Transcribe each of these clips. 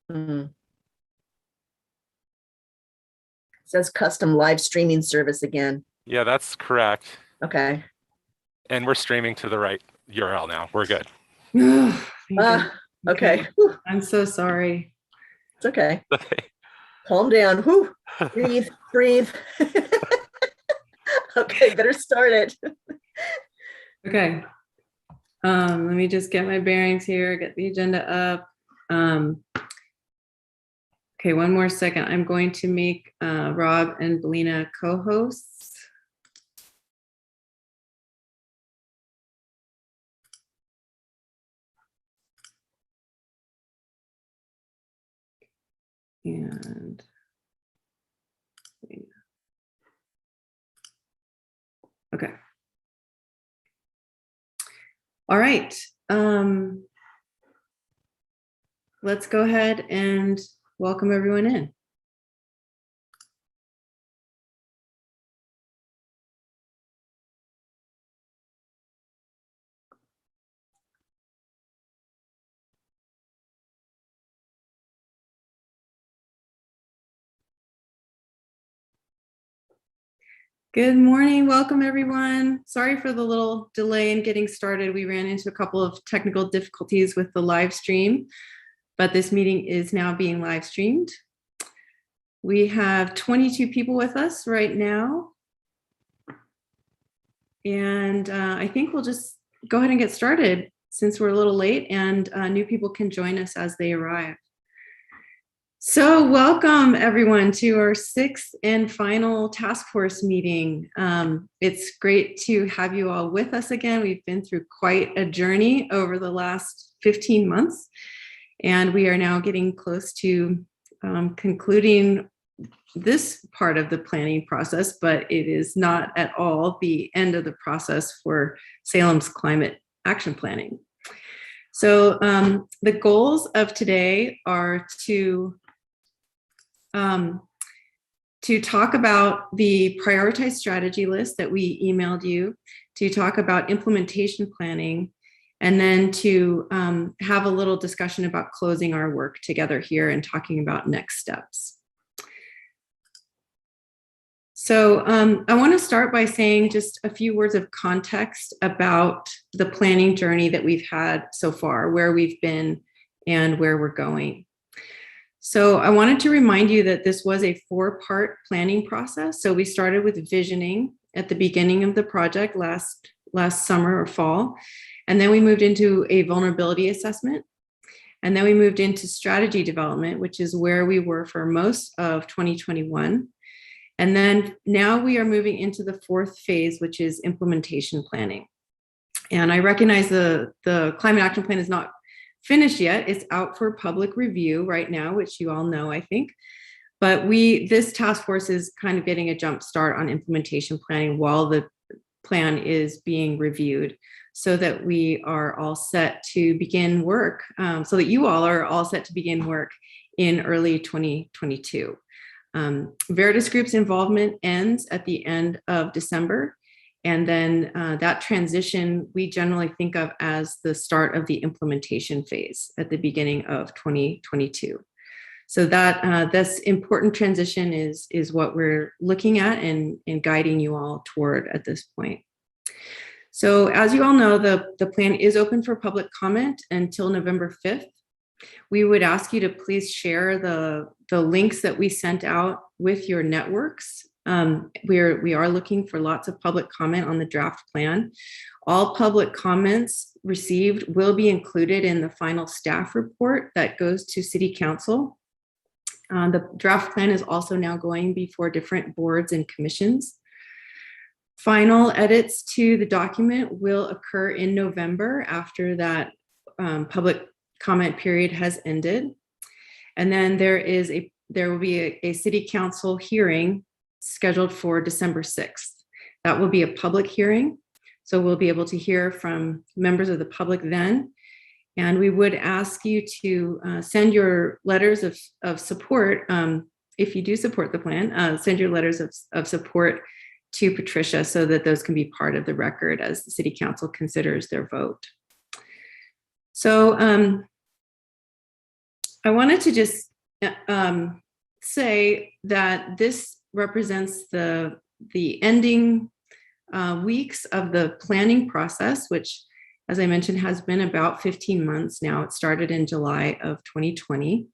It says custom live streaming service again. Yeah, that's correct. Okay. And we're streaming to the right URL now. We're good. Okay. I'm so sorry. It's okay. Calm down. Whew. Breathe, breathe. Okay, better start it. Okay. Let me just get my bearings here, get the agenda up. Okay, one more second. I'm going to make Rob and Belina co-hosts. And okay. All right. Let's go ahead and welcome everyone in. Good morning. Welcome, everyone. Sorry for the little delay in getting started. We ran into a couple of technical difficulties with the live stream, but this meeting is now being live streamed. We have 22 people with us right now. And I think we'll just go ahead and get started since we're a little late and new people can join us as they arrive. So welcome everyone to our sixth and final task force meeting. It's great to have you all with us again. We've been through quite a journey over the last 15 months, and we are now getting close to concluding this part of the planning process, but it is not at all the end of the process for Salem's climate action planning. So the goals of today are to talk about the prioritized strategy list that we emailed you, to talk about implementation planning, and then to have a little discussion about closing our work together here and talking about next steps. So I want to start by saying just a few words of context about the planning journey that we've had so far, where we've been and where we're going. So I wanted to remind you that this was a 4-part planning process. So we started with visioning at the beginning of the project last summer or fall, and then we moved into a vulnerability assessment. And then we moved into strategy development, which is where we were for most of 2021. And then now we are moving into the 4th phase, which is implementation planning. And I recognize the climate action plan is not finished yet. It's out for public review right now, which you all know, I think. But this task force is kind of getting a jump start on implementation planning while the plan is being reviewed, so that we are all set to begin work, so that you all are all set to begin work in early 2022. Veritas Group's involvement ends at the end of December. And then that transition, we generally think of as the start of the implementation phase at the beginning of 2022. So that this important transition is what we're looking at and guiding you all toward at this point. So as you all know, the plan is open for public comment until November 5th. We would ask you to please share the links that we sent out with your networks. We are looking for lots of public comment on the draft plan. All public comments received will be included in the final staff report that goes to City Council. The draft plan is also now going before different boards and commissions. Final edits to the document will occur in November after that public comment period has ended. And then there will be a City Council hearing scheduled for December 6th. That will be a public hearing. So we'll be able to hear from members of the public then. And we would ask you to send your letters of support, if you do support the plan, send your letters of support to Patricia so that those can be part of the record as the City Council considers their vote. So I wanted to just say that this represents the ending weeks of the planning process, which, as I mentioned, has been about 15 months now. It started in July of 2020,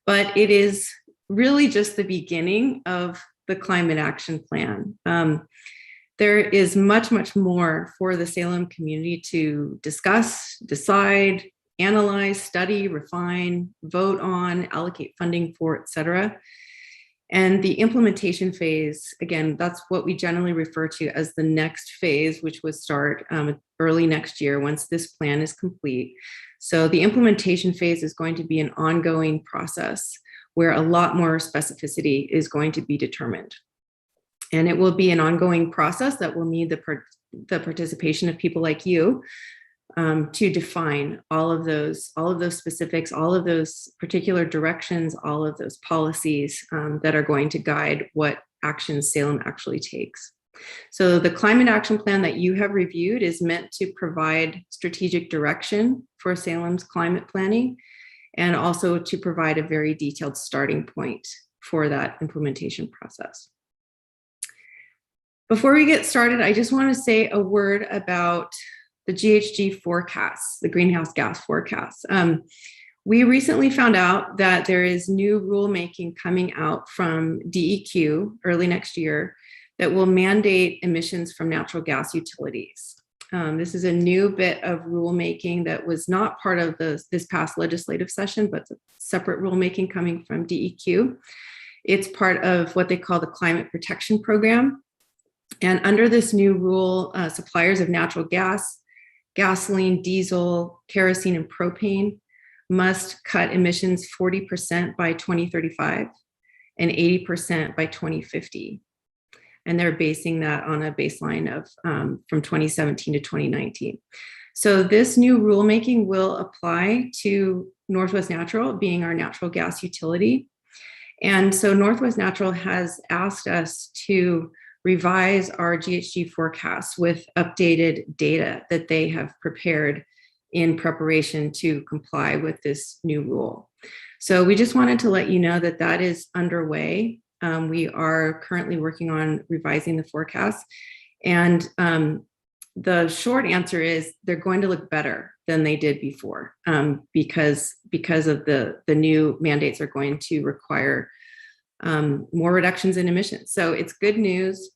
but it is really just the beginning of the climate action plan. There is much, much more for the Salem community to discuss, decide, analyze, study, refine, vote on, allocate funding for, et cetera. And the implementation phase, again, that's what we generally refer to as the next phase, which would start early next year once this plan is complete. So the implementation phase is going to be an ongoing process where a lot more specificity is going to be determined. And it will be an ongoing process that will need the participation of people like you to define all of those specifics, all of those particular directions, all of those policies that are going to guide what actions Salem actually takes. So the climate action plan that you have reviewed is meant to provide strategic direction for Salem's climate planning, and also to provide a very detailed starting point for that implementation process. Before we get started, I just want to say a word about the Ghg forecasts, the greenhouse gas forecasts. We recently found out that there is new rulemaking coming out from DEQ early next year that will mandate emissions from natural gas utilities. This is a new bit of rulemaking that was not part of this past legislative session, but it's a separate rulemaking coming from DEQ. It's part of what they call the Climate Protection Program. And under this new rule, suppliers of natural gas, gasoline, diesel, kerosene, and propane must cut emissions 40% by 2035 and 80% by 2050. And they're basing that on a baseline of from 2017 to 2019. So this new rulemaking will apply to Northwest Natural, being our natural gas utility. And so Northwest Natural has asked us to revise our GHG forecasts with updated data that they have prepared in preparation to comply with this new rule. So we just wanted to let you know that that is underway. We are currently working on revising the forecast. And the short answer is they're going to look better than they did before because of the new mandates are going to require more reductions in emissions. So it's good news.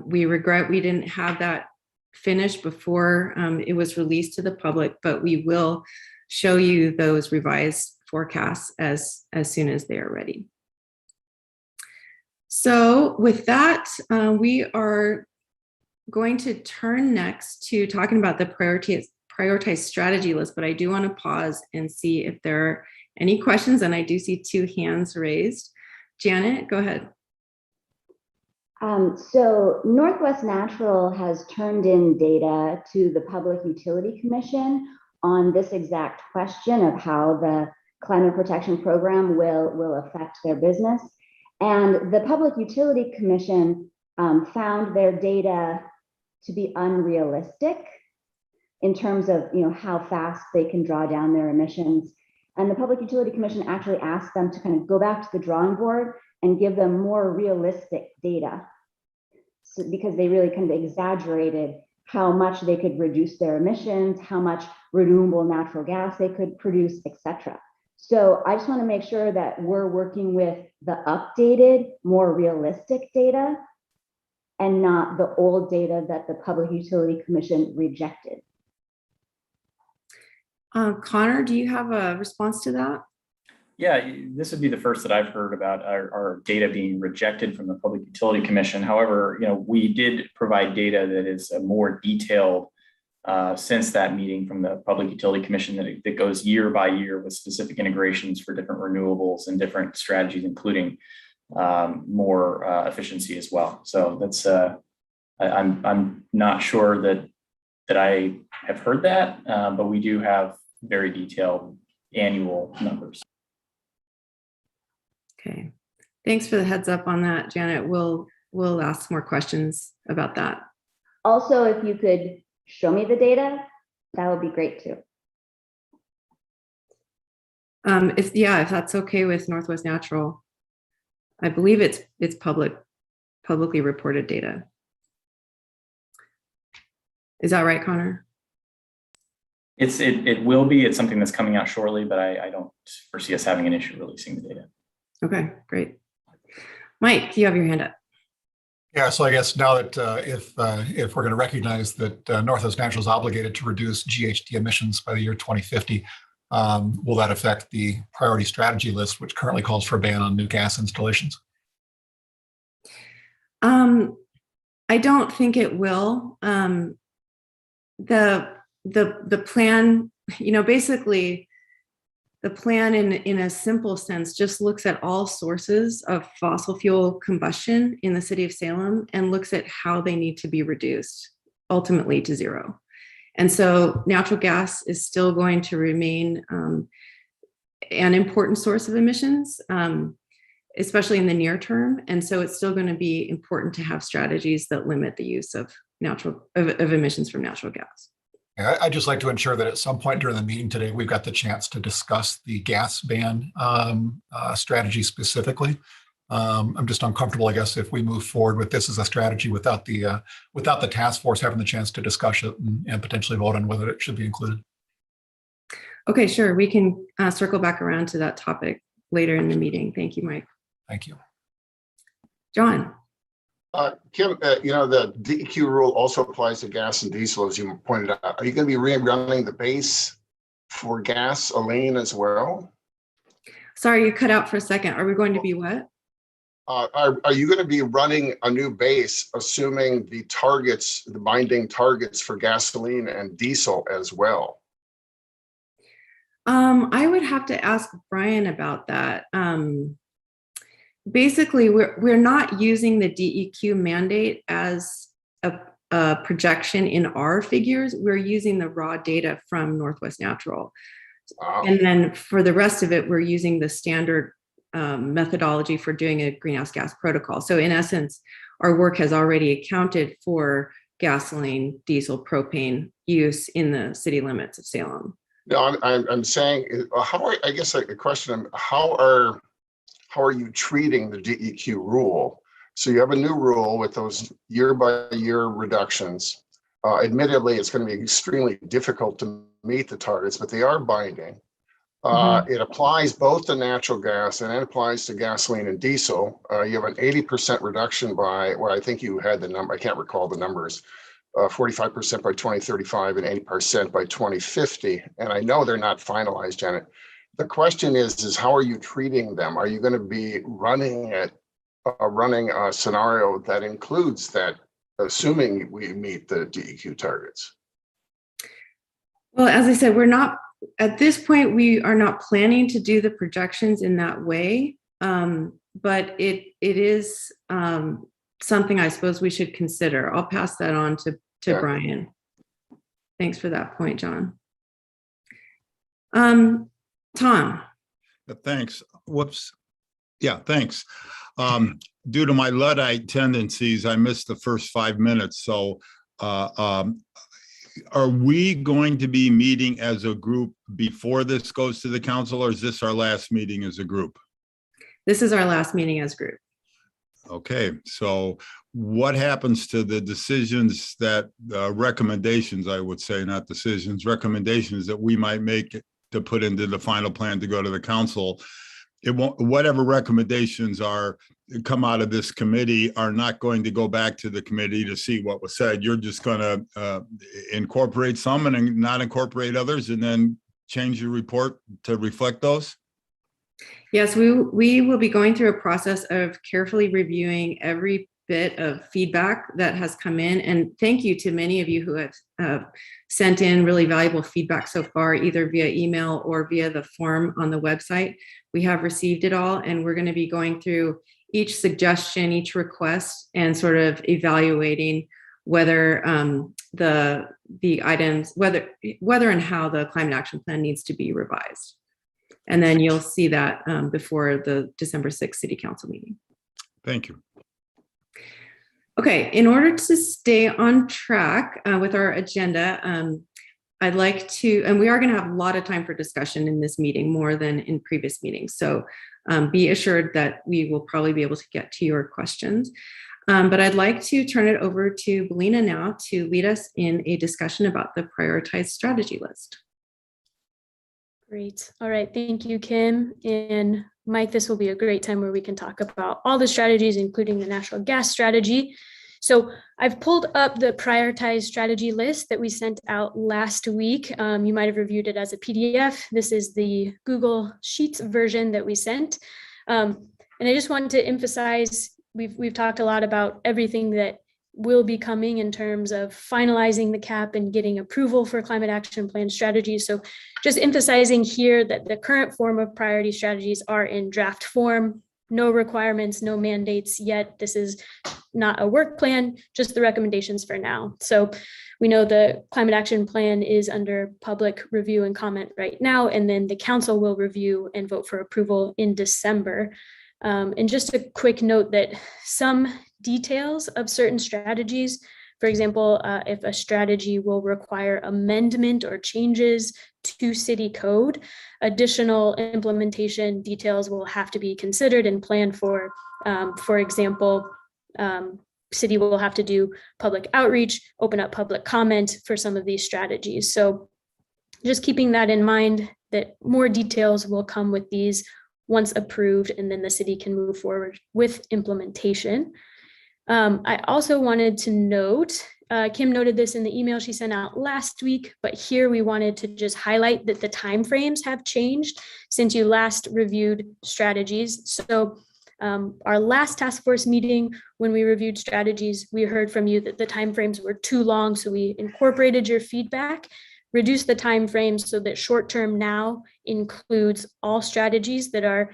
We regret we didn't have that finished before it was released to the public, but we will show you those revised forecasts as soon as they are ready. So with that, we are going to turn next to talking about the prioritized strategy list, but I do want to pause and see if there are any questions, and I do see 2 hands raised. Janet, go ahead. So Northwest Natural has turned in data to the Public Utility Commission on this exact question of how the Climate Protection Program will affect their business. And the Public Utility Commission found their data to be unrealistic in terms of how fast they can draw down their emissions. And the Public Utility Commission actually asked them to kind of go back to the drawing board and give them more realistic data, because they really kind of exaggerated how much they could reduce their emissions, how much renewable natural gas they could produce, etc. So I just want to make sure that we're working with the updated, more realistic data and not the old data that the Public Utility Commission rejected. Connor, do you have a response to that? Yeah, this would be the first that I've heard about our data being rejected from the Public Utility Commission. However, we did provide data that is more detailed since that meeting from the Public Utility Commission that goes year by year with specific integrations for different renewables and different strategies, including more efficiency as well. So that's I'm not sure that I have heard that, but we do have very detailed annual numbers. Okay, thanks for the heads up on that, Janet. We'll ask more questions about that. Also, if you could show me the data, that would be great too. If that's okay with Northwest Natural. I believe it's publicly reported data. Is that right, Connor? It will be. It's something that's coming out shortly, but I don't foresee us having an issue releasing the data. Okay, great. Mike, you have your hand up. Yeah, so I guess now that if we're going to recognize that Northwest Natural is obligated to reduce GHG emissions by the year 2050, will that affect the priority strategy list, which currently calls for a ban on new gas installations? I don't think it will. The plan, basically the plan in a simple sense just looks at all sources of fossil fuel combustion in the city of Salem and looks at how they need to be reduced ultimately to zero. And so natural gas is still going to remain an important source of emissions, especially in the near term. And so it's still going to be important to have strategies that limit the use of emissions from natural gas. Yeah, I'd just like to ensure that at some point during the meeting today, we've got the chance to discuss the gas ban strategy specifically. I'm just uncomfortable, I guess, if we move forward with this as a strategy without the task force having the chance to discuss it and potentially vote on whether it should be included. Okay, sure. We can circle back around to that topic later in the meeting. Thank you, Mike. Thank you. John. Kim, the DEQ rule also applies to gas and diesel, as you pointed out. Are you going to be rerunning the base for gasoline as well? Sorry, you cut out for a second. Are we going to be what? Are you going to be running a new base, assuming the binding targets for gasoline and diesel as well? I would have to ask Brian about that. Basically, we're not using the DEQ mandate as a projection in our figures. We're using the raw data from Northwest Natural. And then for the rest of it, we're using the standard methodology for doing a greenhouse gas protocol. So in essence, our work has already accounted for gasoline, diesel, propane use in the city limits of Salem. No, I'm saying, I guess a question, how are you treating the DEQ rule? So you have a new rule with those year-by-year reductions. Admittedly, it's going to be extremely difficult to meet the targets, but they are binding. It applies both to natural gas and it applies to gasoline and diesel. You have an 80% reduction by, well, I think you had the number, I can't recall the numbers, 45% by 2035 and 80% by 2050. And I know they're not finalized, Janet. The question is how are you treating them? Are you going to be running a scenario that includes that, assuming we meet the DEQ targets? Well, as I said, at this point, we are not planning to do the projections in that way, but it is something I suppose we should consider. I'll pass that on to Brian. Thanks for that point, John. Tom. Thanks. Whoops. Yeah, thanks. Due to my Luddite tendencies, I missed the first 5 minutes. So are we going to be meeting as a group before this goes to the council, or is this our last meeting as a group? This is our last meeting as a group. Okay, so what happens to the decisions that recommendations, I would say, not decisions, recommendations that we might make to put into the final plan to go to the council? It won't, whatever recommendations come out of this committee are not going to go back to the committee to see what was said. You're just going to incorporate some and not incorporate others, and then change your report to reflect those? Yes, we will be going through a process of carefully reviewing every bit of feedback that has come in. And thank you to many of you who have sent in really valuable feedback so far, either via email or via the form on the website. We have received it all, and we're going to be going through each suggestion, each request, and sort of evaluating whether the items, whether and how the climate action plan needs to be revised. And then you'll see that before the December 6th City Council meeting. Thank you. Okay, in order to stay on track with our agenda, I'd like to, and we are going to have a lot of time for discussion in this meeting, more than in previous meetings. So be assured that we will probably be able to get to your questions. But I'd like to turn it over to Belina now to lead us in a discussion about the prioritized strategy list. Great. All right. Thank you, Kim. And Mike, this will be a great time where we can talk about all the strategies, including the natural gas strategy. So I've pulled up the prioritized strategy list that we sent out last week. You might have reviewed it as a PDF. This is the Google Sheets version that we sent. And I just wanted to emphasize, we've talked a lot about everything that will be coming in terms of finalizing the cap and getting approval for climate action plan strategies. So just emphasizing here that the current form of priority strategies are in draft form, no requirements, no mandates yet. This is not a work plan, just the recommendations for now. So we know the climate action plan is under public review and comment right now, and then the council will review and vote for approval in December. And just a quick note that some details of certain strategies, for example, if a strategy will require amendment or changes to city code, additional implementation details will have to be considered and planned for. For example, city will have to do public outreach, open up public comment for some of these strategies. So just keeping that in mind, that more details will come with these once approved, and then the city can move forward with implementation. I also wanted to note, Kim noted this in the email she sent out last week, but here we wanted to just highlight that the timeframes have changed since you last reviewed strategies. So our last task force meeting, when we reviewed strategies, we heard from you that the timeframes were too long, so we incorporated your feedback, reduced the timeframes so that short-term now includes all strategies that are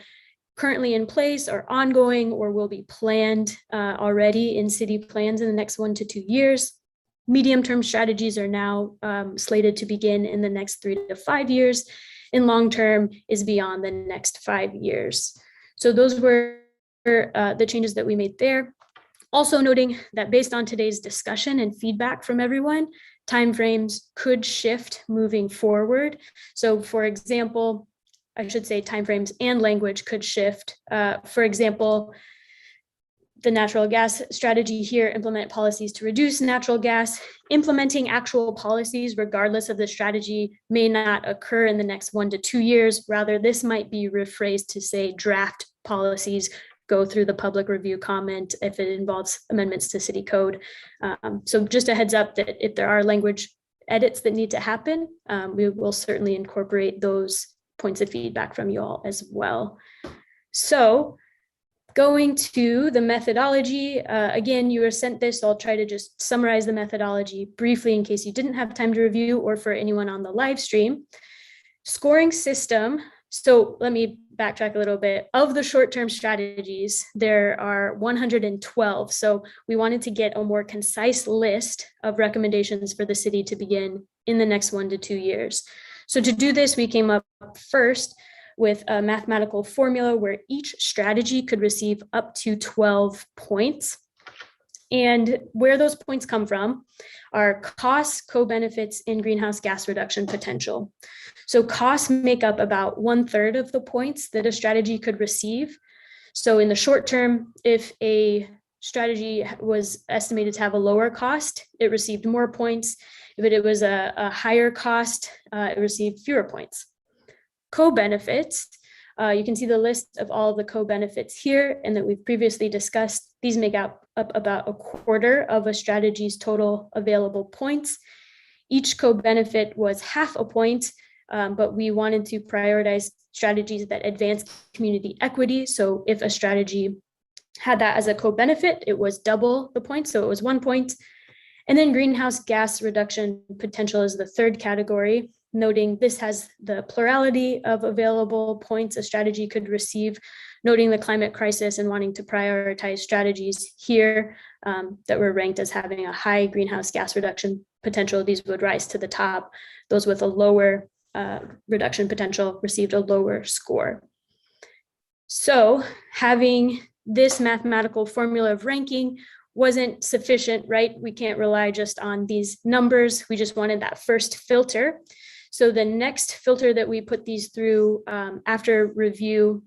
currently in place or ongoing or will be planned already in city plans in the next 1 to 2 years. Medium-term strategies are now slated to begin in the next 3 to 5 years, and long-term is beyond the next 5 years. So those were the changes that we made there. Also noting that based on today's discussion and feedback from everyone, timeframes could shift moving forward. So for example, I should say timeframes and language could shift. For example, the natural gas strategy here, implement policies to reduce natural gas. Implementing actual policies, regardless of the strategy, may not occur in the next 1 to 2 years. Rather, this might be rephrased to say draft policies go through the public review comment if it involves amendments to city code. So just a heads up that if there are language edits that need to happen, we will certainly incorporate those points of feedback from you all as well. So going to the methodology, again, you were sent this, so I'll try to just summarize the methodology briefly in case you didn't have time to review, or for anyone on the live stream. Scoring system. So let me backtrack a little bit. Of the short-term strategies, there are 112. So we wanted to get a more concise list of recommendations for the city to begin in the next 1 to 2 years. So to do this, we came up first with a mathematical formula where each strategy could receive up to 12 points. And where those points come from are costs, co-benefits, and greenhouse gas reduction potential. So costs make up about 1/3 of the points that a strategy could receive. So in the short term, if a strategy was estimated to have a lower cost, it received more points. If it was a higher cost, it received fewer points. Co-benefits, you can see the list of all the co-benefits here and that we've previously discussed. These make up about 1/4 of a strategy's total available points. Each co-benefit was 1/2 point, but we wanted to prioritize strategies that advance community equity. So if a strategy had that as a co-benefit, it was double the point, so it was 1 point. And then greenhouse gas reduction potential is the third category, noting this has the plurality of available points a strategy could receive, noting the climate crisis and wanting to prioritize strategies here that were ranked as having a high greenhouse gas reduction potential. These would rise to the top. Those with a lower reduction potential received a lower score. So having this mathematical formula of ranking, wasn't sufficient, right? We can't rely just on these numbers. We just wanted that first filter. So the next filter that we put these through after review,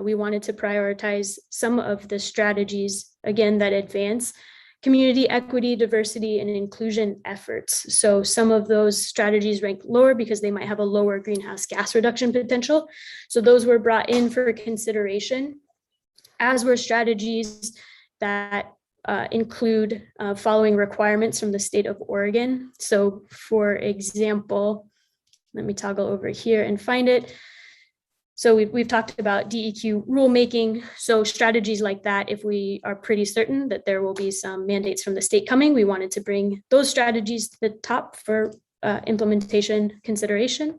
we wanted to prioritize some of the strategies, again, that advance community equity, diversity, and inclusion efforts. So some of those strategies rank lower because they might have a lower greenhouse gas reduction potential. So those were brought in for consideration, as were strategies that include following requirements from the state of Oregon. So for example, let me toggle over here and find it. So we've talked about DEQ rulemaking. So strategies like that, if we are pretty certain that there will be some mandates from the state coming, we wanted to bring those strategies to the top for implementation consideration.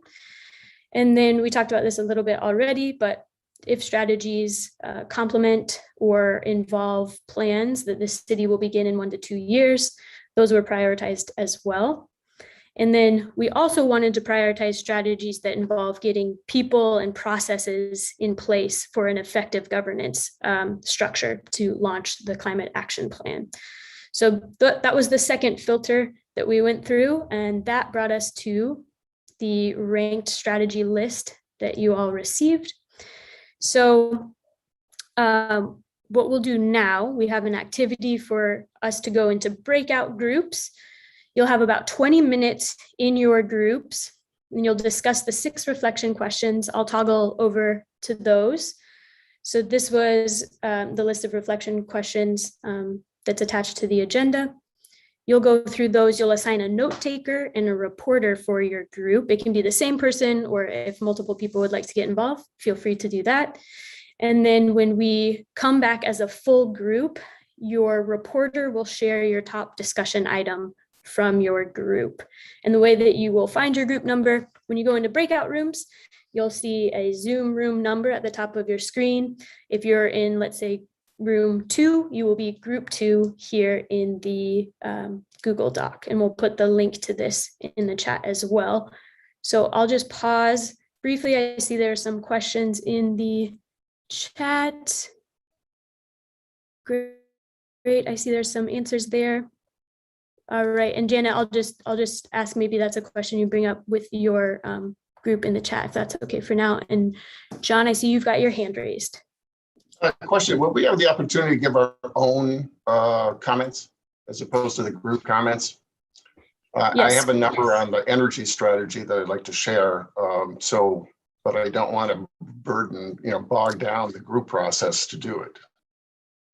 And then we talked about this a little bit already, but if strategies complement or involve plans that the city will begin in 1 to 2 years, those were prioritized as well. And then we also wanted to prioritize strategies that involve getting people and processes in place for an effective governance structure to launch the climate action plan. So that was the second filter that we went through, and that brought us to the ranked strategy list that you all received. So what we'll do now, we have an activity for us to go into breakout groups. You'll have about 20 minutes in your groups, and you'll discuss the 6 reflection questions. I'll toggle over to those. So this was the list of reflection questions that's attached to the agenda. You'll go through those. You'll assign a note taker and a reporter for your group. It can be the same person, or if multiple people would like to get involved, feel free to do that. And then when we come back as a full group, your reporter will share your top discussion item from your group. And the way that you will find your group number, when you go into breakout rooms, you'll see a Zoom room number at the top of your screen. If you're in, let's say, room 2, you will be group 2 here in the Google Doc, and we'll put the link to this in the chat as well. So I'll just pause briefly. I see there are some questions in the chat. Great, I see there's some answers there. All right, and Janet, I'll just ask, maybe that's a question you bring up with your group in the chat, if that's okay for now. And John, I see you've got your hand raised. Question, will we have the opportunity to give our own comments as opposed to the group comments? Yes. I have a number on the energy strategy that I'd like to share. But I don't want to burden, bog down the group process to do it.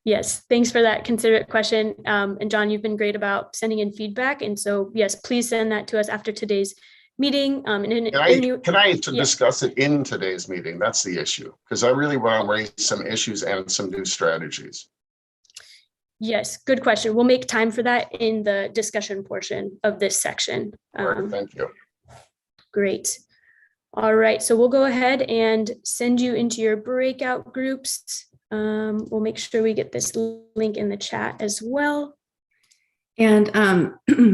Yes, thanks for that considerate question. And John, you've been great about sending in feedback. And so, yes, please send that to us after today's meeting. Can I discuss it in today's meeting? That's the issue, because I really want to raise some issues and some new strategies. Yes, good question. We'll make time for that in the discussion portion of this section. All right, thank you. Great. All right, so we'll go ahead and send you into your breakout groups. We'll make sure we get this link in the chat as well. And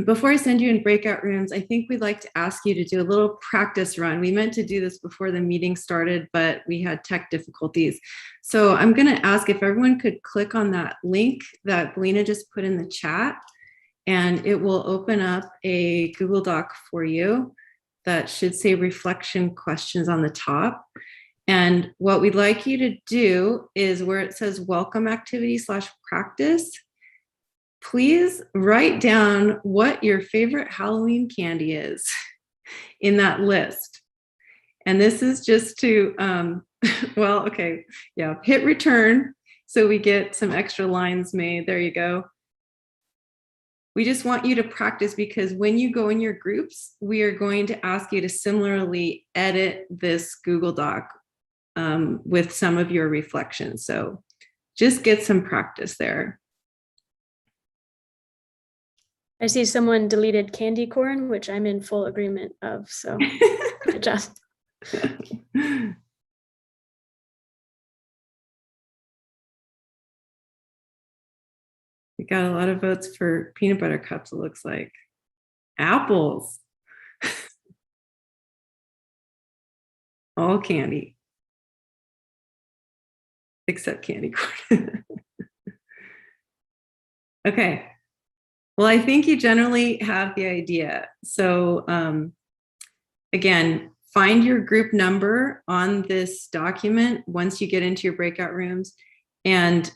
before I send you in breakout rooms, I think we'd like to ask you to do a little practice run. We meant to do this before the meeting started, but we had tech difficulties. So I'm going to ask if everyone could click on that link that Belina just put in the chat, and it will open up a Google Doc for you that should say reflection questions on the top. And what we'd like you to do is where it says welcome activity / practice, please write down what your favorite Halloween candy is in that list. And this is just to, hit return. So we get some extra lines made. There you go. We just want you to practice, because when you go in your groups, we are going to ask you to similarly edit this Google Doc with some of your reflections. So just get some practice there. I see someone deleted candy corn, which I'm in full agreement of. So good job. We got a lot of votes for peanut butter cups, it looks like. Apples. All candy. Except candy corn. Okay. Well, I think you generally have the idea. So again, find your group number on this document once you get into your breakout rooms. And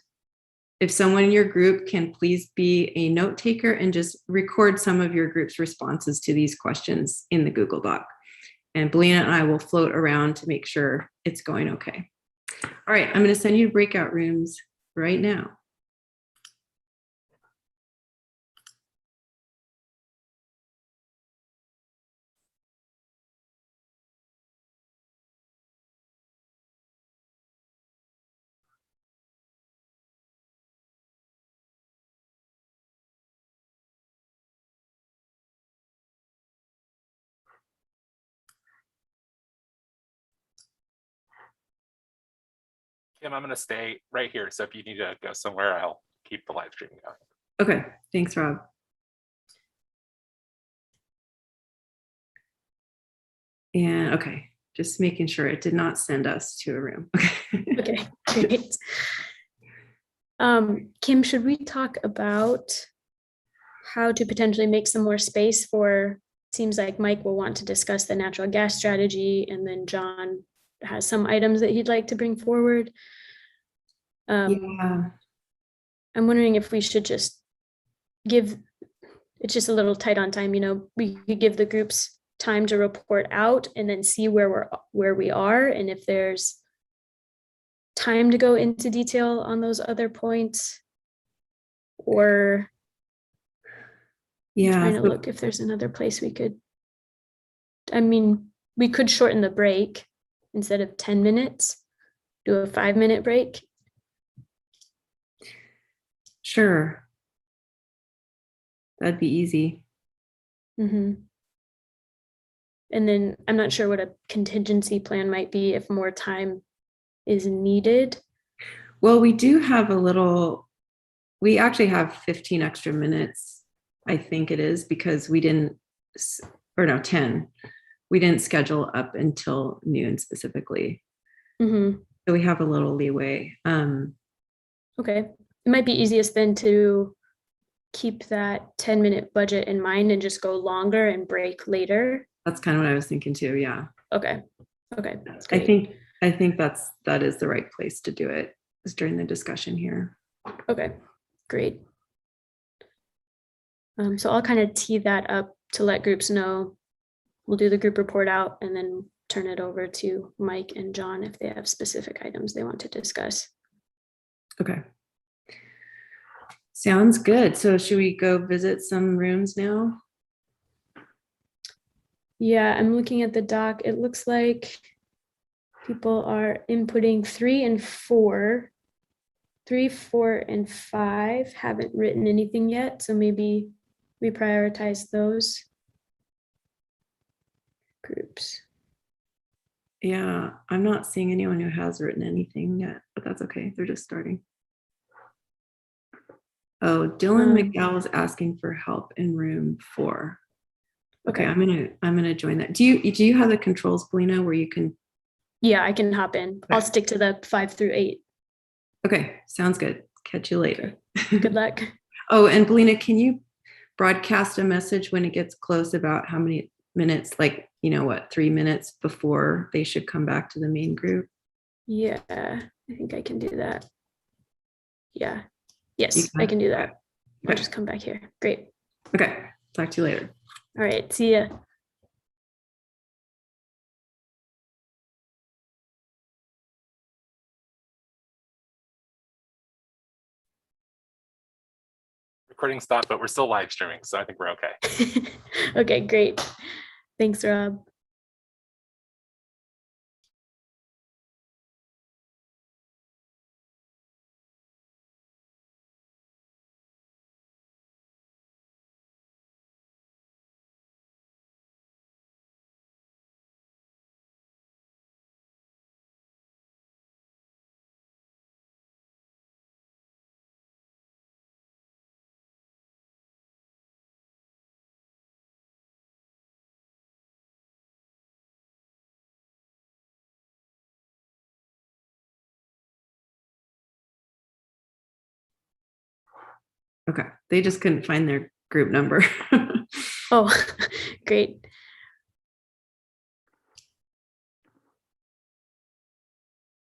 if someone in your group can please be a note taker and just record some of your group's responses to these questions in the Google Doc. And Belina and I will float around to make sure it's going okay. All right, I'm going to send you to breakout rooms right now. Kim, I'm going to stay right here. So if you need to go somewhere, I'll keep the live stream going. Okay, thanks, Rob. And okay, just making sure it did not send us to a room. Okay. Okay, great. Kim, should we talk about how to potentially make some more space for, seems like Mike will want to discuss the natural gas strategy, and then John has some items that he'd like to bring forward. Yeah. I'm wondering if we should just give, it's just a little tight on time, you know, we could give the groups time to report out and then see where we are, and if there's time to go into detail on those other points, or Yeah. trying to look if there's another place we could, I mean, we could shorten the break instead of 10 minutes, do a 5-minute break. Sure. That'd be easy. Mm-hmm. And then I'm not sure what a contingency plan might be if more time is needed. Well, we do have we actually have 15 extra minutes, I think it is, because we didn't, or no, 10. We didn't schedule up until noon specifically. Mm-hmm. So we have a little leeway. Okay. It might be easiest then to keep that 10-minute budget in mind and just go longer and break later. That's kind of what I was thinking too. Yeah. Okay. Okay. That's great. I think that is the right place to do it, is during the discussion here. Okay, great. So I'll kind of tee that up to let groups know. We'll do the group report out and then turn it over to Mike and John if they have specific items they want to discuss. Okay. Sounds good. So should we go visit some rooms now? Yeah, I'm looking at the doc. It looks like people are inputting 3 and 4. 3, 4, and 5 haven't written anything yet, so maybe we prioritize those groups. Yeah, I'm not seeing anyone who has written anything yet, but that's okay. They're just starting. Oh, Dylan McDowell is asking for help in room 4. Okay, I'm gonna join that. Do you have the controls, Belina, where you can? Yeah, I can hop in. Okay. I'll stick to the 5 through 8. Okay, sounds good. Catch you later. Good luck. Oh, and Belina, can you broadcast a message when it gets close about how many minutes, like, 3 minutes before they should come back to the main group? Yeah, I think I can do that. Yeah. Yes, I can do that. Okay. I'll just come back here. Great. Okay, talk to you later. All right, see ya. Recording stopped, but we're still live streaming, so I think we're okay. Okay, great. Thanks, Rob. Okay, they just couldn't find their group number. Oh, great.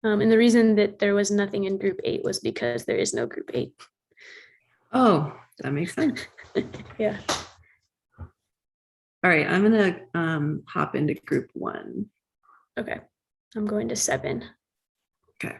And the reason that there was nothing in group 8 was because there is no group 8. Oh, that makes sense. Yeah. All right, I'm gonna hop into group 1. Okay. I'm going to 7. Okay.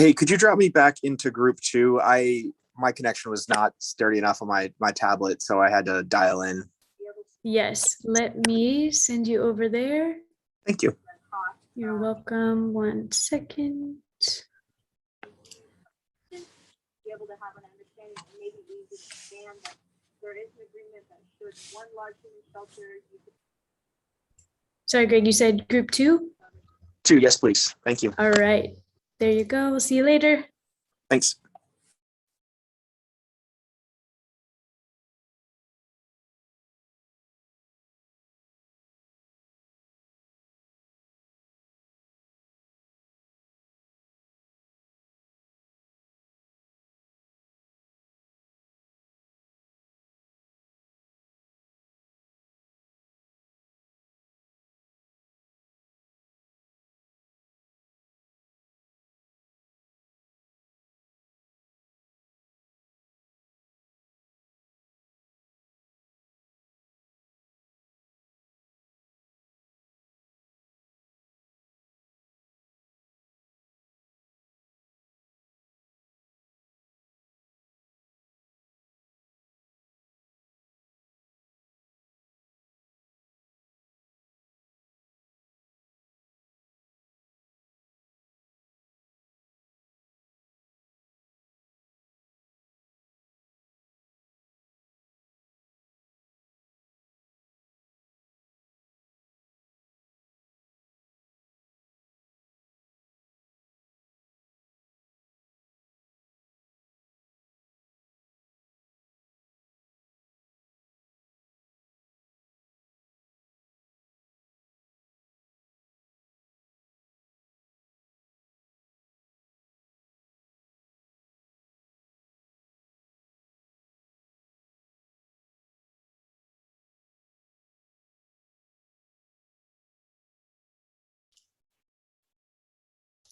Hey, could you drop me back into group 2? My connection was not sturdy enough on my tablet, so I had to dial in. Yes, let me send you over there. Thank you. You're welcome. 1 second. Be able to have an understanding and maybe we understand that there is an agreement that should one large human shelter. Sorry, Greg, you said group 2? 2, yes, please. Thank you. All right, there you go. We'll see you later. Thanks.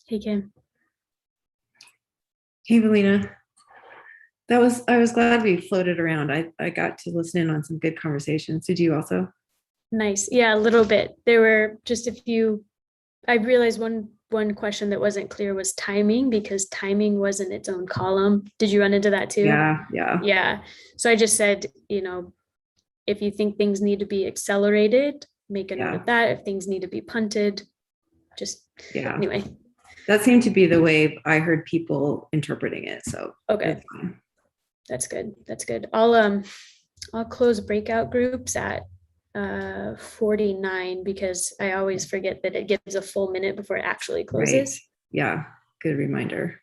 Hey, Kim. Hey, Valina. I was glad we floated around. I got to listen in on some good conversations. Did you also? Nice. Yeah, a little bit. There were just a few. I realized one question that wasn't clear was timing, because timing wasn't its own column. Did you run into that too? Yeah. Yeah. So I just said, if you think things need to be accelerated, make a note of that. If things need to be punted, just anyway. That seemed to be the way I heard people interpreting it. So okay, that's good. That's good. I'll close breakout groups at 49, because I always forget that it gives a full minute before it actually closes. Right. Yeah, good reminder.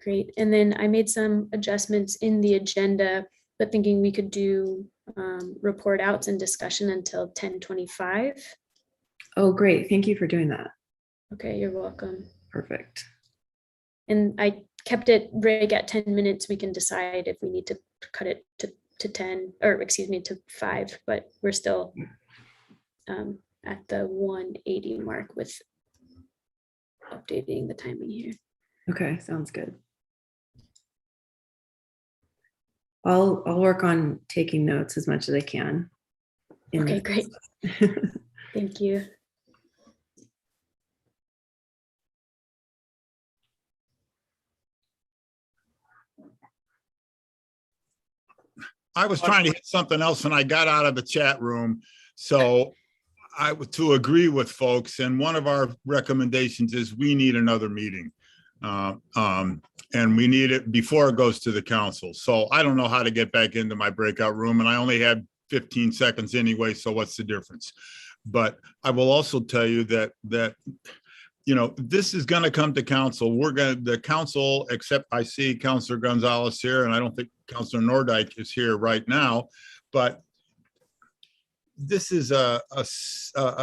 Great. And then I made some adjustments in the agenda, but thinking we could do report outs and discussion until 10:25. Oh, great. Thank you for doing that. Okay, you're welcome. Perfect. And I kept it break at 10 minutes. We can decide if we need to cut it to 10, or excuse me, to 5, but we're still at the 180 mark with updating the timing here. Okay, sounds good. I'll work on taking notes as much as I can. Okay, great. Thank you. I was trying to hit something else when I got out of the chat room. So to agree with folks, and one of our recommendations is we need another meeting. And we need it before it goes to the council. So I don't know how to get back into my breakout room, and I only had 15 seconds anyway, so what's the difference? But I will also tell you that this is going to come to council. The council, except I see Councilor Gonzalez here, and I don't think Councilor Nordyke is here right now, but this is a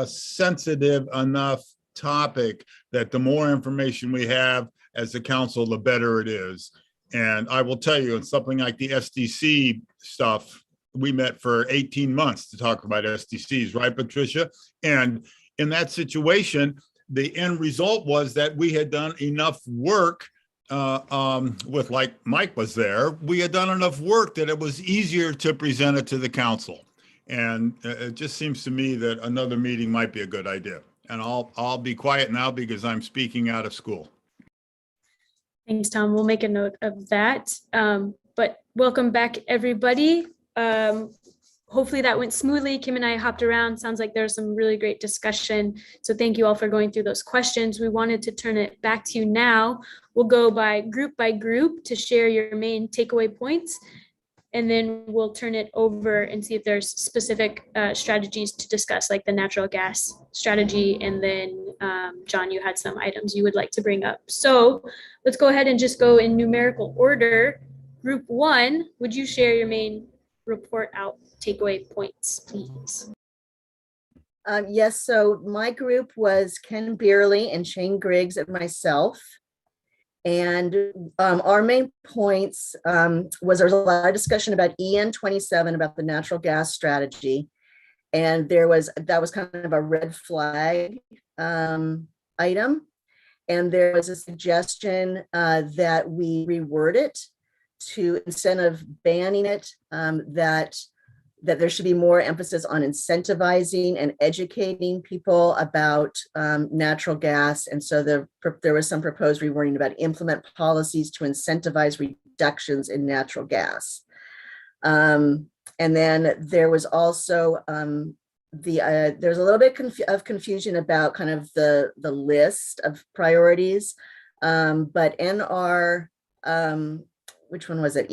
sensitive enough topic that the more information we have as the council, the better it is. And I will tell you, in something like the SDC stuff, we met for 18 months to talk about SDCs, right, Patricia? And in that situation, the end result was that we had done enough work with, like Mike was there, we had done enough work that it was easier to present it to the council. And it just seems to me that another meeting might be a good idea. And I'll be quiet now because I'm speaking out of school. Thanks, Tom. We'll make a note of that. But welcome back, everybody. Hopefully that went smoothly. Kim and I hopped around. Sounds like there's some really great discussion. So thank you all for going through those questions. We wanted to turn it back to you now. We'll go by group to share your main takeaway points. And then we'll turn it over and see if there's specific strategies to discuss, like the natural gas strategy. And then John, you had some items you would like to bring up. So let's go ahead and just go in numerical order. Group 1, would you share your main report out takeaway points, please? Yes, so my group was Ken Beerley and Shane Griggs and myself. And our main points was there was a lot of discussion about EN 27, about the natural gas strategy. And that was kind of a red flag item. And there was a suggestion that we reword it to, instead of banning it, that there should be more emphasis on incentivizing and educating people about natural gas. And so there was some proposed rewording about implement policies to incentivize reductions in natural gas. And then there was also there's a little bit of confusion about kind of the list of priorities, but NR, which one was it?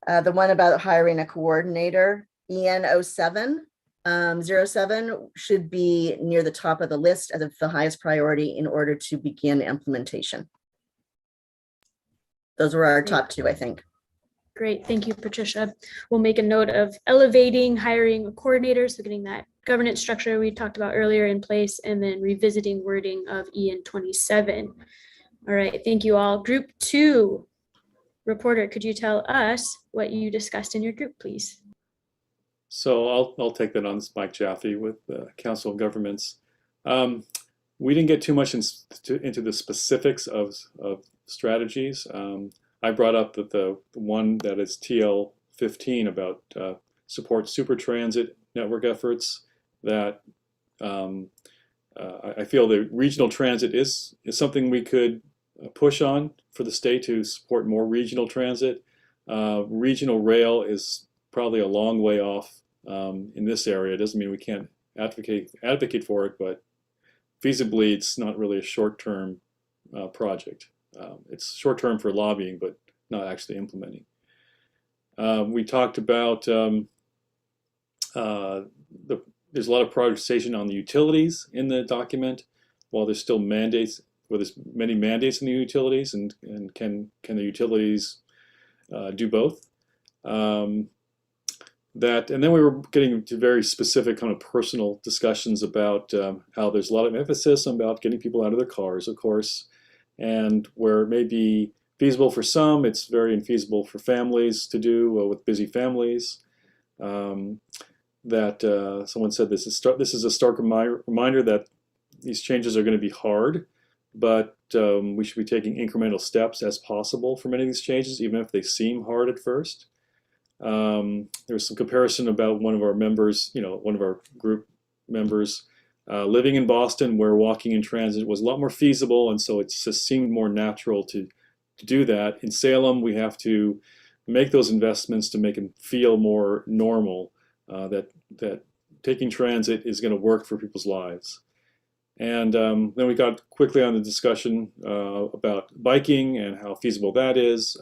The one about hiring a coordinator, EN 07 should be near the top of the list as the highest priority in order to begin implementation. Those were our top two, I think. Great, thank you, Patricia. We'll make a note of elevating, hiring a coordinator, so getting that governance structure we talked about earlier in place, and then revisiting wording of EN 27. All right, thank you all. Group 2. Reporter, could you tell us what you discussed in your group, please? So I'll take that on. This Mike Jaffe with the Council of Governments. We didn't get too much into the specifics of strategies. I brought up that the one that is TL 15 about support super transit network efforts, that I feel that regional transit is something we could push on for the state to support more regional transit. Regional rail is probably a long way off in this area. It doesn't mean we can't advocate for it, but feasibly it's not really a short-term project. It's short-term for lobbying, but not actually implementing. We talked about there's a lot of prioritization on the utilities in the document, while there's still mandates. Well, there's many mandates in the utilities, and can the utilities do both? And then we were getting into very specific kind of personal discussions about how there's a lot of emphasis about getting people out of their cars, of course, and where it may be feasible for some, it's very infeasible for families to do with busy families. Someone said this is a stark reminder that these changes are going to be hard, but we should be taking incremental steps as possible for many of these changes, even if they seem hard at first. There was some comparison about one of our members, one of our group members, living in Boston, where walking in transit was a lot more feasible, and so it just seemed more natural to do that. In Salem, we have to make those investments to make them feel more normal, that taking transit is going to work for people's lives. And then we got quickly on the discussion about biking and how feasible that is.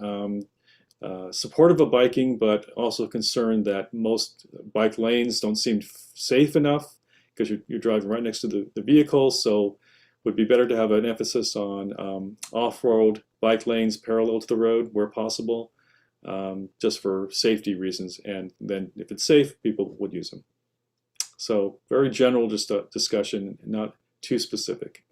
Supportive of biking, but also concerned that most bike lanes don't seem safe enough because you're driving right next to the vehicle. So it would be better to have an emphasis on off-road bike lanes parallel to the road where possible, just for safety reasons. And then if it's safe, people would use them. So very general, just a discussion, not too specific.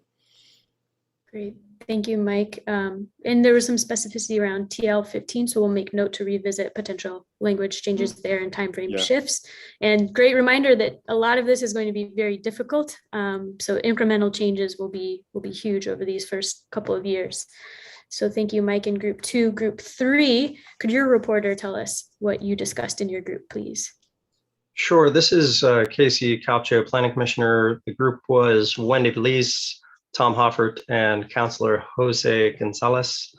Great, thank you, Mike. And there was some specificity around TL 15, so we'll make note to revisit potential language changes there and timeframe shifts. And great reminder that a lot of this is going to be very difficult. So incremental changes will be huge over these first couple of years. So thank you, Mike, in group 2. Group 3, could your reporter tell us what you discussed in your group, please? Sure. This is Casey Calcio, Planning Commissioner. The group was Wendy Belize, Tom Hoffert and Councilor Jose Gonzalez.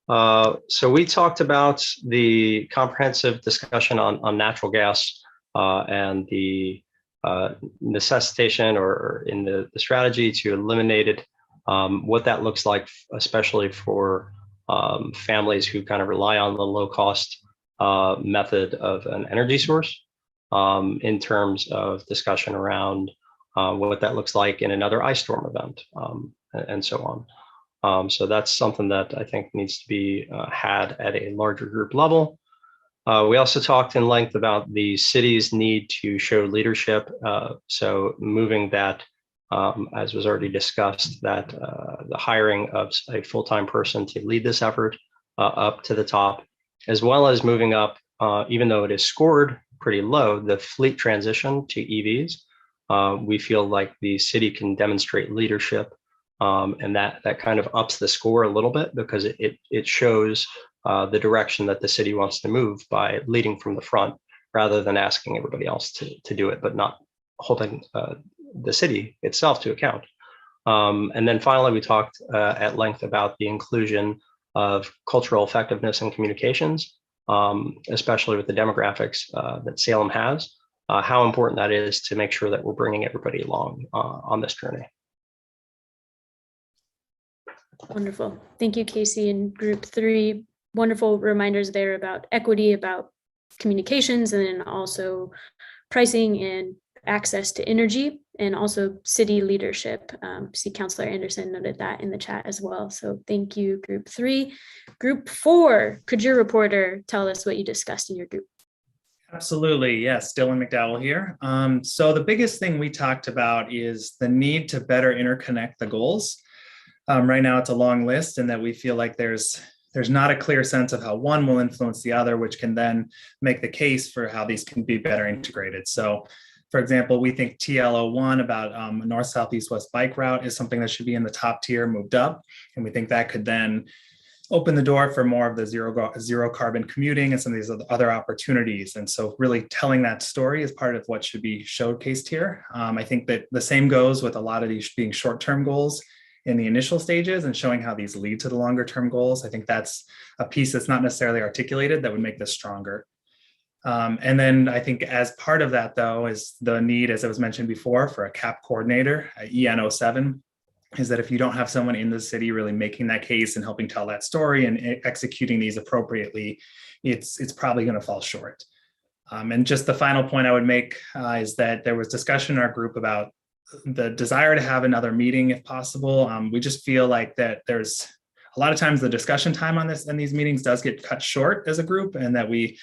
So we talked about the comprehensive discussion on natural gas and the necessitation or in the strategy to eliminate it, what that looks like, especially for families who kind of rely on the low cost method of an energy source, in terms of discussion around what that looks like in another ice storm event, and so on. So that's something that I think needs to be had at a larger group level. We also talked in length about the city's need to show leadership. So moving that, as was already discussed, that the hiring of a full-time person to lead this effort up to the top, as well as moving up, even though it is scored pretty low, the fleet transition to EVs. We feel like the city can demonstrate leadership, and that kind of ups the score a little bit because it shows the direction that the city wants to move by leading from the front rather than asking everybody else to do it, but not holding the city itself to account. And then finally, we talked at length about the inclusion of cultural effectiveness and communications, especially with the demographics that Salem has, how important that is to make sure that we're bringing everybody along on this journey. Wonderful. Thank you, Casey. And group 3, wonderful reminders there about equity, about communications, and then also pricing and access to energy, and also city leadership. See, Councilor Anderson noted that in the chat as well. So thank you, group 3. Group 4, could your reporter tell us what you discussed in your group? Absolutely, yes, Dylan McDowell here. So the biggest thing we talked about is the need to better interconnect the goals. Right now it's a long list, and that we feel like there's not a clear sense of how one will influence the other, which can then make the case for how these can be better integrated. So for example, we think TL01 about north, south, east, west bike route is something that should be in the top tier, moved up. And we think that could then open the door for more of the zero carbon commuting and some of these other opportunities. And so really telling that story is part of what should be showcased here. I think that the same goes with a lot of these being short-term goals in the initial stages and showing how these lead to the longer term goals. I think that's a piece that's not necessarily articulated that would make this stronger. And then I think as part of that, though, is the need, as I was mentioned before, for a CAP coordinator, EN07, is that if you don't have someone in the city really making that case and helping tell that story and executing these appropriately, it's probably going to fall short. And just the final point I would make is that there was discussion in our group about the desire to have another meeting if possible. We just feel like that there's a lot of times the discussion time on this and these meetings does get cut short as a group, and that we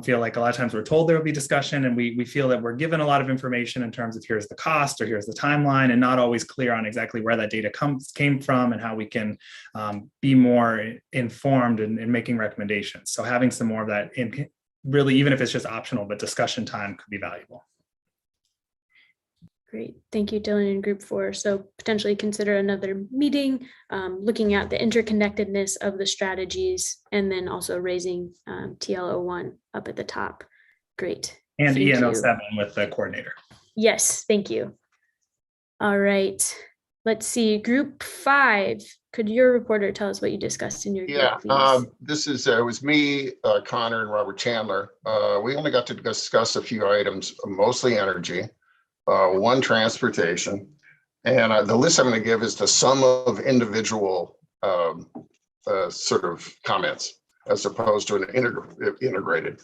feel like a lot of times we're told there will be discussion, and we feel that we're given a lot of information in terms of here's the cost or here's the timeline, and not always clear on exactly where that data came from and how we can be more informed in making recommendations. So having some more of that in really, even if it's just optional, but discussion time could be valuable. Great. Thank you, Dylan, in group 4. So potentially consider another meeting, looking at the interconnectedness of the strategies, and then also raising TL01 up at the top. Great. And Thank EN07 you. with the coordinator. Yes, thank you. All right. Let's see. Group 5. Could your reporter tell us what you discussed in your group, please? This is it was me, Connor, and Robert Chandler. We only got to discuss a few items, mostly energy. One transportation, and the list I'm going to give is the sum of individual sort of comments as opposed to an integrated.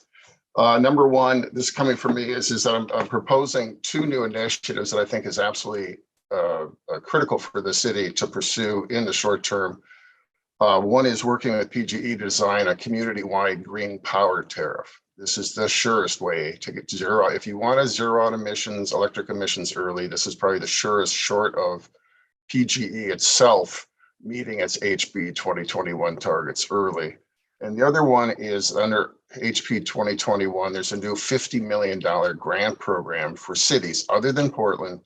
Number one, this is coming from me, is that I'm proposing 2 new initiatives that I think is absolutely critical for the city to pursue in the short term. One is working with PGE to design a community-wide green power tariff. This is the surest way to get to zero. If you want to zero out emissions, electric emissions early, this is probably the surest, short of PGE itself meeting its HB 2021 targets early. And the other one is under HB 2021, there's a new $50 million grant program for cities other than Portland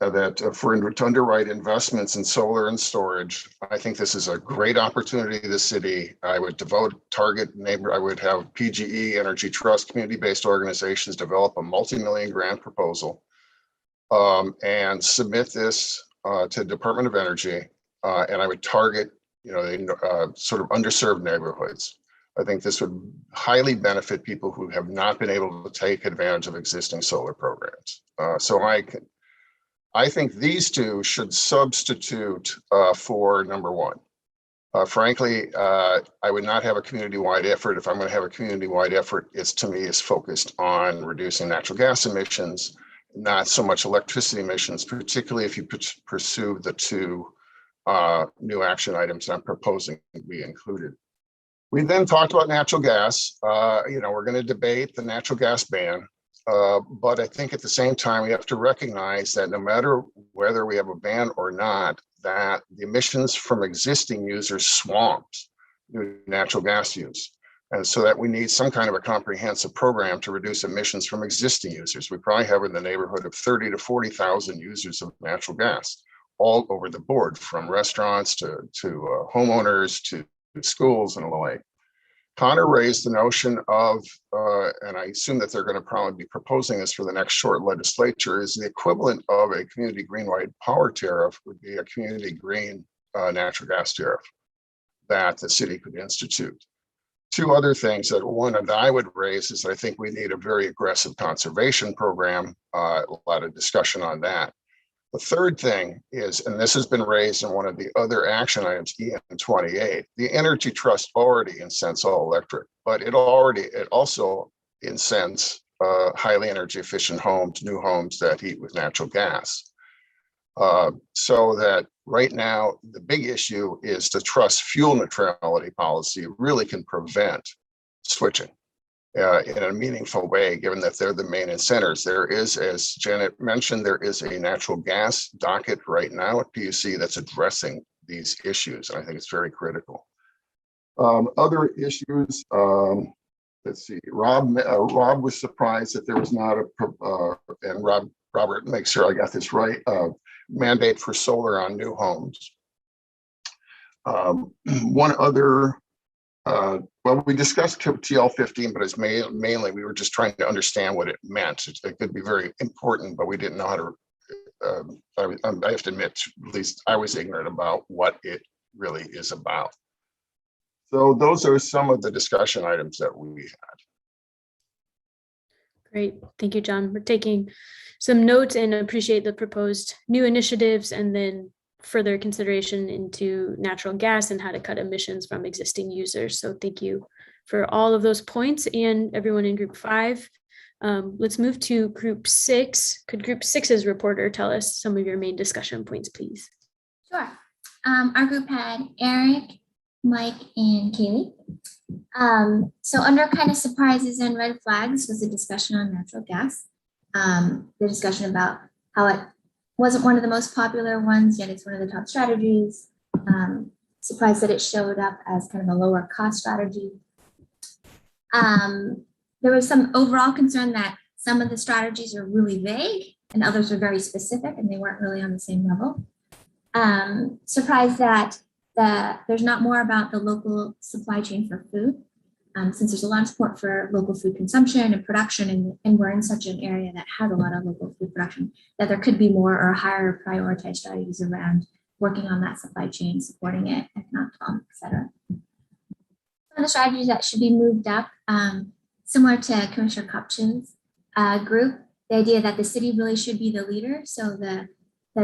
to underwrite investments in solar and storage. I think this is a great opportunity to the city. I would I would have PGE, Energy Trust, community-based organizations develop a multi-million grant proposal and submit this to Department of Energy, and I would target, the sort of underserved neighborhoods. I think this would highly benefit people who have not been able to take advantage of existing solar programs. So I think these two should substitute for number one. Frankly, I would not have a community-wide effort. If I'm going to have a community-wide effort, to me, it's focused on reducing natural gas emissions, not so much electricity emissions, particularly if you pursue the two new action items I'm proposing to be included. We then talked about natural gas. We're going to debate the natural gas ban, but I think at the same time, we have to recognize that no matter whether we have a ban or not, that the emissions from existing users swamps new natural gas use. And so that we need some kind of a comprehensive program to reduce emissions from existing users. We probably have in the neighborhood of 30 to 40,000 users of natural gas all over the board, from restaurants to homeowners to schools and the like. Connor raised the notion of, and I assume that they're going to probably be proposing this for the next short legislature, is the equivalent of a community green-wide power tariff would be a community green natural gas tariff that the city could institute. Two other things that I would raise is I think we need a very aggressive conservation program, a lot of discussion on that. The third thing is, and this has been raised in one of the other action items, EN28, the Energy Trust already incents all electric, but it also incents highly energy efficient homes, new homes that heat with natural gas. So that right now, the big issue is the trust fuel neutrality policy really can prevent switching in a meaningful way, given that they're the main incentives. There is, as Janet mentioned, there is a natural gas docket right now at PUC that's addressing these issues. And I think it's very critical. Other issues, let's see, Rob was surprised that there was not and Robert, make sure I got this right, mandate for solar on new homes. One other, well, we discussed TL15, but it's mainly we were just trying to understand what it meant. It could be very important, but we didn't know how to, I have to admit, at least I was ignorant about what it really is about. So those are some of the discussion items that we had. Great. Thank you, John. We're taking some notes and appreciate the proposed new initiatives and then further consideration into natural gas and how to cut emissions from existing users. So thank you for all of those points and everyone in group 5. Let's move to group 6. Could group 6's reporter tell us some of your main discussion points, please? Sure. Our group had Eric, Mike, and Kaylee. So under kind of surprises and red flags was a discussion on natural gas. The discussion about how it wasn't one of the most popular ones, yet it's one of the top strategies. Surprised that it showed up as kind of a lower cost strategy. There was some overall concern that some of the strategies are really vague and others are very specific and they weren't really on the same level. Surprised that there's not more about the local supply chain for food. Since there's a lot of support for local food consumption and production, and we're in such an area that has a lot of local food production, that there could be more or higher prioritized strategies around working on that supply chain, supporting it, economic development, et cetera. Some of the strategies that should be moved up, similar to Commissioner Kopchin's group, the idea that the city really should be the leader. So the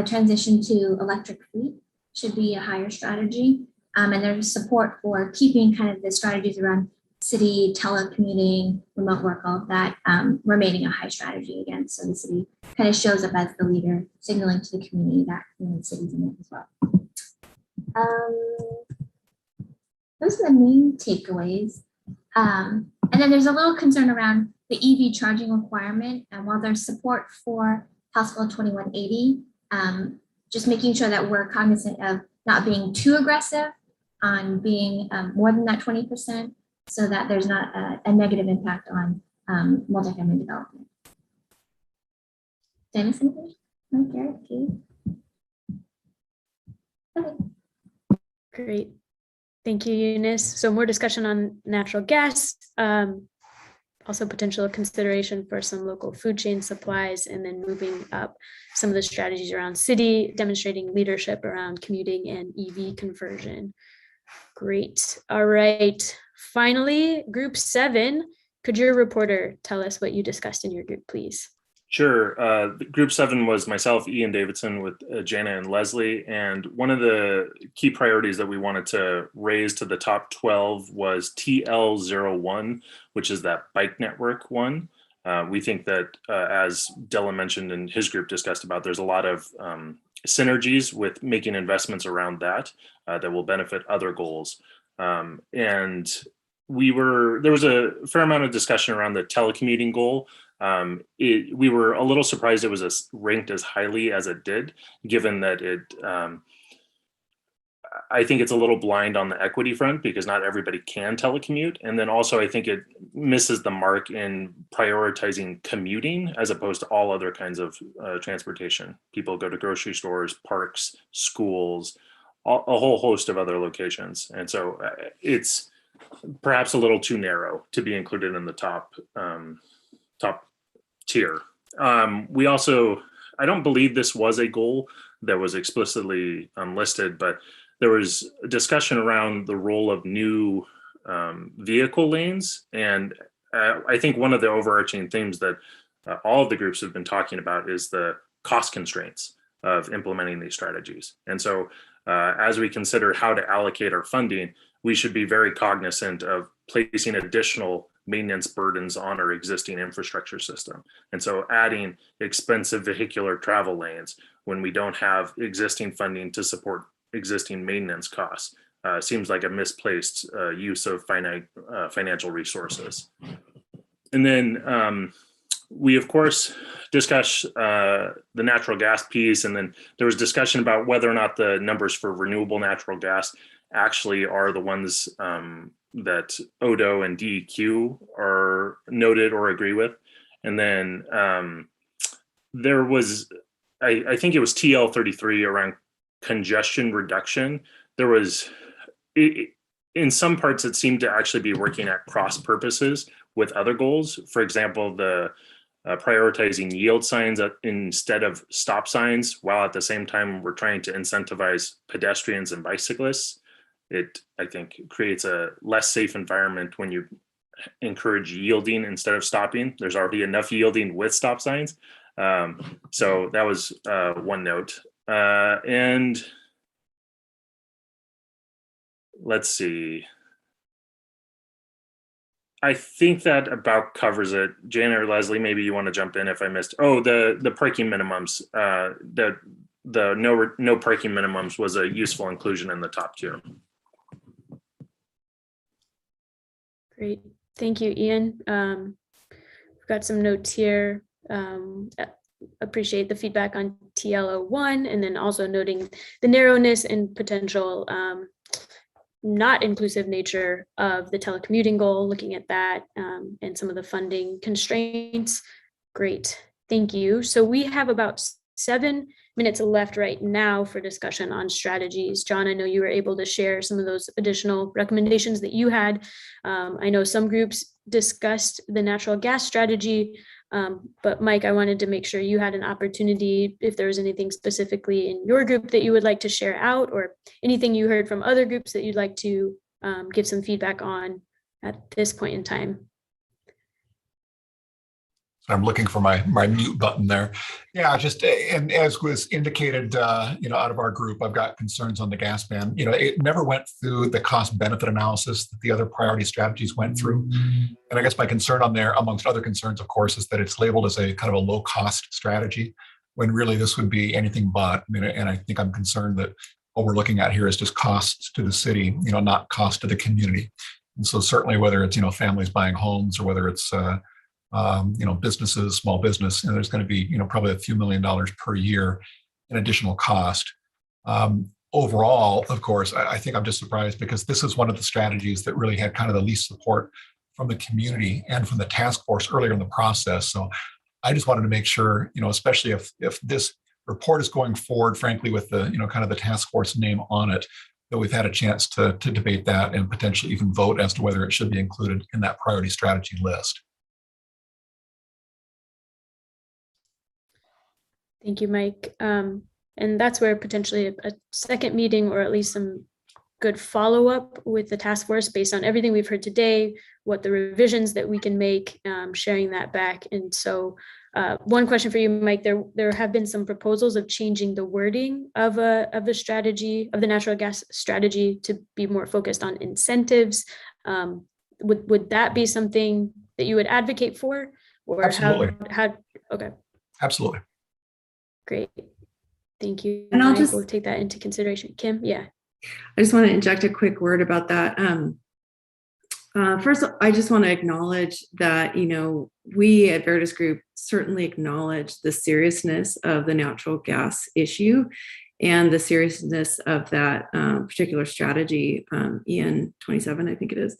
transition to electric fleet should be a higher strategy. And there's support for keeping kind of the strategies around city telecommuting, remote work, all of that remaining a high strategy again. So the city kind of shows up as the leader, signaling to the community that the city's in it as well. Those are the main takeaways. And then there's a little concern around the EV charging requirement. And while there's support for House Bill 2180, just making sure that we're cognizant of not being too aggressive on being more than that 20%, so that there's not a negative impact on multifamily development. Dennis, anything? Mike, Eric, Kate? Okay. Great. Thank you, Eunice. So more discussion on natural gas. also potential consideration for some local food chain supplies, and then moving up some of the strategies around city, demonstrating leadership around commuting and EV conversion. Great. All right. Finally, group 7, could your reporter tell us what you discussed in your group, please? Sure. Group 7 was myself, Ian Davidson, with Jana and Leslie. And one of the key priorities that we wanted to raise to the top 12 was TL01, which is that bike network one. We think that, as Dylan mentioned and his group discussed about, there's a lot of synergies with making investments around that that will benefit other goals. And there was a fair amount of discussion around the telecommuting goal. We were a little surprised it was ranked as highly as it did, given that I think it's a little blind on the equity front because not everybody can telecommute. And then also I think it misses the mark in prioritizing commuting as opposed to all other kinds of transportation. People go to grocery stores, parks, schools, a whole host of other locations. And so it's perhaps a little too narrow to be included in the top tier. We also, I don't believe this was a goal that was explicitly listed, but there was a discussion around the role of new vehicle lanes. And I think one of the overarching themes that all of the groups have been talking about is the cost constraints of implementing these strategies. And so as we consider how to allocate our funding, we should be very cognizant of placing additional maintenance burdens on our existing infrastructure system. And so adding expensive vehicular travel lanes when we don't have existing funding to support existing maintenance costs seems like a misplaced use of financial resources. And then we, of course, discuss the natural gas piece, and then there was discussion about whether or not the numbers for renewable natural gas actually are the ones that ODO and DEQ are noted or agree with. And then there was, I think it was TL33 around congestion reduction. There was, in some parts, it seemed to actually be working at cross purposes with other goals. For example, the prioritizing yield signs instead of stop signs, while at the same time we're trying to incentivize pedestrians and bicyclists. It, I think, creates a less safe environment when you encourage yielding instead of stopping. There's already enough yielding with stop signs. So that was one note. And let's see. I think that about covers it. Jana or Leslie, maybe you want to jump in if I missed. Oh, the parking minimums. The no parking minimums was a useful inclusion in the top tier. Great, thank you, Ian. We've got some notes here. Appreciate the feedback on TL01, and then also noting the narrowness and potential not inclusive nature of the telecommuting goal, looking at that and some of the funding constraints. Great, thank you. So we have about 7 minutes left right now for discussion on strategies. John, I know you were able to share some of those additional recommendations that you had. I know some groups discussed the natural gas strategy, but Mike, I wanted to make sure you had an opportunity if there was anything specifically in your group that you would like to share out, or anything you heard from other groups that you'd like to give some feedback on at this point in time. I'm looking for my mute button there. Yeah, just, and as was indicated, out of our group, I've got concerns on the gas ban. It never went through the cost benefit analysis that the other priority strategies went through. And I guess my concern on there, amongst other concerns, of course, is that it's labeled as a kind of a low cost strategy, when really this would be anything but. And I think I'm concerned that what we're looking at here is just costs to the city, not cost to the community. And so certainly whether it's, families buying homes, or whether it's, businesses, small business, there's going to be, probably a few $1 million per year in additional cost. Overall, of course, I think I'm just surprised because this is one of the strategies that really had kind of the least support from the community and from the task force earlier in the process. So I just wanted to make sure, especially if this report is going forward, frankly, with the, kind of the task force name on it, that we've had a chance to debate that and potentially even vote as to whether it should be included in that priority strategy list. Thank you, Mike. And that's where potentially a second meeting, or at least some good follow-up with the task force based on everything we've heard today, what the revisions that we can make, sharing that back. And so one question for you, Mike, there have been some proposals of changing the wording of the strategy, of the natural gas strategy, to be more focused on incentives. Would that be something that you would advocate for? Or Absolutely. Okay. Absolutely. Great. Thank you. And I'll Mike. just- We'll take that into consideration. Kim, yeah. I just want to inject a quick word about that. First, I just want to acknowledge that, we at Veritas Group certainly acknowledge the seriousness of the natural gas issue and the seriousness of that particular strategy, EN 27, I think it is.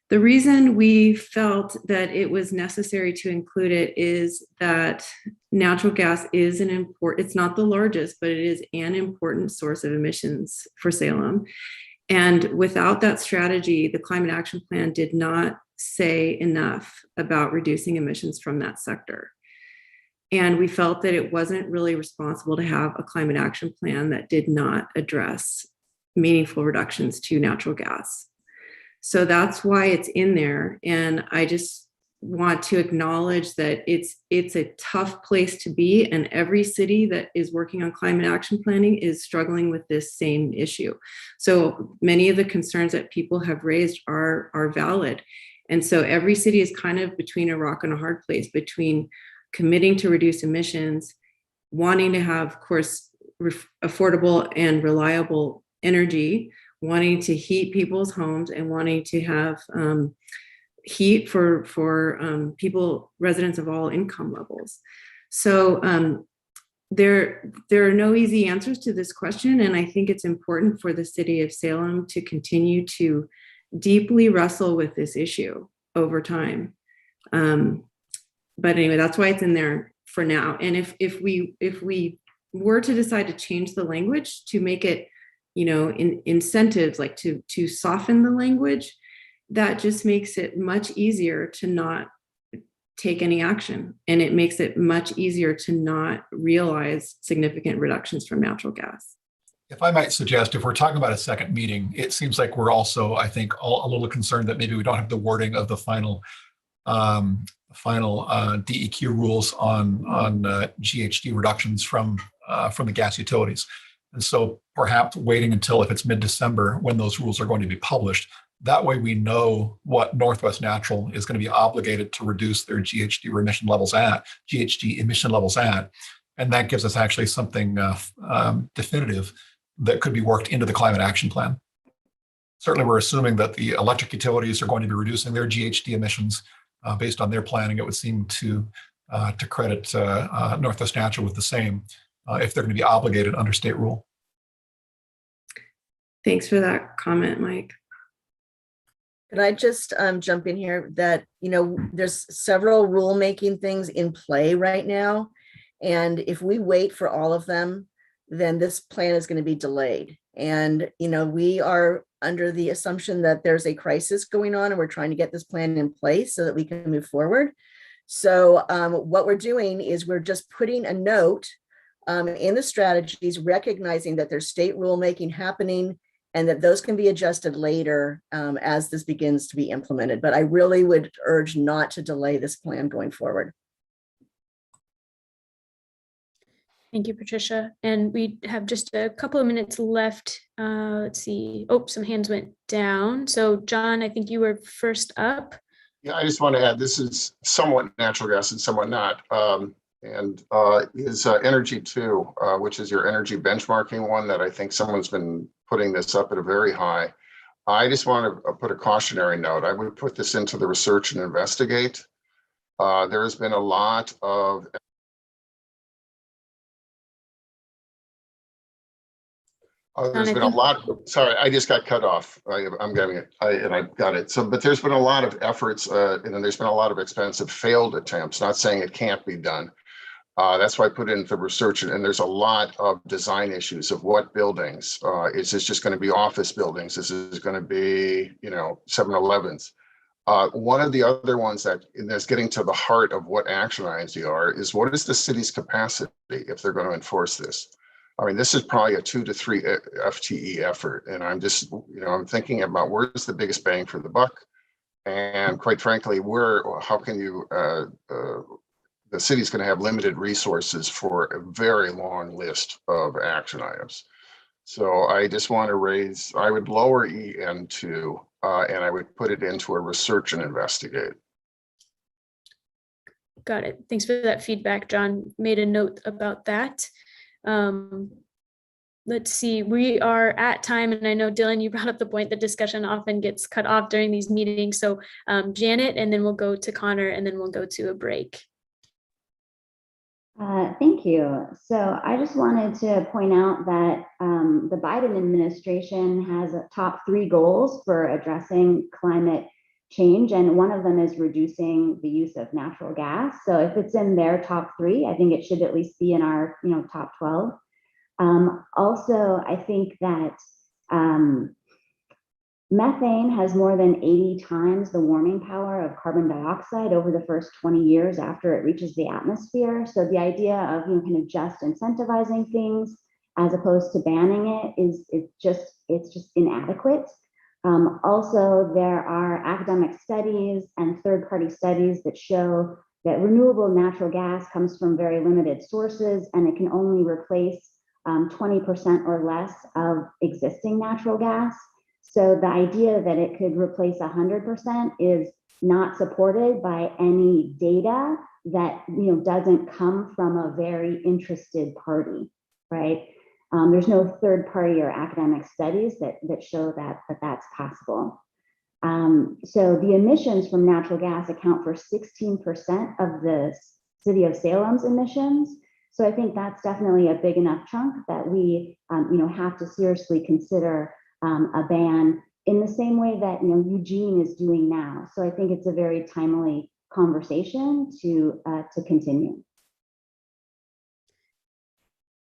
The reason we felt that it was necessary to include it is that natural gas is it's not the largest, but it is an important source of emissions for Salem. And without that strategy, the Climate Action Plan did not say enough about reducing emissions from that sector. And we felt that it wasn't really responsible to have a climate action plan that did not address meaningful reductions to natural gas. So that's why it's in there. And I just want to acknowledge that it's a tough place to be, and every city that is working on climate action planning is struggling with this same issue. So many of the concerns that people have raised are valid. And so every city is kind of between a rock and a hard place, between committing to reduce emissions, wanting to have, of course, affordable and reliable energy, wanting to heat people's homes, and wanting to have heat for people, residents of all income levels. So there are no easy answers to this question, and I think it's important for the city of Salem to continue to deeply wrestle with this issue over time. But anyway, that's why it's in there for now. And if we were to decide to change the language to make it, incentives, like to soften the language, that just makes it much easier to not take any action. And it makes it much easier to not realize significant reductions from natural gas. If I might suggest, if we're talking about a second meeting, it seems like we're also, I think, all a little concerned that maybe we don't have the wording of the final DEQ rules on GHG reductions from the gas utilities. And so perhaps waiting until, if it's mid-December, when those rules are going to be published, that way we know what Northwest Natural is going to be obligated to reduce their GHG emission levels at, and that gives us actually something definitive that could be worked into the climate action plan. Certainly, we're assuming that the electric utilities are going to be reducing their GHG emissions based on their planning. It would seem to credit Northwest Natural with the same if they're going to be obligated under state rule. Thanks for that comment, Mike. Can I just jump in here that, there's several rulemaking things in play right now. And if we wait for all of them, then this plan is going to be delayed. And, we are under the assumption that there's a crisis going on, and we're trying to get this plan in place so that we can move forward. So what we're doing is we're just putting a note in the strategies, recognizing that there's state rulemaking happening and that those can be adjusted later as this begins to be implemented. But I really would urge not to delay this plan going forward. Thank you, Patricia. And we have just a couple of minutes left. Let's see. Oh, some hands went down. So John, I think you were first up. Yeah, I just want to add, this is somewhat natural gas and somewhat not. Is Energy 2, which is your energy benchmarking one that I think someone's been putting this up at a very high. I just want to put a cautionary note. I would put this into the research and investigate. There has been a lot of there's been a lot. Sorry, I just got cut off. I'm getting it, and I got it. So, but there's been a lot of efforts, and there's been a lot of expensive failed attempts. Not saying it can't be done. That's why I put it into research, and there's a lot of design issues of what buildings. Is this just going to be office buildings? This is going to be, 7-Elevens. One of the other ones that's getting to the heart of what action items are is what is the city's capacity if they're going to enforce this? I mean, this is probably a 2 to 3 FTE effort. And I'm just, I'm thinking about where's the biggest bang for the buck? And quite frankly, how can you, the city's going to have limited resources for a very long list of action items. So I just want to I would lower EN2 and I would put it into a research and investigate. Got it. Thanks for that feedback, John. Made a note about that. Let's see, we are at time, and I know, Dylan, you brought up the point that discussion often gets cut off during these meetings. So Janet, and then we'll go to Connor, and then we'll go to a break. Thank you. So I just wanted to point out that the Biden administration has a top 3 goals for addressing climate change, and one of them is reducing the use of natural gas. So if it's in their top 3, I think it should at least be in our top 12. Also, I think that methane has more than 80 times the warming power of carbon dioxide over the first 20 years after it reaches the atmosphere. So the idea of kind of just incentivizing things as opposed to banning it it's just inadequate. Also, there are academic studies and third-party studies that show that renewable natural gas comes from very limited sources, and it can only replace 20% or less of existing natural gas. So the idea that it could replace 100% is not supported by any data that doesn't come from a very interested party, right? There's no third party or academic studies that show that's possible. So the emissions from natural gas account for 16% of the city of Salem's emissions. So I think that's definitely a big enough chunk that we have to seriously consider a ban in the same way that Eugene is doing now. So I think it's a very timely conversation to continue.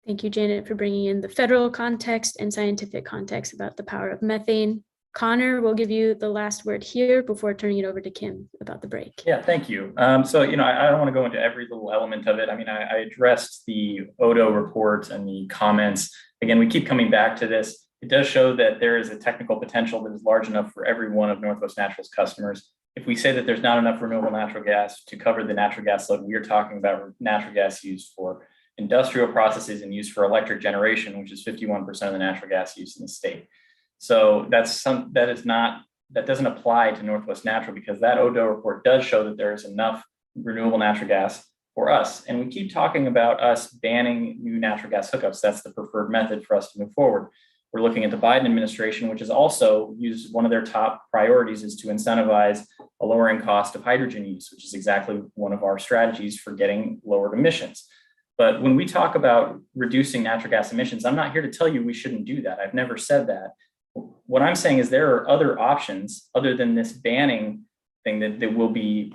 Thank you, Janet, for bringing in the federal context and scientific context about the power of methane. Connor, we'll give you the last word here before turning it over to Kim about the break. Yeah, thank you. So, I don't want to go into every little element of it. I mean, I addressed the Odo report and the comments. Again, we keep coming back to this. It does show that there is a technical potential that is large enough for every one of Northwest Natural's customers. If we say that there's not enough renewable natural gas to cover the natural gas load, we are talking about natural gas used for industrial processes and used for electric generation, which is 51% of the natural gas use in the state. So that doesn't apply to Northwest Natural, because that Odo report does show that there is enough renewable natural gas for us. And we keep talking about us banning new natural gas hookups. That's the preferred method for us to move forward. We're looking at the Biden administration, which has also used one of their top priorities is to incentivize a lowering cost of hydrogen use, which is exactly one of our strategies for getting lowered emissions. But when we talk about reducing natural gas emissions, I'm not here to tell you we shouldn't do that. I've never said that. What I'm saying is there are other options other than this banning thing that will be,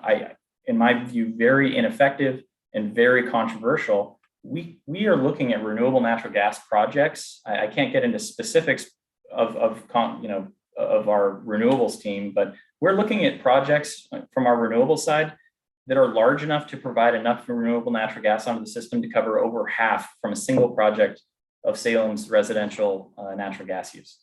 in my view, very ineffective and very controversial. We are looking at renewable natural gas projects. I can't get into specifics of our renewables team, but we're looking at projects from our renewable side that are large enough to provide enough renewable natural gas onto the system to cover over half from a single project of Salem's residential natural gas use.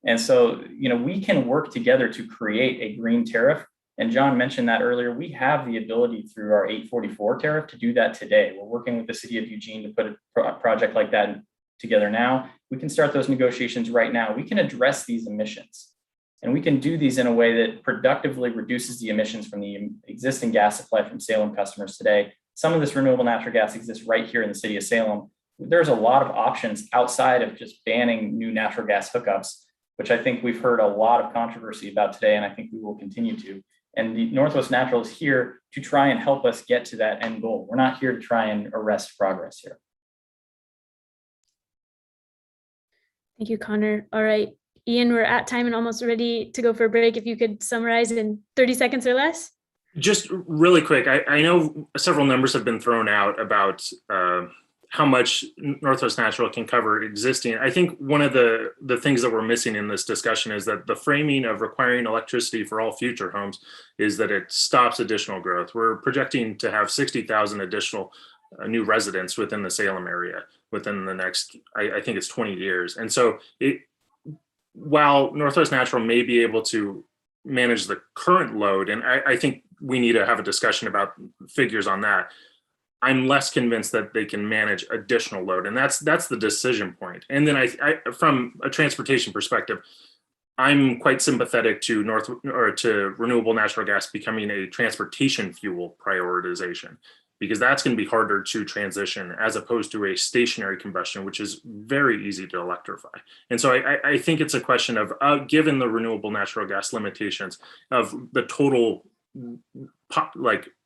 And so, we can work together to create a green tariff. And John mentioned that earlier. We have the ability through our 844 tariff to do that today. We're working with the city of Eugene to put a project like that together now. We can start those negotiations right now. We can address these emissions. And we can do these in a way that productively reduces the emissions from the existing gas supply from Salem customers today. Some of this renewable natural gas exists right here in the city of Salem. There's a lot of options outside of just banning new natural gas hookups, which I think we've heard a lot of controversy about today, and I think we will continue to. And the Northwest Natural is here to try and help us get to that end goal. We're not here to try and arrest progress here. Thank you, Connor. All right, Ian, we're at time and almost ready to go for a break. If you could summarize in 30 seconds or less. Just really quick, I know several numbers have been thrown out about how much Northwest Natural can cover existing. I think one of the things that we're missing in this discussion is that the framing of requiring electricity for all future homes is that it stops additional growth. We're projecting to have 60,000 additional new residents within the Salem area within the next, I think it's 20 years. And so while Northwest Natural may be able to manage the current load, and I think we need to have a discussion about figures on that, I'm less convinced that they can manage additional load, and that's the decision point. And then I from a transportation perspective, I'm quite sympathetic to renewable natural gas becoming a transportation fuel prioritization, because that's going to be harder to transition as opposed to a stationary combustion, which is very easy to electrify. And so I think it's a question of, given the renewable natural gas limitations of the total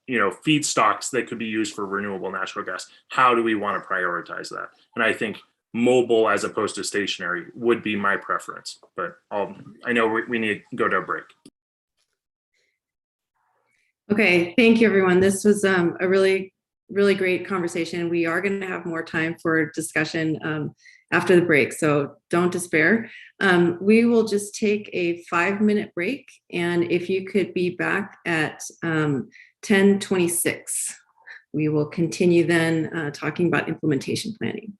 feedstocks that could be used for renewable natural gas, how do we want to prioritize that? And I think mobile as opposed to stationary would be my preference, but I know we need to go to a break. Okay, thank you, everyone. This was a really, really great conversation. We are going to have more time for discussion after the break, so don't despair. We will just take a 5-minute break, and if you could be back at 10:26, we will continue then talking about implementation planning.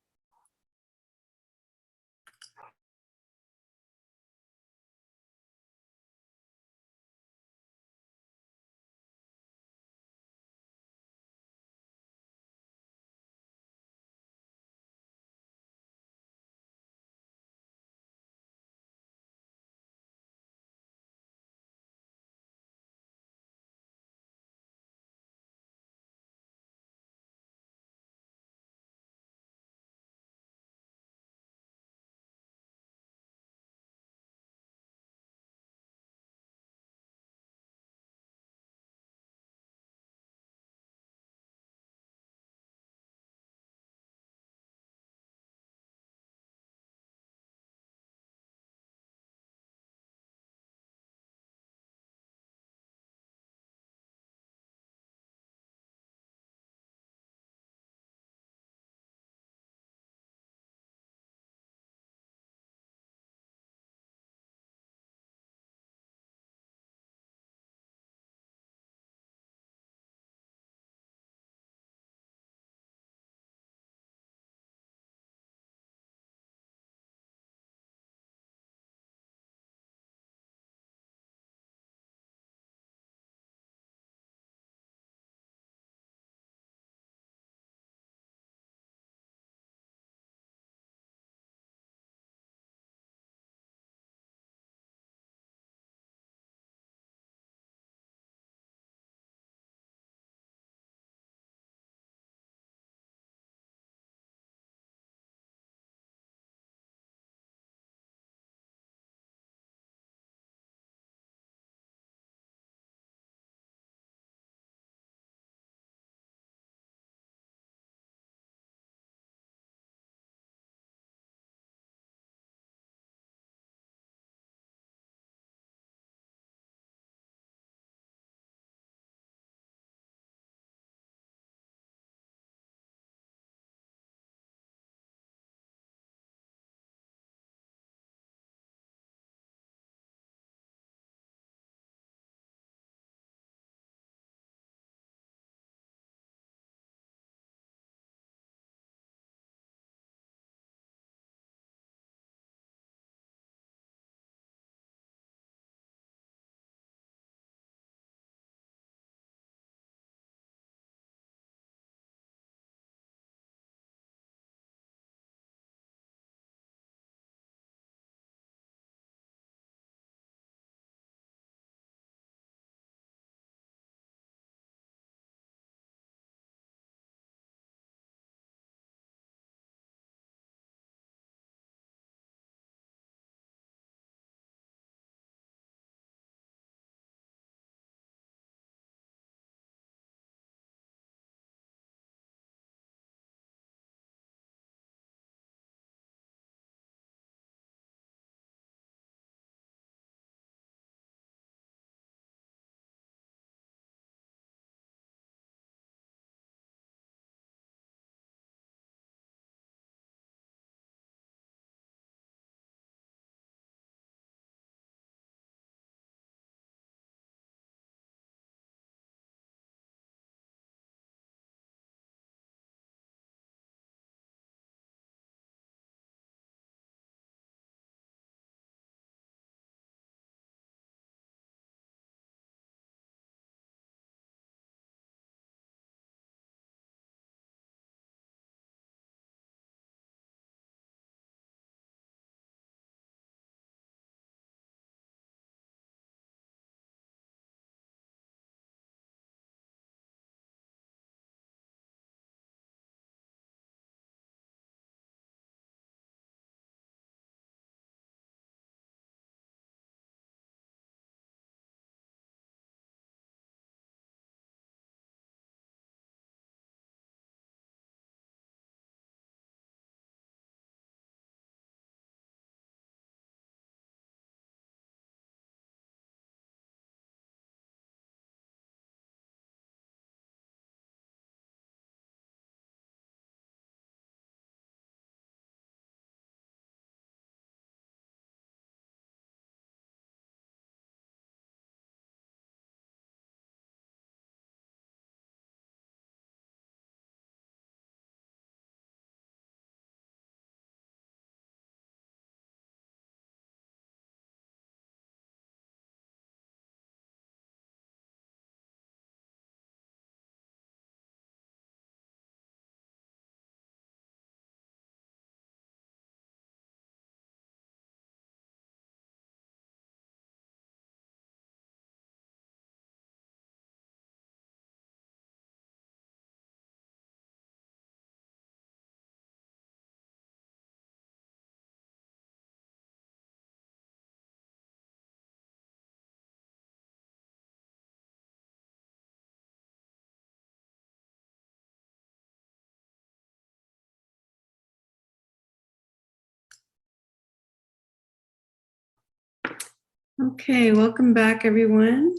Okay, welcome back, everyone.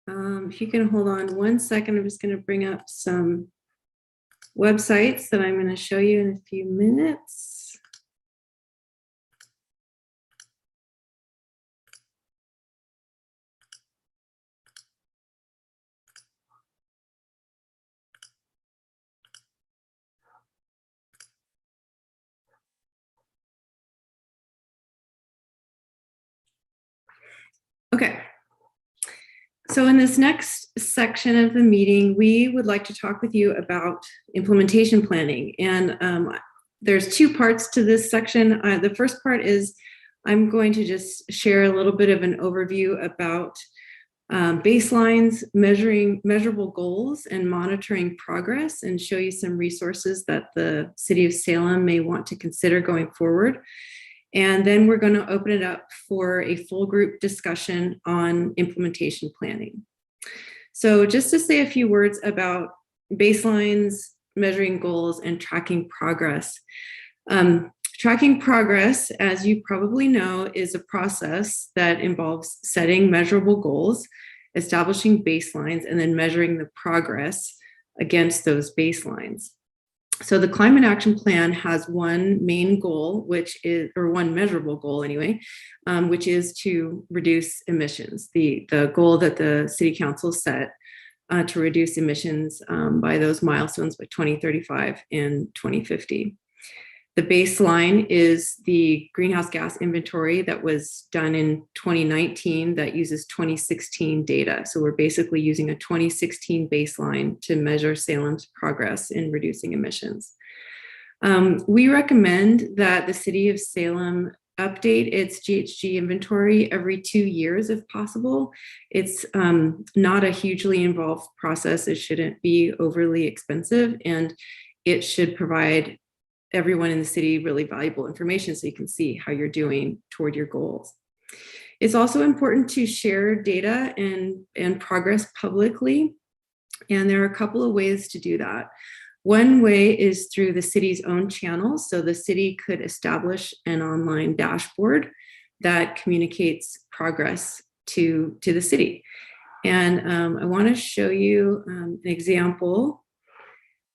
If you can hold on 1 second, I'm just going to bring up some websites that I'm going to show you in a few minutes. Okay. So in this next section of the meeting, we would like to talk with you about implementation planning. And there's 2 parts to this section. The first part is I'm going to just share a little bit of an overview about baselines, measurable goals, and monitoring progress, and show you some resources that the City of Salem may want to consider going forward. And then we're going to open it up for a full group discussion on implementation planning. So just to say a few words about baselines, measuring goals, and tracking progress. Tracking progress, as you probably know, is a process that involves setting measurable goals, establishing baselines, and then measuring the progress against those baselines. So the Climate Action Plan has one main goal, which is, or one measurable goal anyway, which is to reduce emissions. The goal that the City Council set to reduce emissions by those milestones by 2035 and 2050. The baseline is the greenhouse gas inventory that was done in 2019 that uses 2016 data. So we're basically using a 2016 baseline to measure Salem's progress in reducing emissions. We recommend that the City of Salem update its GHG inventory every 2 years if possible. It's not a hugely involved process. It shouldn't be overly expensive, and it should provide everyone in the city really valuable information so you can see how you're doing toward your goals. It's also important to share data and progress publicly, and there are a couple of ways to do that. One way is through the city's own channels. So the city could establish an online dashboard that communicates progress to the city. And I want to show you an example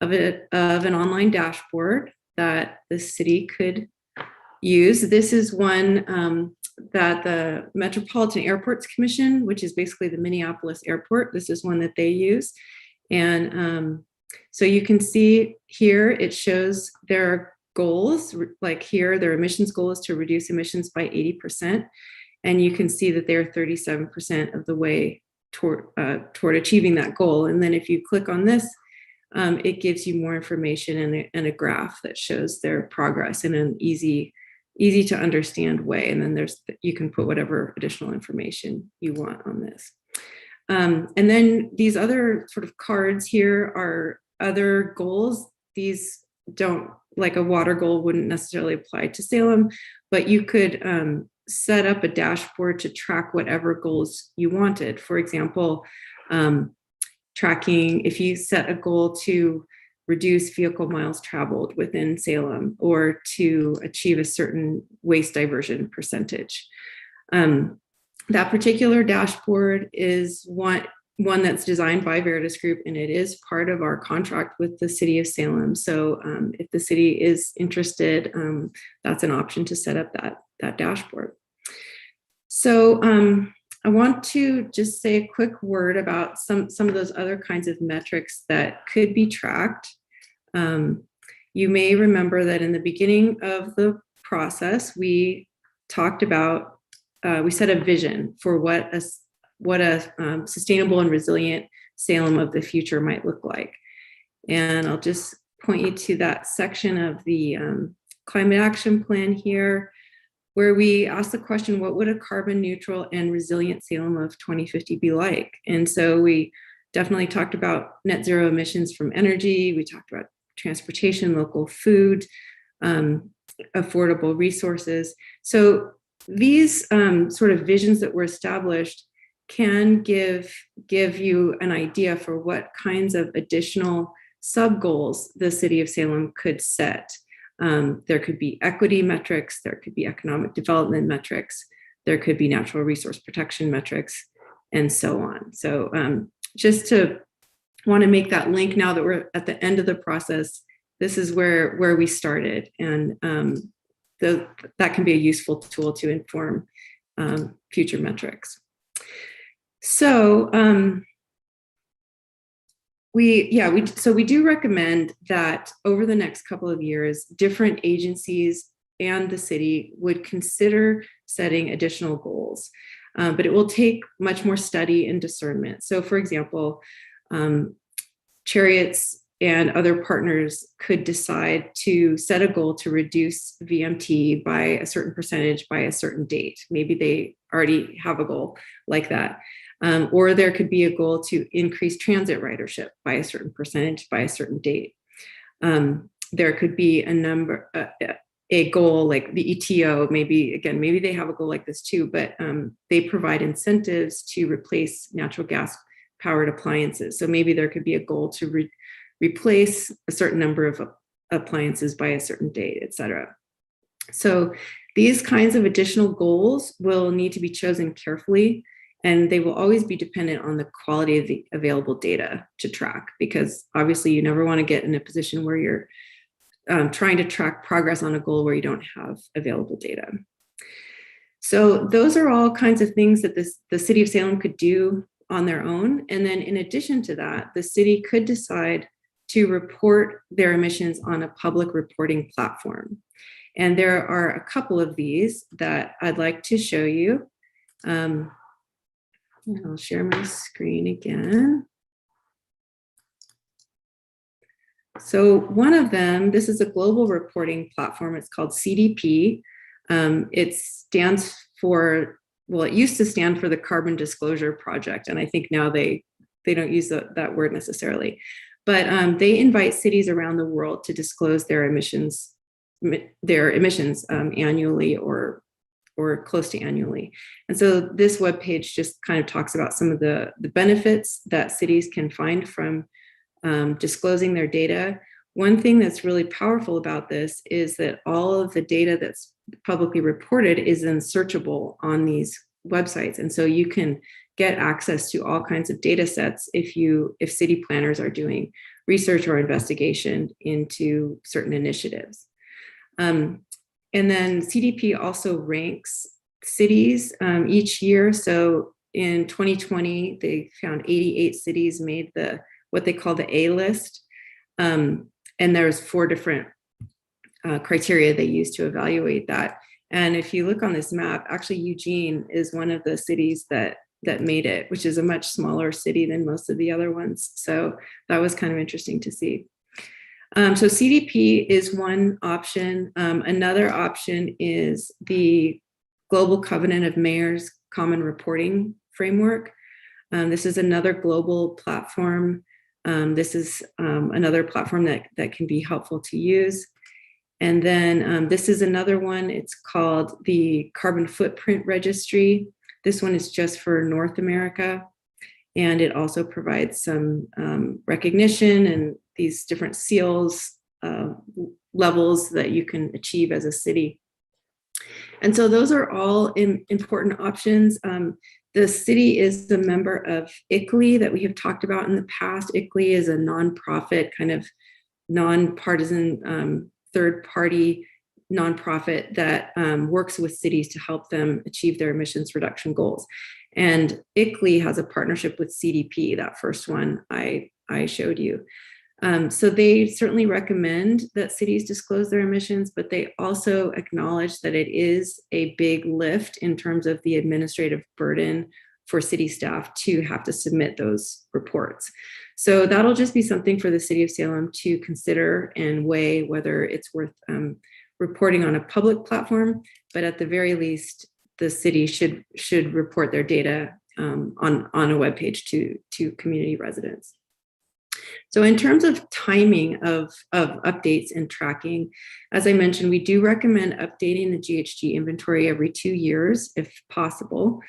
of an online dashboard that the city could use. This is one that the Metropolitan Airports Commission, which is basically the Minneapolis airport, this is one that they use. And so you can see here, it shows their goals, like here, their emissions goal is to reduce emissions by 80%. And you can see that they're 37% of the way toward achieving that goal. And then if you click on this, it gives you more information and a graph that shows their progress in an easy to understand way. And then you can put whatever additional information you want on this. And then these other sort of cards here are other goals. These don't, like a water goal wouldn't necessarily apply to Salem, but you could set up a dashboard to track whatever goals you wanted. For example, tracking, if you set a goal to reduce vehicle miles traveled within Salem or to achieve a certain waste diversion percentage. That particular dashboard is one that's designed by Veritas Group, and it is part of our contract with the City of Salem. So if the city is interested, that's an option to set up that dashboard. So I want to just say a quick word about some of those other kinds of metrics that could be tracked. You may remember that in the beginning of the process, we talked about, we set a vision for what a sustainable and resilient Salem of the future might look like. And I'll just point you to that section of the Climate Action Plan here, where we asked the question, what would a carbon neutral and resilient Salem of 2050 be like? And so we definitely talked about net zero emissions from energy. We talked about transportation, local food, affordable resources. So these sort of visions that were established can give you an idea for what kinds of additional sub-goals the City of Salem could set. There could be equity metrics, there could be economic development metrics, There could be natural resource protection metrics, and so on. So just to want to make that link now that we're at the end of the process, this is where we started, and that can be a useful tool to inform future metrics. So we do recommend that over the next couple of years, different agencies and the city would consider setting additional goals, but it will take much more study and discernment. So for example, Chariots and other partners could decide to set a goal to reduce VMT by a certain percentage by a certain date. Maybe they already have a goal like that. Or there could be a goal to increase transit ridership by a certain percentage by a certain date. There could be a goal like the ETO, maybe they have a goal like this too, but they provide incentives to replace natural gas powered appliances. So maybe there could be a goal to replace a certain number of appliances by a certain date, et cetera. So these kinds of additional goals will need to be chosen carefully, and they will always be dependent on the quality of the available data to track, because obviously you never want to get in a position where you're trying to track progress on a goal where you don't have available data. So those are all kinds of things that the city of Salem could do on their own. And then in addition to that, the city could decide to report their emissions on a public reporting platform. And there are a couple of these that I'd like to show you. I'll share my screen again. So one of them, this is a global reporting platform. It's called CDP. It stands for, well, it used to stand for the Carbon Disclosure Project, and I think now they don't use that word necessarily. But they invite cities around the world to disclose their emissions annually or close to annually. And so this webpage just kind of talks about some of the benefits that cities can find from disclosing their data. One thing that's really powerful about this is that all of the data that's publicly reported is then searchable on these websites. And so you can get access to all kinds of data sets if city planners are doing research or investigation into certain initiatives. And then CDP also ranks cities each year. So in 2020, they found 88 cities made what they call the A list. And there's 4 different criteria they use to evaluate that. And if you look on this map, actually Eugene is one of the cities that made it, which is a much smaller city than most of the other ones. So that was kind of interesting to see. So CDP is one option. Another option is the Global Covenant of Mayors Common Reporting Framework. This is another global platform. This is another platform that can be helpful to use. And then this is another one. It's called the Carbon Footprint Registry. This one is just for North America. And it also provides some recognition and these different seals levels that you can achieve as a city. And so those are all important options. The city is a member of ICLEI that we have talked about in the past. ICLEI is a nonprofit, kind of nonpartisan third-party nonprofit that works with cities to help them achieve their emissions reduction goals. And ICLEI has a partnership with CDP, that first one I showed you. So they certainly recommend that cities disclose their emissions, but they also acknowledge that it is a big lift in terms of the administrative burden for city staff to have to submit those reports. So that'll just be something for the city of Salem to consider and weigh whether it's worth reporting on a public platform, but at the very least, the city should report their data on a webpage to community residents. So in terms of timing of updates and tracking, as I mentioned, we do recommend updating the GHG inventory every 2 years if possible.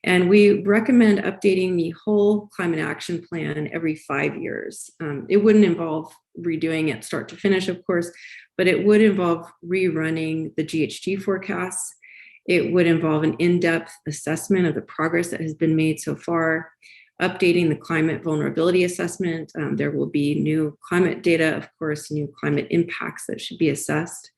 And we recommend updating the whole climate action plan every 5 years. It wouldn't involve redoing it start to finish, of course, but it would involve rerunning the GHG forecasts It would involve an in-depth assessment of the progress that has been made so far, updating the climate vulnerability assessment. There will be new climate data, of course, new climate impacts that should be assessed.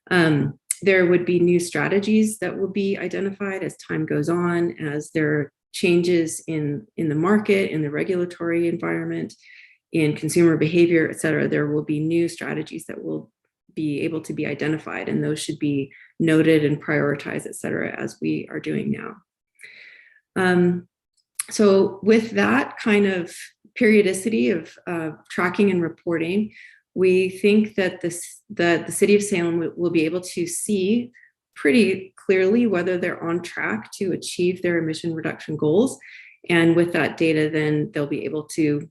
There would be new strategies that will be identified as time goes on, as there are changes in the market, in the regulatory environment, in consumer behavior, et cetera. There will be new strategies that will be able to be identified, and those should be noted and prioritized, et cetera, as we are doing now. So with that kind of periodicity of tracking and reporting, we think that the city of Salem will be able to see pretty clearly whether they're on track to achieve their emission reduction goals. And with that data, then they'll be able to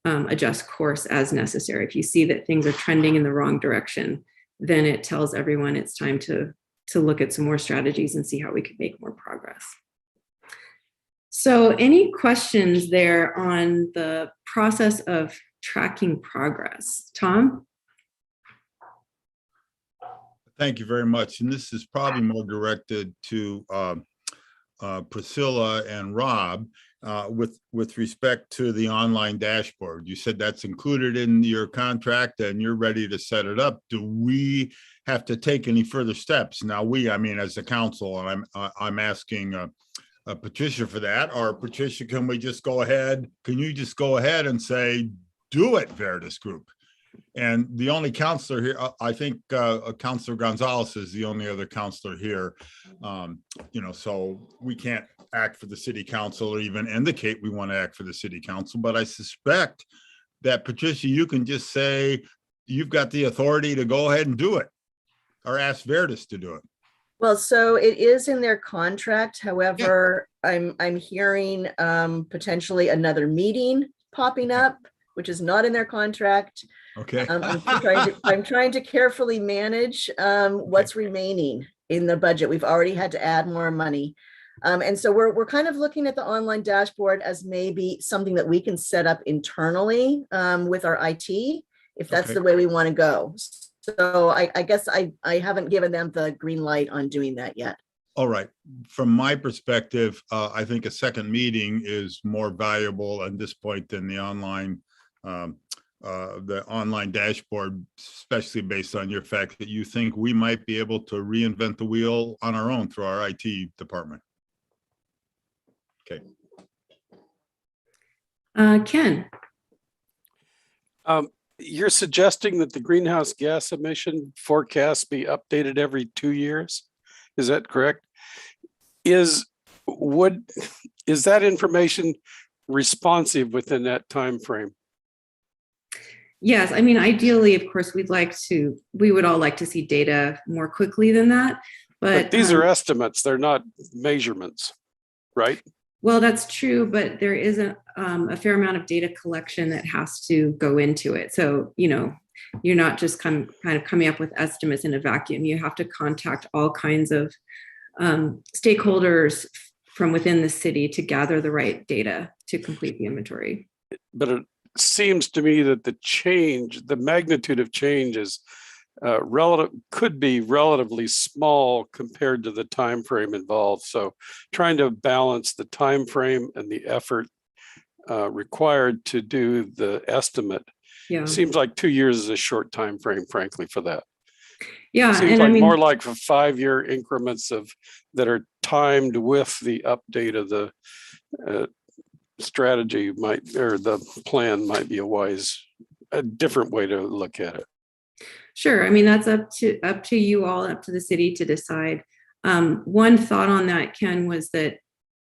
adjust course as necessary. If you see that things are trending in the wrong direction, then it tells everyone it's time to look at some more strategies and see how we can make more progress. So any questions there on the process of tracking progress? Tom? Thank you very much. And this is probably more directed to Priscilla and Rob with respect to the online dashboard. You said that's included in your contract and you're ready to set it up. Do we have to take any further steps? Now I mean, as a council, and I'm asking Patricia for that, or Patricia, can you just go ahead and say, do it, Veritas Group? And the only counselor here, I think Counselor Gonzalez is the only other counselor here. So we can't act for the city council or even indicate we want to act for the city council. But I suspect that, Patricia, you can just say you've got the authority to go ahead and do it, or ask Veritas to do it. Well, so it is in their contract. However, I'm hearing potentially another meeting popping up, which is not in their contract. Okay. I'm trying to carefully manage what's remaining in the budget. We've already had to add more money. And so we're kind of looking at the online dashboard as maybe something that we can set up internally with our IT, if that's the way we want to go. So I guess I haven't given them the green light on doing that yet. All right. From my perspective, I think a second meeting is more valuable at this point than the online dashboard, especially based on your fact that you think we might be able to reinvent the wheel on our own through our IT department. Okay. Ken. You're suggesting that the greenhouse gas emission forecast be updated every 2 years. Is that correct? Is that information responsive within that time frame? Yes, I mean, ideally, of course, we would all like to see data more quickly than that. But these are estimates, they're not measurements, right? Well, that's true, but there is a fair amount of data collection that has to go into it. So, you're not just kind of coming up with estimates in a vacuum. You have to contact all kinds of stakeholders from within the city to gather the right data to complete the inventory. But it seems to me that the magnitude of change is could be relatively small compared to the time frame involved. So trying to balance the time frame and the effort required to do the estimate seems like 2 years is a short time frame, frankly, for that. Yeah, seems like more like for 5-year increments that are timed with the update of the strategy or the plan might be a different way to look at it. Sure. I mean, that's up to you all, up to the city to decide. One thought on that, Ken, was that,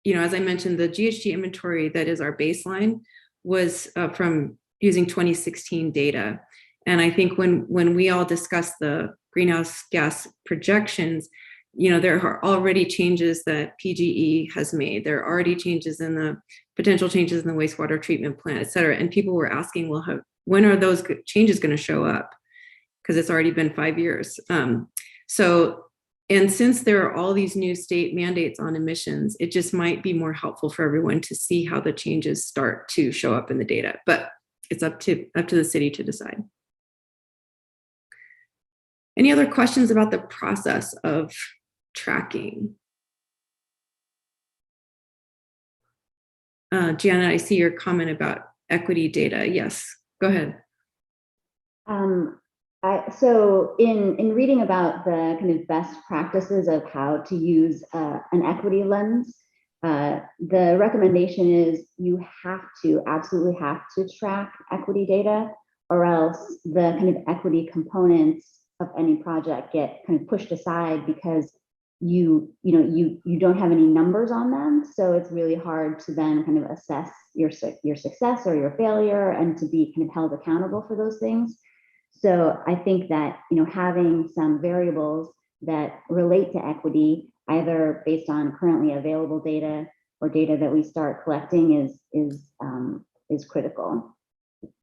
as I mentioned, the GHG inventory that is our baseline was from using 2016 data. And I think when we all discussed the greenhouse gas projections, there are already changes that PGE has made. There are already changes in the potential changes in the wastewater treatment plant, et cetera. And people were asking, well, when are those changes going to show up? Because it's already been 5 years. And since there are all these new state mandates on emissions, it just might be more helpful for everyone to see how the changes start to show up in the data. But it's up to the city to decide. Any other questions about the process of tracking. Janet, I see your comment about equity data. Yes, go ahead. So in reading about the kind of best practices of how to use an equity lens, the recommendation is you absolutely have to track equity data, or else the kind of equity components of any project get kind of pushed aside because you don't have any numbers on them. So it's really hard to then kind of assess your success or your failure and to be kind of held accountable for those things. So I think that, having some variables that relate to equity, either based on currently available data or data that we start collecting, is critical.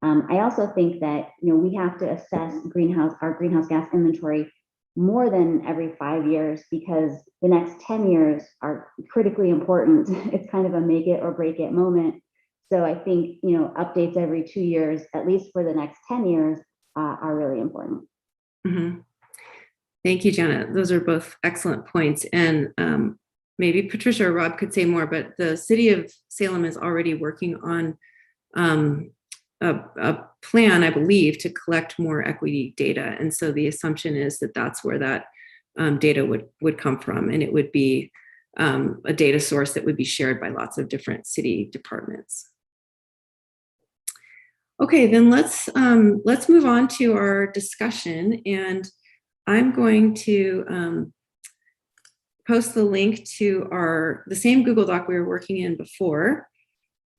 I also think that we have to assess our greenhouse gas inventory more than every 5 years, because the next 10 years are critically important. It's kind of a make it or break it moment. So I think updates every 2 years, at least for the next 10 years, are really important. Mm-hmm. Thank you, Janet. Those are both excellent points. And maybe Patricia or Rob could say more, but the city of Salem is already working on a plan, I believe, to collect more equity data. And so the assumption is that that's where that data would come from. And it would be a data source that would be shared by lots of different city departments. Okay, then let's move on to our discussion, and I'm going to post the link to the same Google Doc we were working in before.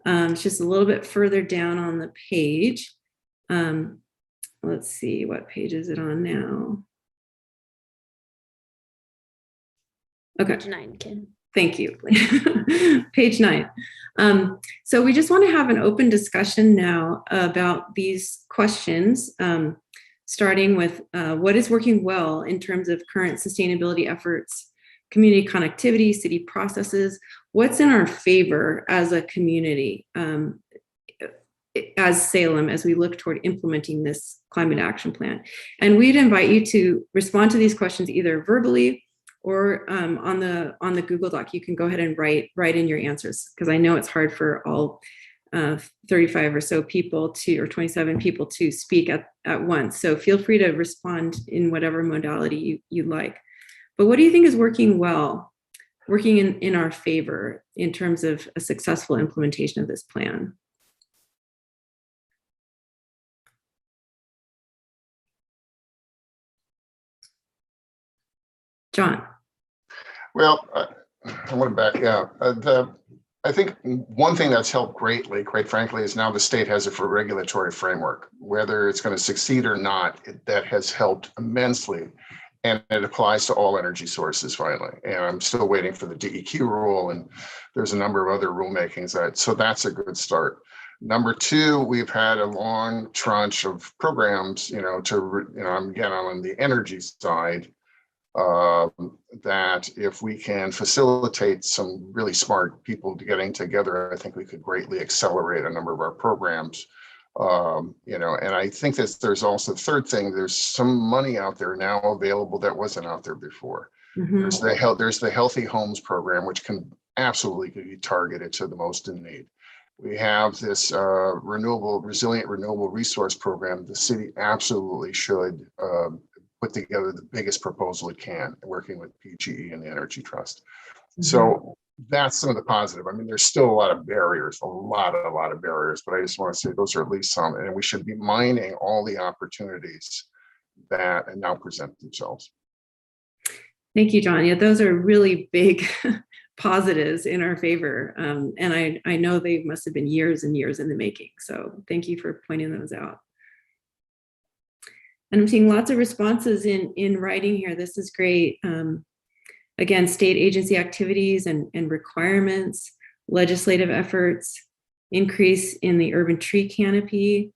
It's just a little bit further down on the page. Let's see, what page is it on now? Okay. Page 9, Kim. Thank you. Page 9. So we just want to have an open discussion now about these questions, starting with what is working well in terms of current sustainability efforts, community connectivity, city processes, what's in our favor as a community, as Salem, as we look toward implementing this climate action plan. And we'd invite you to respond to these questions either verbally or on the Google Doc. You can go ahead and write in your answers, because I know it's hard for all 35 or so people or 27 people to speak at once. So feel free to respond in whatever modality you like. But what do you think is working well, working in our favor in terms of a successful implementation of this plan? John. Well, I want to back out. I think one thing that's helped greatly, quite frankly, is now the state has a regulatory framework. Whether it's going to succeed or not, that has helped immensely. And it applies to all energy sources finally. And I'm still waiting for the DEQ rule, and there's a number of other rulemakings so that's a good start. Number two, we've had a long tranche of programs, again, on the energy side, that if we can facilitate some really smart people getting together, I think we could greatly accelerate a number of our programs. And I think that there's also the third thing, there's some money out there now available that wasn't out there before. Mm-hmm. There's the Healthy Homes program, which can absolutely be targeted to the most in need. We have this resilient renewable resource program. The city absolutely should put together the biggest proposal it can, working with PGE and the Energy Trust. Mm-hmm. So that's some of the positive. I mean, there's still a lot of barriers, a lot of barriers, but I just want to say those are at least some, and we should be mining all the opportunities that now present themselves. Thank you, John. Yeah, those are really big positives in our favor. And I know they must have been years and years in the making. So thank you for pointing those out. And I'm seeing lots of responses in writing here. This is great. Again, state agency activities and requirements, legislative efforts, increase in the urban tree canopy,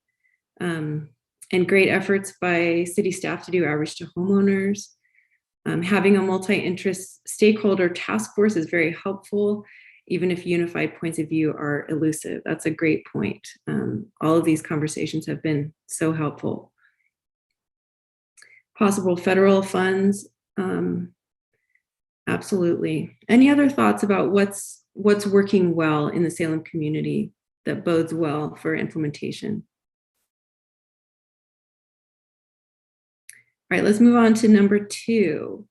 and great efforts by city staff to do outreach to homeowners. Having a multi-interest stakeholder task force is very helpful, even if unified points of view are elusive. That's a great point. All of these conversations have been so helpful. Possible federal funds. Absolutely. Any other thoughts about what's working well in the Salem community that bodes well for implementation? All right, let's move on to number 2.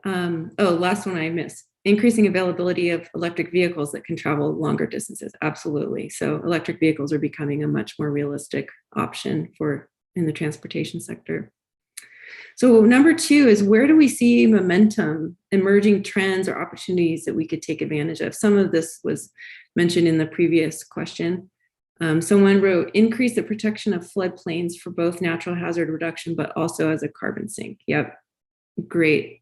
Last one I missed. Increasing availability of electric vehicles that can travel longer distances. Absolutely. So electric vehicles are becoming a much more realistic option in the transportation sector. So number 2 is, where do we see momentum, emerging trends or opportunities that we could take advantage of? Some of this was mentioned in the previous question. Someone wrote, increase the protection of floodplains for both natural hazard reduction, but also as a carbon sink. Yep, great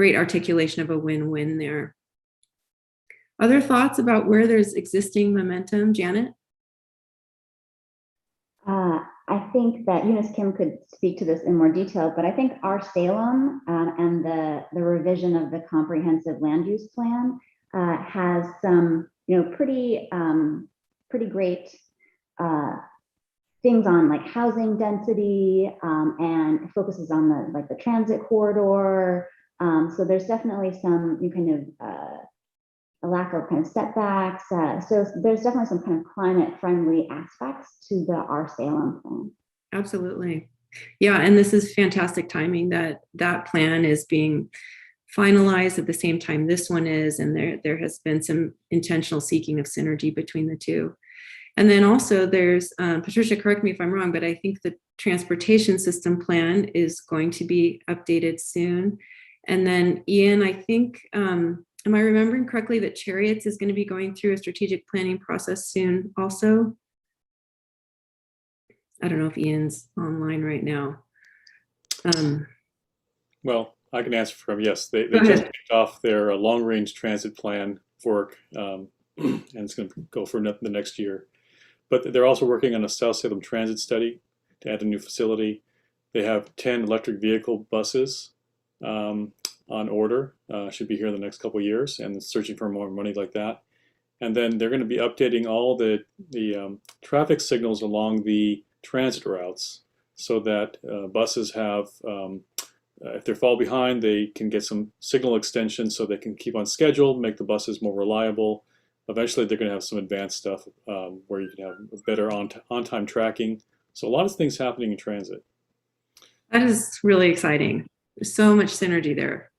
articulation of a win-win there. Other thoughts about where there's existing momentum, Janet? I think that Eunice Kim could speak to this in more detail, but I think our Salem and the revision of the comprehensive land use plan has some, pretty great things on like housing density and focuses on the transit corridor. So there's definitely some a lack of kind of setbacks. So there's definitely some kind of climate friendly aspects to our Salem plan. Absolutely. Yeah, and this is fantastic timing that plan is being finalized at the same time this one is, and there has been some intentional seeking of synergy between the two. And then also there's, Patricia, correct me if I'm wrong, but I think the transportation system plan is going to be updated soon. And then Ian, I think, am I remembering correctly that Chariots is going to be going through a strategic planning process soon also? I don't know if Ian's online right now. Well, I can answer for him. Yes, they just kicked off their long-range transit plan work, and it's going to go for the next year. But they're also working on a South Salem transit study to add a new facility. They have 10 electric vehicle buses on order, should be here in the next couple of years, and searching for more money like that. And then they're going to be updating all the traffic signals along the transit routes so that buses have, if they fall behind, they can get some signal extension so they can keep on schedule, make the buses more reliable. Eventually, they're going to have some advanced stuff where you can have better on-time tracking. So a lot of things happening in transit. That is really exciting. There's so much synergy there.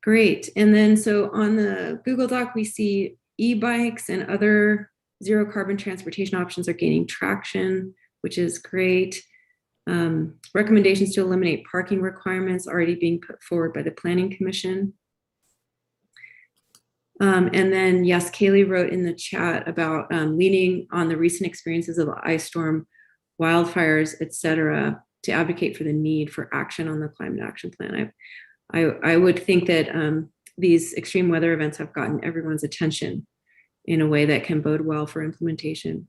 Great. And then so on the Google Doc, we see e-bikes and other zero carbon transportation options are gaining traction, which is great. Recommendations to eliminate parking requirements already being put forward by the Planning Commission. And then, yes, Kaylee wrote in the chat about leaning on the recent experiences of the ice storm, wildfires, et cetera, to advocate for the need for action on the climate action plan. I would think that these extreme weather events have gotten everyone's attention in a way that can bode well for implementation.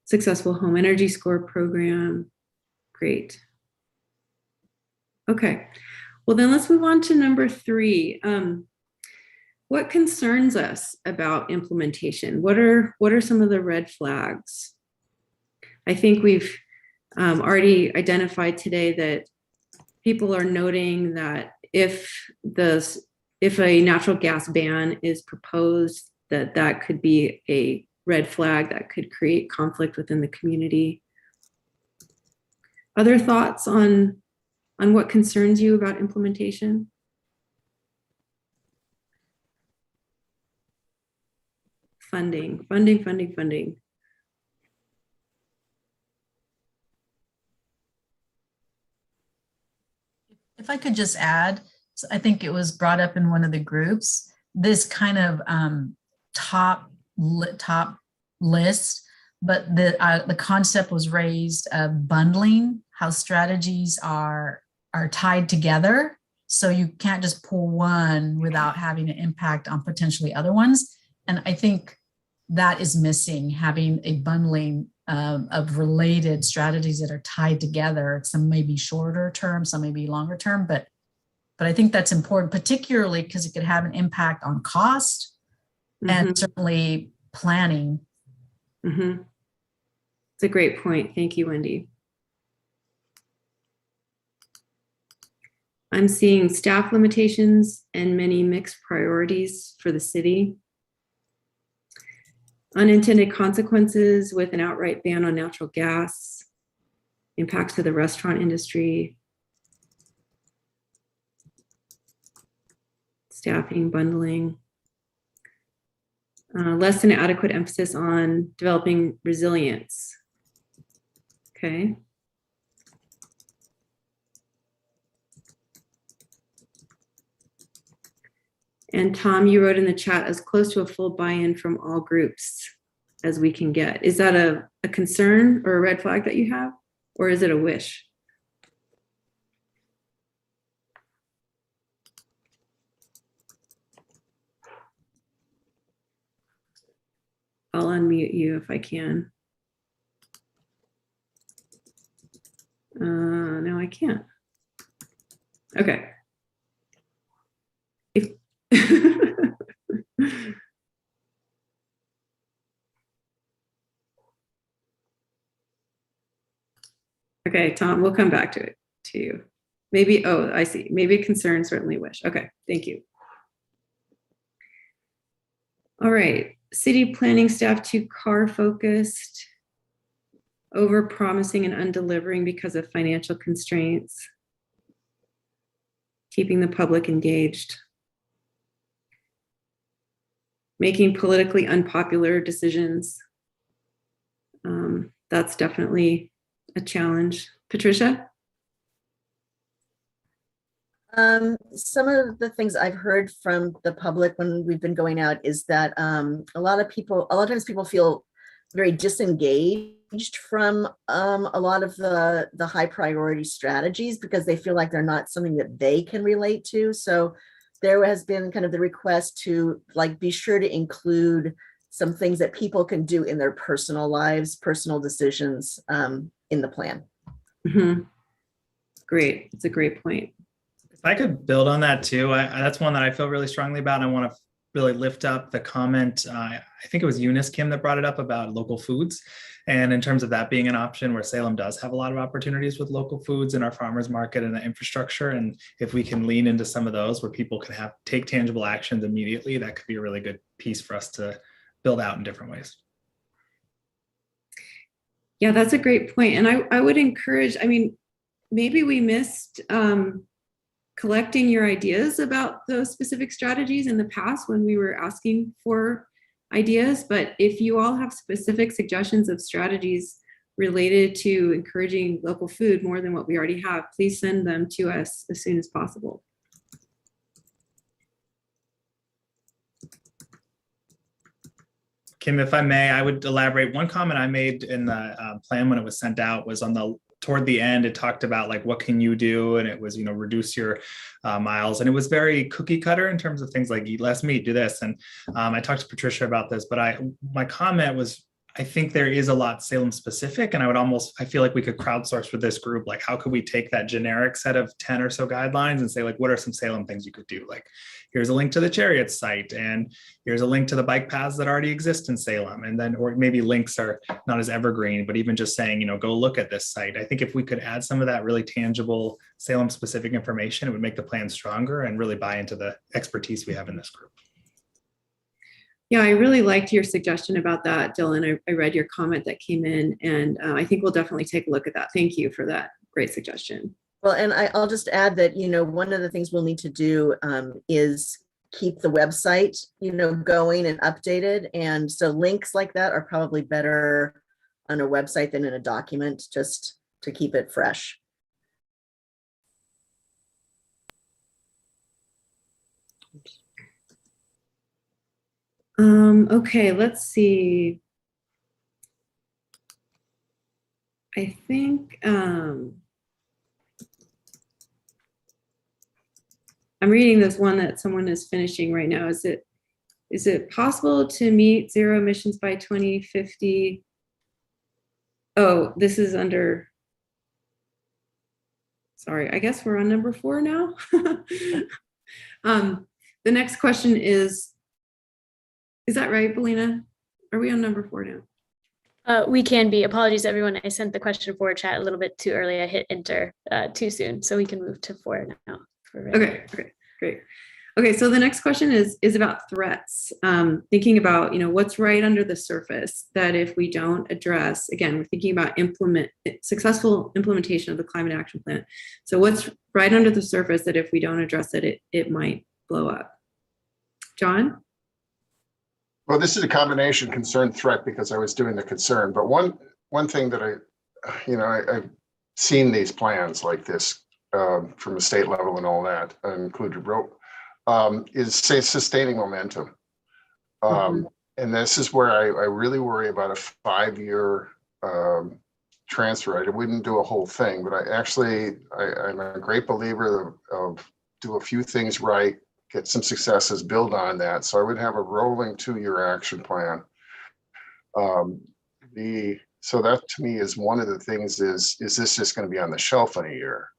Successful home energy score program. Great. Okay. Well, then let's move on to number 3. What concerns us about implementation? What are some of the red flags? I think we've already identified today that people are noting that if a natural gas ban is proposed, that could be a red flag that could create conflict within the community. Other thoughts on what concerns you about implementation? Funding. If I could just add, so I think it was brought up in one of the groups, this kind of top list, but the concept was raised of bundling, how strategies are tied together. So you can't just pull one without having an impact on potentially other ones. And I think that is missing, having a bundling of related strategies that are tied together. Some may be shorter term, some may be longer term, but I think that's important, particularly because it could have an impact on cost and certainly planning. It's a great point. Thank you, Wendy. I'm seeing staff limitations and many mixed priorities for the city. Unintended consequences with an outright ban on natural gas, impacts to the restaurant industry, staffing, bundling, less than adequate emphasis on developing resilience. Okay. And Tom, you wrote in the chat, as close to a full buy-in from all groups as we can get. Is that a concern or a red flag that you have, or is it a wish? I'll unmute you if I can. No, I can't. Okay. If okay, Tom, we'll come back to you. Maybe, oh, I see. Maybe a concern, certainly wish. Okay, thank you. All right, city planning staff too car focused, over promising and undelivering because of financial constraints, keeping the public engaged, making politically unpopular decisions. That's definitely a challenge. Patricia? Some of the things I've heard from the public when we've been going out is that a lot of times people feel very disengaged from a lot of the high priority strategies because they feel like they're not something that they can relate to. So there has been kind of the request to like be sure to include some things that people can do in their personal lives, personal decisions in the plan. Mm-hmm. Great, it's a great point. If I could build on that too, that's one that I feel really strongly about. And I want to really lift up the comment. I think it was Eunice Kim that brought it up about local foods. And in terms of that being an option, where Salem does have a lot of opportunities with local foods in our farmers market and the infrastructure. And if we can lean into some of those where people can take tangible actions immediately, that could be a really good piece for us to build out in different ways. Yeah, that's a great point. And I would encourage, I mean, maybe we missed collecting your ideas about those specific strategies in the past when we were asking for ideas. But if you all have specific suggestions of strategies related to encouraging local food more than what we already have, please send them to us as soon as possible. Kim, if I may, I would elaborate. One comment I made in the plan when it was sent out was toward the end, it talked about like, what can you do? And it was, reduce your miles. And it was very cookie cutter in terms of things like eat less meat, do this. And I talked to Patricia about this, but my comment was, I think there is a lot Salem specific, and I feel like we could crowdsource with this group. Like, how could we take that generic set of 10 or so guidelines and say, like, what are some Salem things you could do? Like, here's a link to the Chariot site, and here's a link to the bike paths that already exist in Salem. And then, or maybe links are not as evergreen, but even just saying, go look at this site. I think if we could add some of that really tangible Salem specific information, it would make the plan stronger and really buy into the expertise we have in this group. Yeah, I really liked your suggestion about that, Dylan. I read your comment that came in, and I think we'll definitely take a look at that. Thank you for that great suggestion. Well, and I'll just add that, one of the things we'll need to do is keep the website, going and updated. And so links like that are probably better on a website than in a document, just to keep it fresh. Okay, let's see. I think I'm reading this one that someone is finishing right now. Is it possible to meet zero emissions by 2050? Oh, this is under, sorry, I guess we're on number 4 now. The next question is that right, Belina? Are we on number 4 now? We can be. Apologies, everyone. I sent the question 4 chat a little bit too early. I hit enter too soon, so we can move to 4 now. we're ready. Okay, great. Okay, so the next question is about threats. Thinking about, what's right under the surface that if we don't address, again, we're thinking about successful implementation of the climate action plan. So what's right under the surface that if we don't address it, it might blow up? John? Well, this is a combination concern threat because I was doing the concern, but one thing that I've seen these plans like this from the state level and all that, included rope, is say sustaining momentum. And this is where I really worry about a 5-year transfer. I wouldn't do a whole thing, but I'm a great believer of do a few things right, get some successes, build on that. So I would have a rolling 2-year action plan. So that to me is one of the things is this just going to be on the shelf in a year?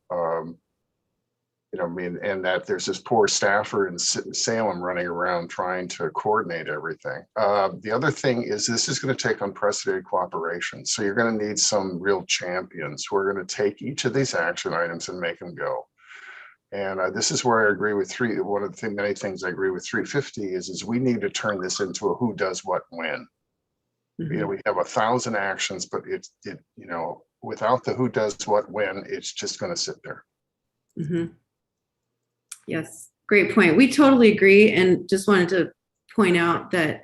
And that there's this poor staffer in Salem running around trying to coordinate everything. The other thing is this is going to take unprecedented cooperation. So you're going to need some real champions who are going to take each of these action items and make them go. And this is where I agree with one of the many things I agree with 350 is we need to turn this into a who does what when. We have 1,000 actions, but without the who does what when, it's just going to sit there. Yes, great point. We totally agree, and just wanted to point out that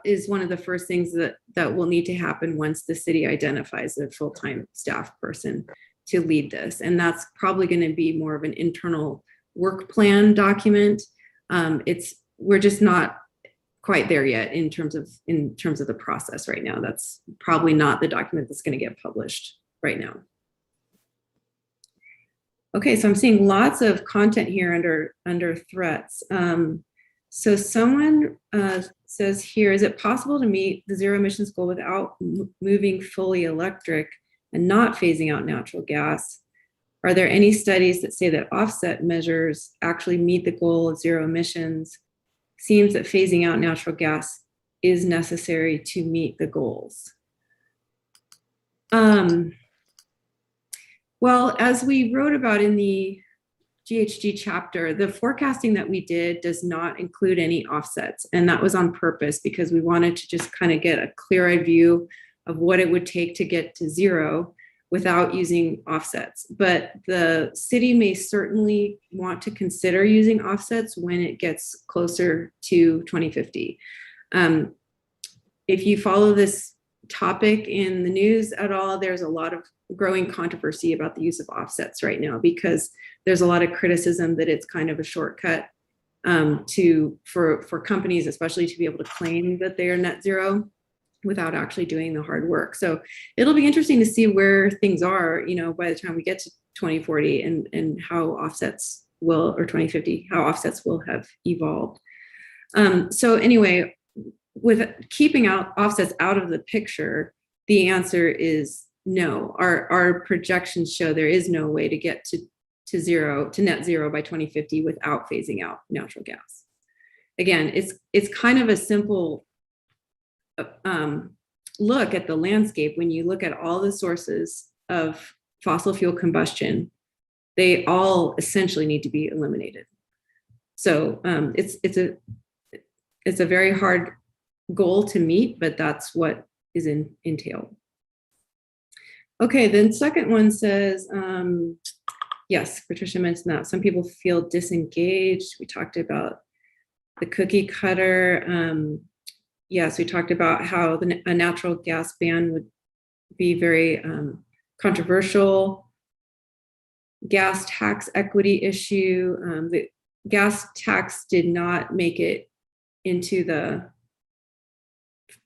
is one of the first things that will need to happen once the city identifies a full-time staff person to lead this, and that's probably going to be more of an internal work plan document. We're just not quite there yet in terms of the process right now. That's probably not the document that's going to get published right now. Okay, so I'm seeing lots of content here under threats. So someone says here, is it possible to meet the zero emissions goal without moving fully electric and not phasing out natural gas? Are there any studies that say that offset measures actually meet the goal of zero emissions? Seems that phasing out natural gas is necessary to meet the goals. Well, as we wrote about in the Ghg chapter, the forecasting that we did does not include any offsets. And that was on purpose because we wanted to just kind of get a clear-eyed view of what it would take to get to zero without using offsets. But the city may certainly want to consider using offsets when it gets closer to 2050. If you follow this topic in the news at all, there's a lot of growing controversy about the use of offsets right now because there's a lot of criticism that it's kind of a shortcut for companies, especially to be able to claim that they are net zero without actually doing the hard work. So it'll be interesting to see where things are, by the time we get to 2040 and how offsets will, or 2050, how offsets will have evolved. So anyway, with keeping offsets out of the picture, the answer is no. Our projections show there is no way to get to net zero by 2050 without phasing out natural gas. Again, it's kind of a simple look at the landscape. When you look at all the sources of fossil fuel combustion, they all essentially need to be eliminated. So it's a very hard goal to meet, but that's what is entailed. Okay, then second one says, yes, Patricia mentioned that some people feel disengaged. We talked about the cookie cutter. Yes, we talked about how a natural gas ban would be very controversial. Gas tax equity issue. The gas tax did not make it into the,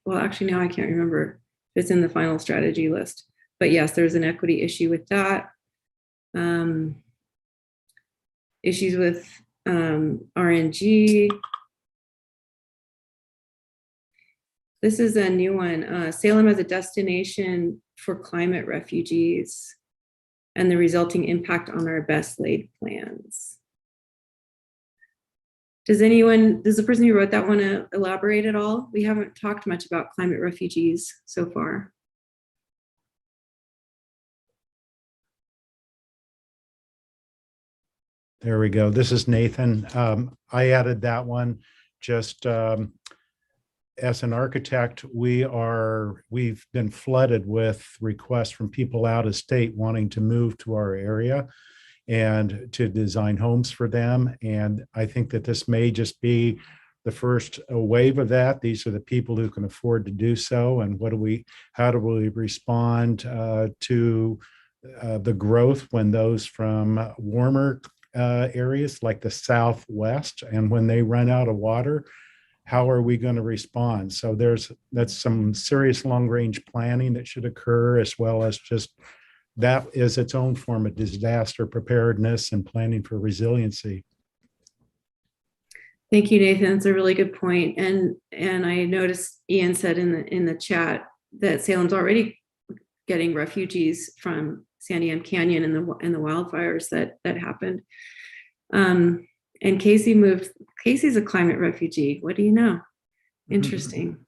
well, actually now I can't remember if it's in the final strategy list. But yes, there's an equity issue with that. Issues with RNG. This is a new one. Salem as a destination for climate refugees and the resulting impact on our best laid plans. Does the person who wrote that want to elaborate at all? We haven't talked much about climate refugees so far. There we go. This is Nathan. I added that one just as an architect. We've been flooded with requests from people out of state wanting to move to our area and to design homes for them. And I think that this may just be the first wave of that. These are the people who can afford to do so. And how do we respond to the growth when those from warmer areas like the Southwest, and when they run out of water, how are we going to respond? So that's some serious long-range planning that should occur, as well as just that is its own form of disaster preparedness and planning for resiliency. Thank you, Nathan. It's a really good point. And I noticed Ian said in the chat that Salem's already getting refugees from Sandy Canyon and the wildfires that happened. And Casey's a climate refugee. What do you know? Interesting.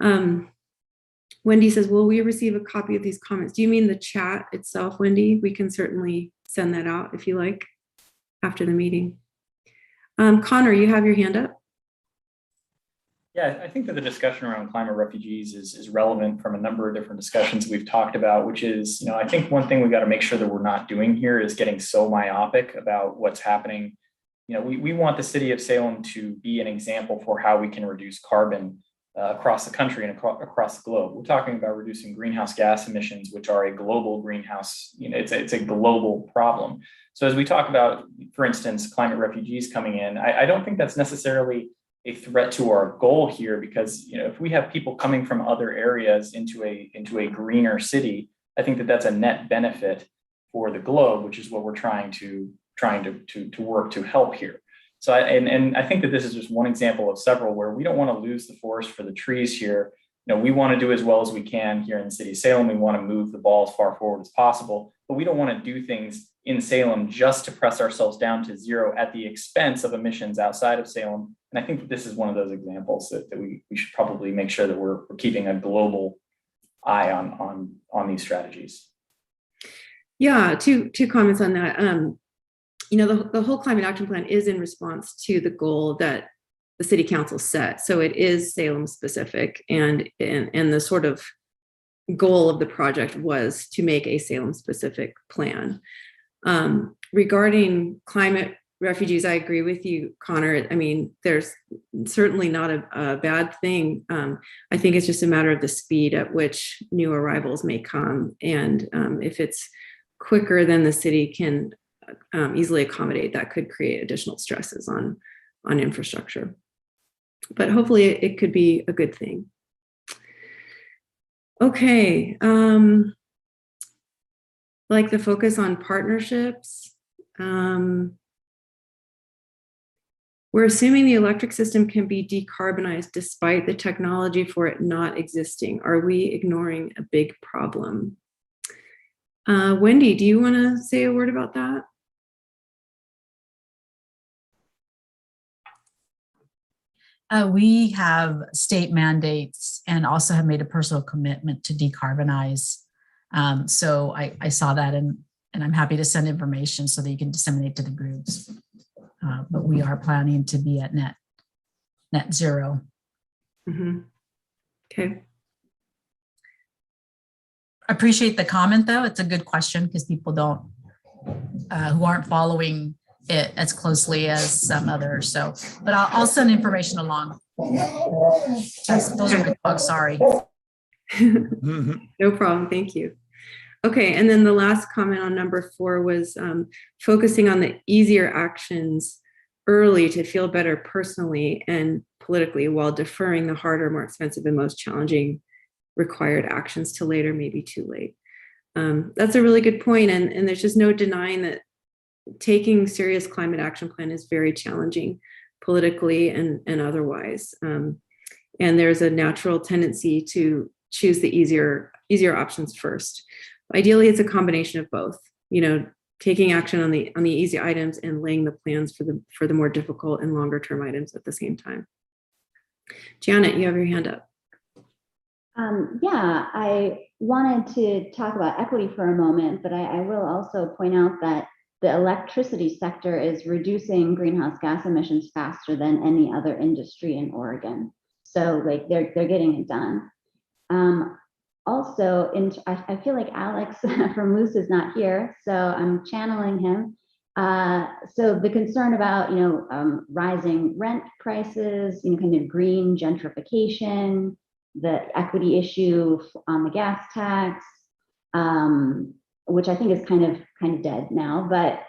Wendy says, will we receive a copy of these comments? Do you mean the chat itself, Wendy? We can certainly send that out if you like after the meeting. Connor, you have your hand up. Yeah, I think that the discussion around climate refugees is relevant from a number of different discussions we've talked about, which is, I think one thing we got to make sure that we're not doing here is getting so myopic about what's happening. We want the city of Salem to be an example for how we can reduce carbon across the country and across the globe. We're talking about reducing greenhouse gas emissions, which are a global greenhouse, it's a global problem. So as we talk about, for instance, climate refugees coming in, I don't think that's necessarily a threat to our goal here, because if we have people coming from other areas into a greener city, I think that that's a net benefit for the globe, which is what we're trying to work to help here. So I think that this is just one example of several where we don't want to lose the forest for the trees here. We want to do as well as we can here in the city of Salem. We want to move the ball as far forward as possible, but we don't want to do things in Salem just to press ourselves down to zero at the expense of emissions outside of Salem. And I think that this is one of those examples that we should probably make sure that we're keeping a global eye on these strategies. Yeah, two comments on that. The whole climate action plan is in response to the goal that the city council set. So it is Salem specific, and the sort of goal of the project was to make a Salem specific plan. Regarding climate refugees, I agree with you, Connor. I mean, there's certainly not a bad thing. I think it's just a matter of the speed at which new arrivals may come. And if it's quicker than the city can easily accommodate, that could create additional stresses on infrastructure. But hopefully it could be a good thing. Okay. Like the focus on partnerships. We're assuming the electric system can be decarbonized despite the technology for it not existing. Are we ignoring a big problem? Wendy, do you want to say a word about that? We have state mandates and also have made a personal commitment to decarbonize. So I saw that, and I'm happy to send information so that you can disseminate to the groups. But we are planning to be at net zero. Mm-hmm. Okay. I appreciate the comment, though. It's a good question because people who aren't following it as closely as some others. So, but I'll send information along. Those are good bugs, sorry. No problem, thank you. Okay, and then the last comment on number 4 was focusing on the easier actions early to feel better personally and politically, while deferring the harder, more expensive, and most challenging required actions to later, maybe too late. That's a really good point, and there's just no denying that taking serious climate action plan is very challenging politically and otherwise. And there's a natural tendency to choose the easier options first. Ideally, it's a combination of both, taking action on the easy items and laying the plans for the more difficult and longer term items at the same time. Janet, you have your hand up. Yeah, I wanted to talk about equity for a moment, but I will also point out that the electricity sector is reducing greenhouse gas emissions faster than any other industry in Oregon. So like they're getting it done. Also, I feel like Alex from Moose is not here, so I'm channeling him. So the concern about, rising rent prices, kind of green gentrification, the equity issue on the gas tax, which I think is kind of dead now, but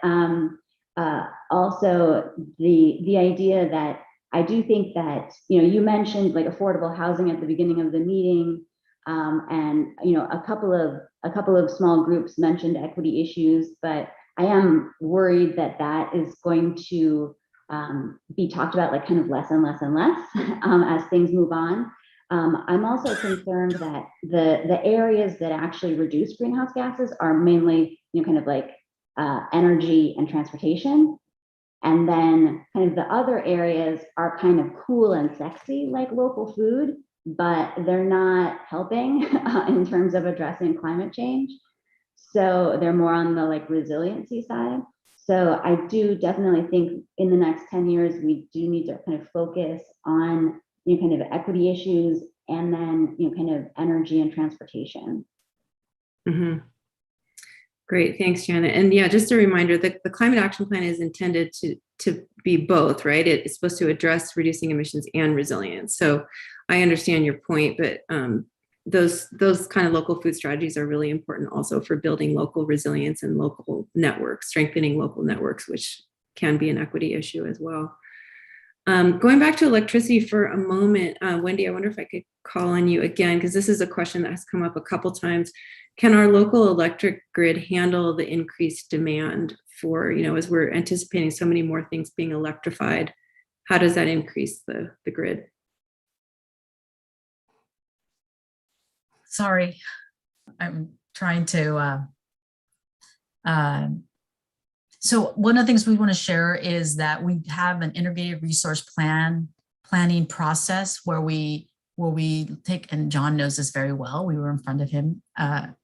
also the idea that I do think that, you mentioned like affordable housing at the beginning of the meeting, and a couple of small groups mentioned equity issues, but I am worried that that is going to be talked about like kind of less and less and less as things move on. I'm also concerned that the areas that actually reduce greenhouse gases are mainly, kind of like energy and transportation. And then kind of the other areas are kind of cool and sexy, like local food, but they're not helping in terms of addressing climate change. So they're more on the like resiliency side. So I do definitely think in the next 10 years, we do need to kind of focus on, kind of equity issues and then, kind of energy and transportation. Mm-hmm. Great, thanks, Janet. And yeah, just a reminder that the Climate Action Plan is intended to be both, right? It's supposed to address reducing emissions and resilience. So I understand your point, but those kind of local food strategies are really important also for building local resilience and local networks, strengthening local networks, which can be an equity issue as well. Going back to electricity for a moment, Wendy, I wonder if I could call on you again, because this is a question that has come up a couple times. Can our local electric grid handle the increased demand for, as we're anticipating so many more things being electrified, how does that increase the grid? Sorry, I'm trying to. So one of the things we want to share is that we have an integrated resource planning process where we take, and John knows this very well, we were in front of him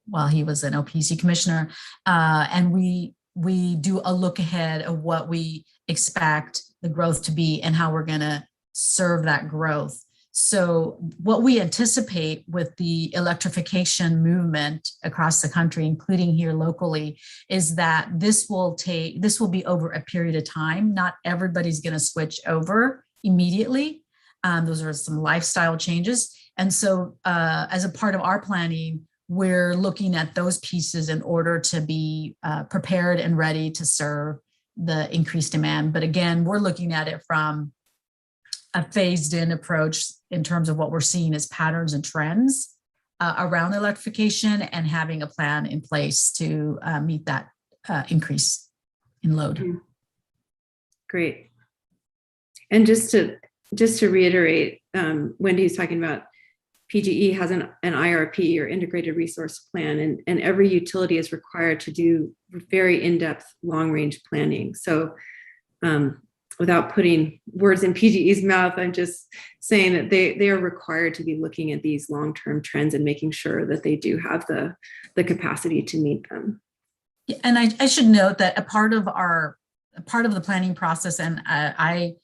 while he was an OPC commissioner, and we do a look ahead of what we expect the growth to be and how we're going to serve that growth. So what we anticipate with the electrification movement across the country, including here locally, is that this will be over a period of time. Not everybody's going to switch over immediately. Those are some lifestyle changes. And so as a part of our planning, we're looking at those pieces in order to be prepared and ready to serve the increased demand. But again, we're looking at it from a phased in approach in terms of what we're seeing as patterns and trends around electrification and having a plan in place to meet that increase in load. Great. And just to reiterate, Wendy's talking about PGE has an IRP or integrated resource plan, and every utility is required to do very in-depth long-range planning. So without putting words in PGE's mouth, I'm just saying that they are required to be looking at these long-term trends and making sure that they do have the capacity to meet them. And I should note that a part of the planning process, and I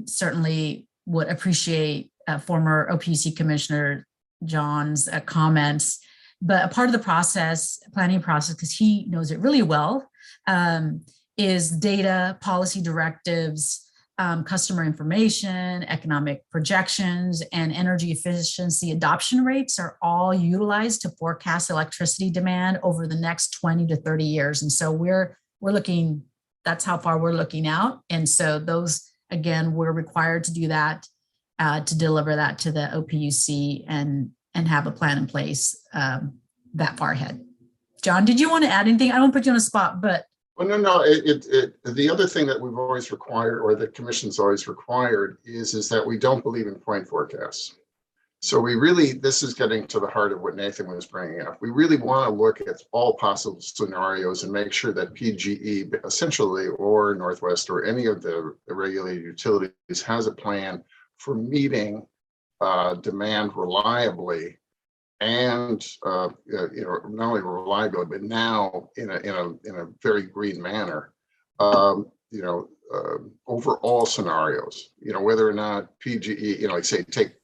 certainly would appreciate former OPC Commissioner John's comments, but a part of the planning process, because he knows it really well, is data, policy directives, customer information, economic projections, and energy efficiency adoption rates are all utilized to forecast electricity demand over the next 20 to 30 years. And so we're looking, that's how far we're looking out. And so those, again, we're required to do that, to deliver that to the OPUC and have a plan in place that far ahead. John, did you want to add anything? I don't put you on a spot, but. Well, no. The other thing that we've always required, or the commission's always required, is that we don't believe in point forecasts. So this is getting to the heart of what Nathan was bringing up. We really want to look at all possible scenarios and make sure that PGE, essentially, or Northwest, or any of the regulated utilities has a plan for meeting demand reliably and not only reliability, but now in a very green manner. Over all scenarios, whether or not PGE, like say take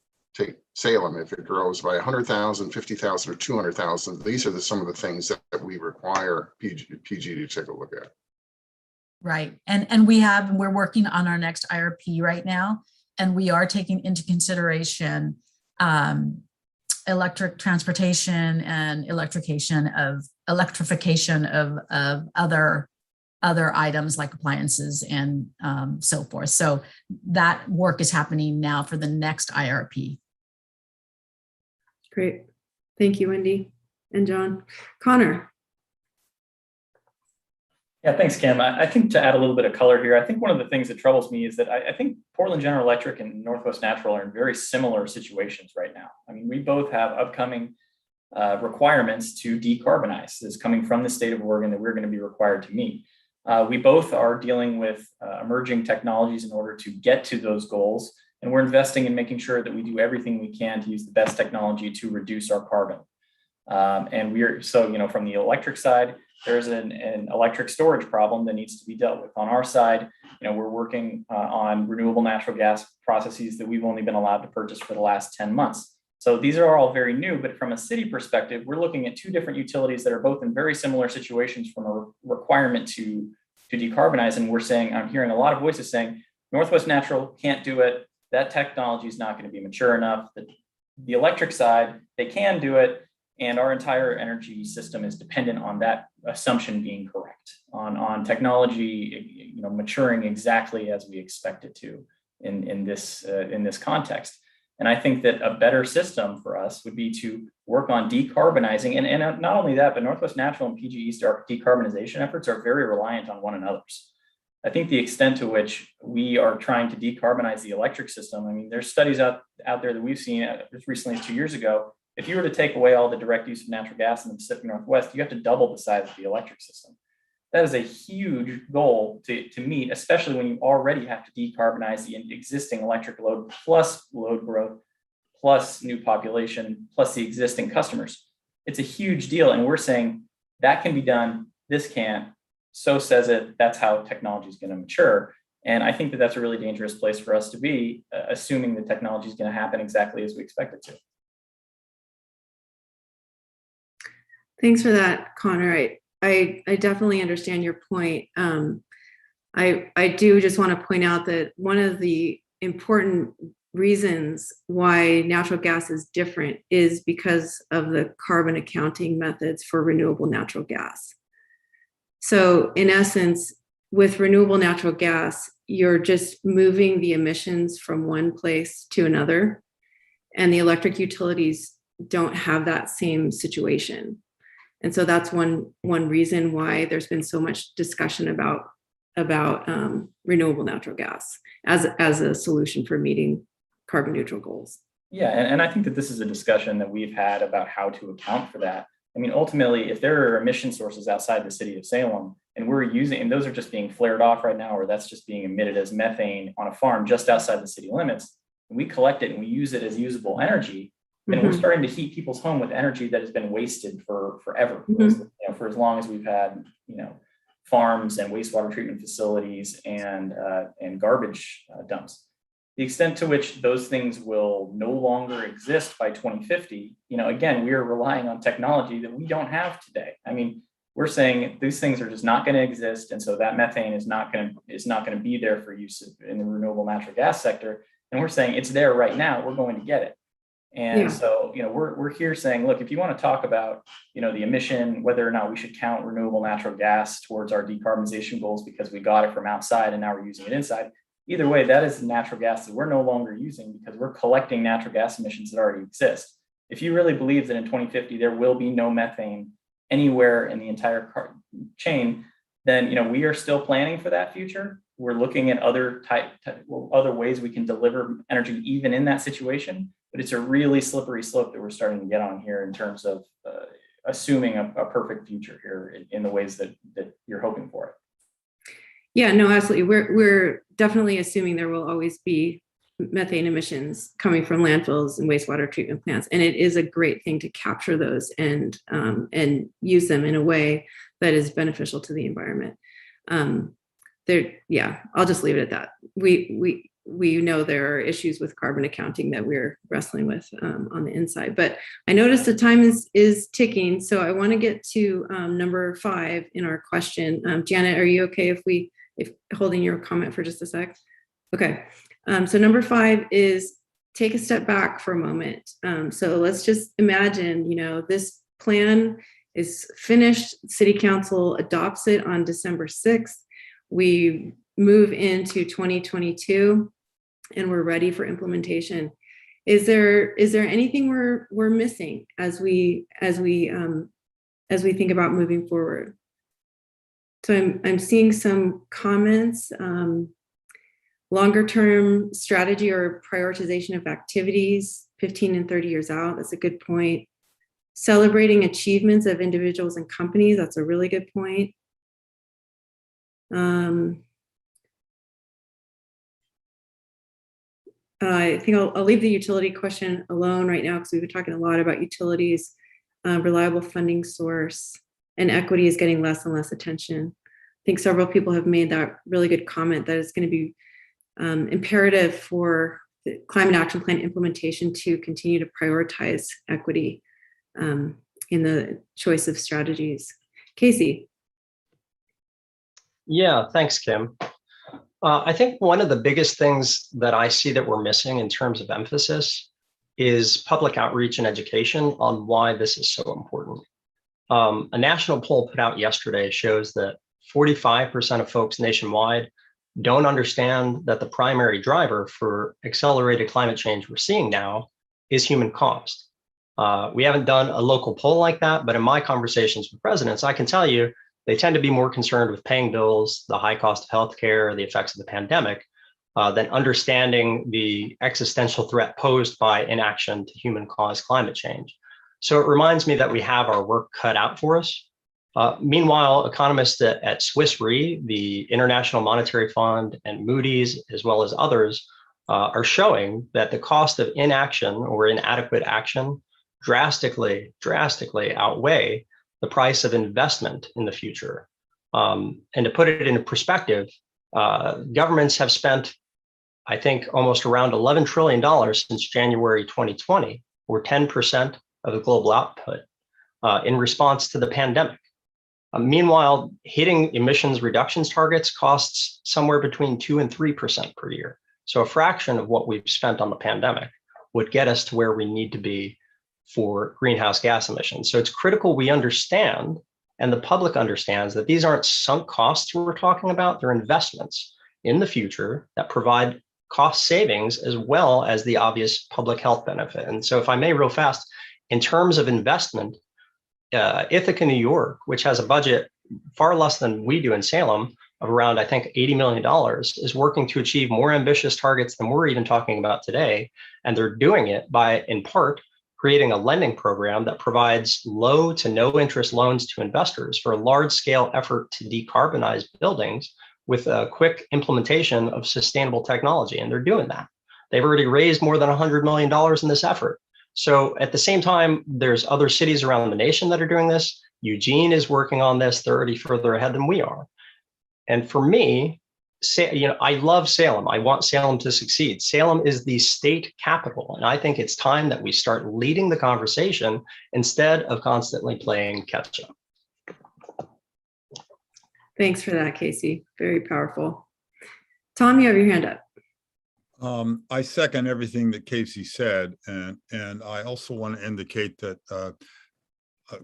Salem, if it grows by 100,000, 50,000, or 200,000, these are some of the things that we require PG to take a look at. Right. And we're working on our next IRP right now, and we are taking into consideration electric transportation and electrification of other items like appliances and so forth. So that work is happening now for the next IRP. Great. Thank you, Wendy and John. Connor. Yeah, thanks, Kim. I think to add a little bit of color here, I think one of the things that troubles me is that I think Portland General Electric and Northwest Natural are in very similar situations right now. I mean, we both have upcoming requirements to decarbonize. This is coming from the state of Oregon that we're going to be required to meet. We both are dealing with emerging technologies in order to get to those goals. And we're investing in making sure that we do everything we can to use the best technology to reduce our carbon. From the electric side, there's an electric storage problem that needs to be dealt with. On our side, we're working on renewable natural gas processes that we've only been allowed to purchase for the last 10 months. So these are all very new, but from a city perspective, we're looking at two different utilities that are both in very similar situations from a requirement to decarbonize. And I'm hearing a lot of voices saying, Northwest Natural can't do it. That technology is not going to be mature enough. The electric side, they can do it. And our entire energy system is dependent on that assumption being correct, on technology, maturing exactly as we expect it to in this context. And I think that a better system for us would be to work on decarbonizing. And not only that, but Northwest Natural and PGE's decarbonization efforts are very reliant on one another's. I think the extent to which we are trying to decarbonize the electric system, I mean, there's studies out there that we've seen as recently as 2 years ago. If you were to take away all the direct use of natural gas in the Pacific Northwest, you have to double the size of the electric system. That is a huge goal to meet, especially when you already have to decarbonize the existing electric load, plus load growth, plus new population, plus the existing customers. It's a huge deal. And we're saying that can be done, this can't. So says it, that's how technology is going to mature. And I think that that's a really dangerous place for us to be, assuming the technology is going to happen exactly as we expect it to. Thanks for that, Connor. I definitely understand your point. I do just want to point out that one of the important reasons why natural gas is different is because of the carbon accounting methods for renewable natural gas. So in essence, with renewable natural gas, you're just moving the emissions from one place to another, and the electric utilities don't have that same situation. And so that's one reason why there's been so much discussion about renewable natural gas as a solution for meeting carbon neutral goals. Yeah, and I think that this is a discussion that we've had about how to account for that. I mean, ultimately, if there are emission sources outside the city of Salem, and those are just being flared off right now, or that's just being emitted as methane on a farm just outside the city limits, and we collect it and we use it as usable energy, then we're starting to heat people's home with energy that has been wasted for forever, for as long as we've had, farms and wastewater treatment facilities and garbage dumps. The extent to which those things will no longer exist by 2050, again, we are relying on technology that we don't have today. I mean, we're saying these things are just not going to exist, and so that methane is not going to be there for use in the renewable natural gas sector. And we're saying it's there right now. We're going to get it. And so, we're here saying, look, if you want to talk about, the emission, whether or not we should count renewable natural gas towards our decarbonization goals because we got it from outside and now we're using it inside. Either way, that is natural gas that we're no longer using because we're collecting natural gas emissions that already exist. If you really believe that in 2050 there will be no methane anywhere in the entire chain, then we are still planning for that future. We're looking at other ways we can deliver energy even in that situation. But it's a really slippery slope that we're starting to get on here in terms of assuming a perfect future here in the ways that you're hoping for it. Yeah, no, absolutely. We're definitely assuming there will always be methane emissions coming from landfills and wastewater treatment plants. And it is a great thing to capture those and use them in a way that is beneficial to the environment. Yeah, I'll just leave it at that. We know there are issues with carbon accounting that we're wrestling with on the inside, but I noticed the time is ticking. So I want to get to number 5 in our question. Janet, are you okay if holding your comment for just a sec? Okay. So number 5 is take a step back for a moment. So let's just imagine, this plan is finished. City Council adopts it on December 6th. We move into 2022 and we're ready for implementation. Is there anything we're missing as we think about moving forward? So I'm seeing some comments. Longer term strategy or prioritization of activities 15 and 30 years out. That's a good point. Celebrating achievements of individuals and companies. That's a really good point. I think I'll leave the utility question alone right now because we've been talking a lot about utilities, reliable funding source, and equity is getting less and less attention. I think several people have made that really good comment that it's going to be imperative for the climate action plan implementation to continue to prioritize equity in the choice of strategies. Casey. Yeah, thanks, Kim. I think one of the biggest things that I see that we're missing in terms of emphasis is public outreach and education on why this is so important. A national poll put out yesterday shows that 45% of folks nationwide don't understand that the primary driver for accelerated climate change we're seeing now is human cost. We haven't done a local poll like that, but in my conversations with residents, I can tell you they tend to be more concerned with paying bills, the high cost of healthcare, the effects of the pandemic, than understanding the existential threat posed by inaction to human-caused climate change. So it reminds me that we have our work cut out for us. Meanwhile, economists at Swiss Re, the International Monetary Fund, and Moody's, as well as others, are showing that the cost of inaction or inadequate action drastically outweigh the price of investment in the future. And to put it into perspective, governments have spent, I think, almost around $11 trillion since January 2020, or 10% of the global output, in response to the pandemic. Meanwhile, hitting emissions reductions targets costs somewhere between 2 and 3% per year. So a fraction of what we've spent on the pandemic would get us to where we need to be for greenhouse gas emissions. So it's critical we understand, and the public understands, that these aren't sunk costs we're talking about. They're investments in the future that provide cost savings as well as the obvious public health benefit. And so if I may real fast, in terms of investment, Ithaca, New York, which has a budget far less than we do in Salem, of around, I think, $80 million, is working to achieve more ambitious targets than we're even talking about today. And they're doing it by, in part, creating a lending program that provides low to no interest loans to investors for a large scale effort to decarbonize buildings with a quick implementation of sustainable technology. And they're doing that. They've already raised more than $100 million in this effort. So at the same time, there's other cities around the nation that are doing this. Eugene is working on this. They're already further ahead than we are. And for me, I love Salem. I want Salem to succeed. Salem is the state capital. And I think it's time that we start leading the conversation instead of constantly playing catch up. Thanks for that, Casey. Very powerful. Tom, you have your hand up. I second everything that Casey said. And I also want to indicate that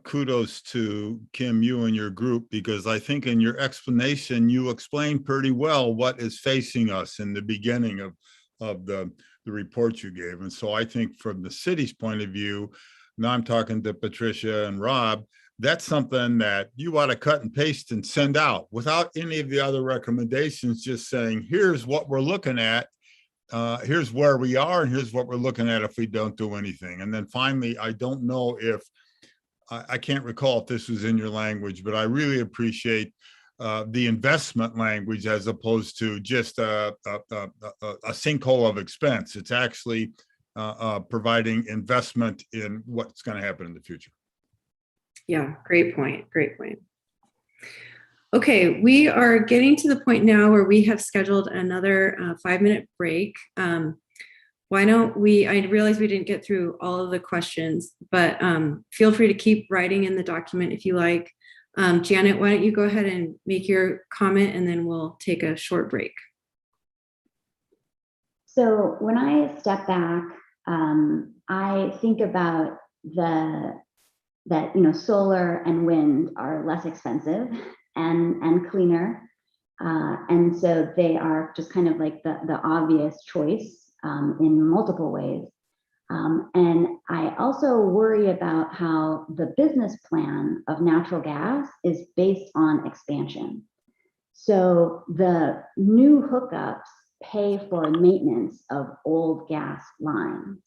kudos to Kim, you and your group, because I think in your explanation, you explained pretty well what is facing us in the beginning of the report you gave. And so I think from the city's point of view, now I'm talking to Patricia and Rob, that's something that you ought to cut and paste and send out without any of the other recommendations, just saying, here's what we're looking at. Here's where we are, and here's what we're looking at if we don't do anything. And then finally, I don't know if, I can't recall if this was in your language, but I really appreciate the investment language as opposed to just a sinkhole of expense. It's actually providing investment in what's going to happen in the future. Yeah, great point. Great point. Okay, we are getting to the point now where we have scheduled another 5-minute break. Why don't we, I realize we didn't get through all of the questions, but feel free to keep writing in the document if you like. Janet, why don't you go ahead and make your comment and then we'll take a short break. So when I step back, I think about that solar and wind are less expensive and cleaner. And so they are just kind of like the obvious choice in multiple ways. And I also worry about how the business plan of natural gas is based on expansion. So the new hookups pay for maintenance of old gas lines.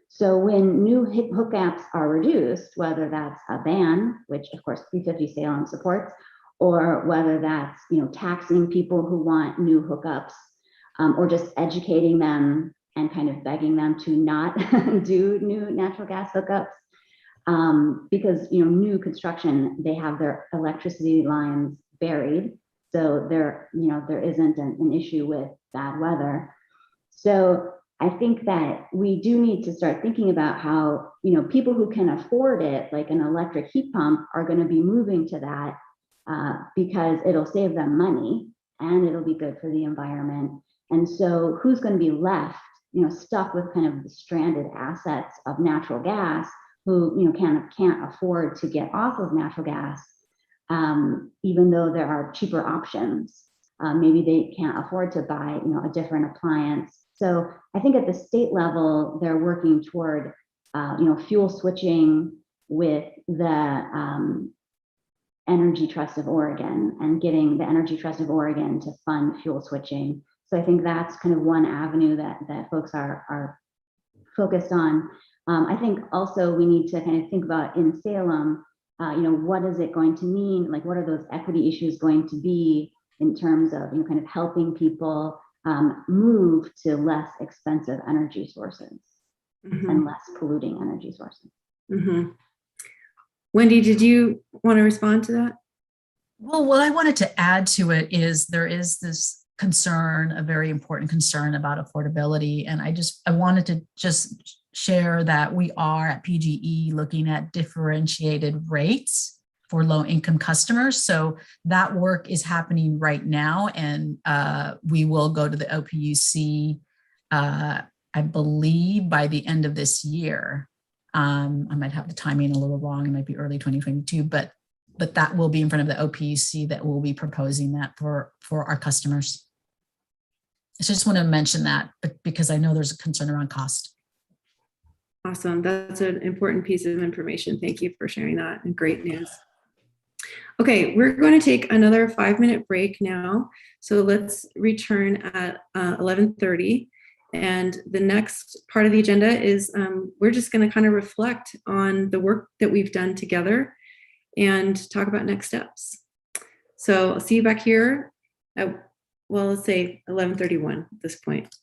So when new hookups are reduced, whether that's a ban, which of course 350 Salem supports, or whether that's taxing people who want new hookups, or just educating them and kind of begging them to not do new natural gas hookups, because new construction, they have their electricity lines buried, so there isn't an issue with bad weather. So I think that we do need to start thinking about how people who can afford it, like an electric heat pump, are going to be moving to that because it'll save them money and it'll be good for the environment. And so who's going to be left stuck with kind of the stranded assets of natural gas, who can't afford to get off of natural gas, even though there are cheaper options. Maybe they can't afford to buy a different appliance. So I think at the state level, they're working toward fuel switching with the Energy Trust of Oregon and getting the Energy Trust of Oregon to fund fuel switching. So I think that's kind of one avenue that folks are focused on. I think also we need to kind of think about in Salem, what is it going to mean? Like, what are those equity issues going to be in terms of kind of helping people move to less expensive energy sources and less polluting energy sources. Wendy, did you want to respond to that? Well, what I wanted to add to it is there is this concern, a very important concern about affordability. And I wanted to just share that we are at PGE looking at differentiated rates for low income customers. So that work is happening right now. And we will go to the OPUC, I believe by the end of this year. I might have the timing a little wrong. It might be early 2022, but that will be in front of the OPUC that will be proposing that for our customers. I just want to mention that because I know there's a concern around cost. Awesome. That's an important piece of information. Thank you for sharing that, and great news. Okay, we're going to take another 5-minute break now. So let's return at 11:30. And the next part of the agenda is we're just going to kind of reflect on the work that we've done together and talk about next steps. So I'll see you back here at, well, let's say 11:31 at this point.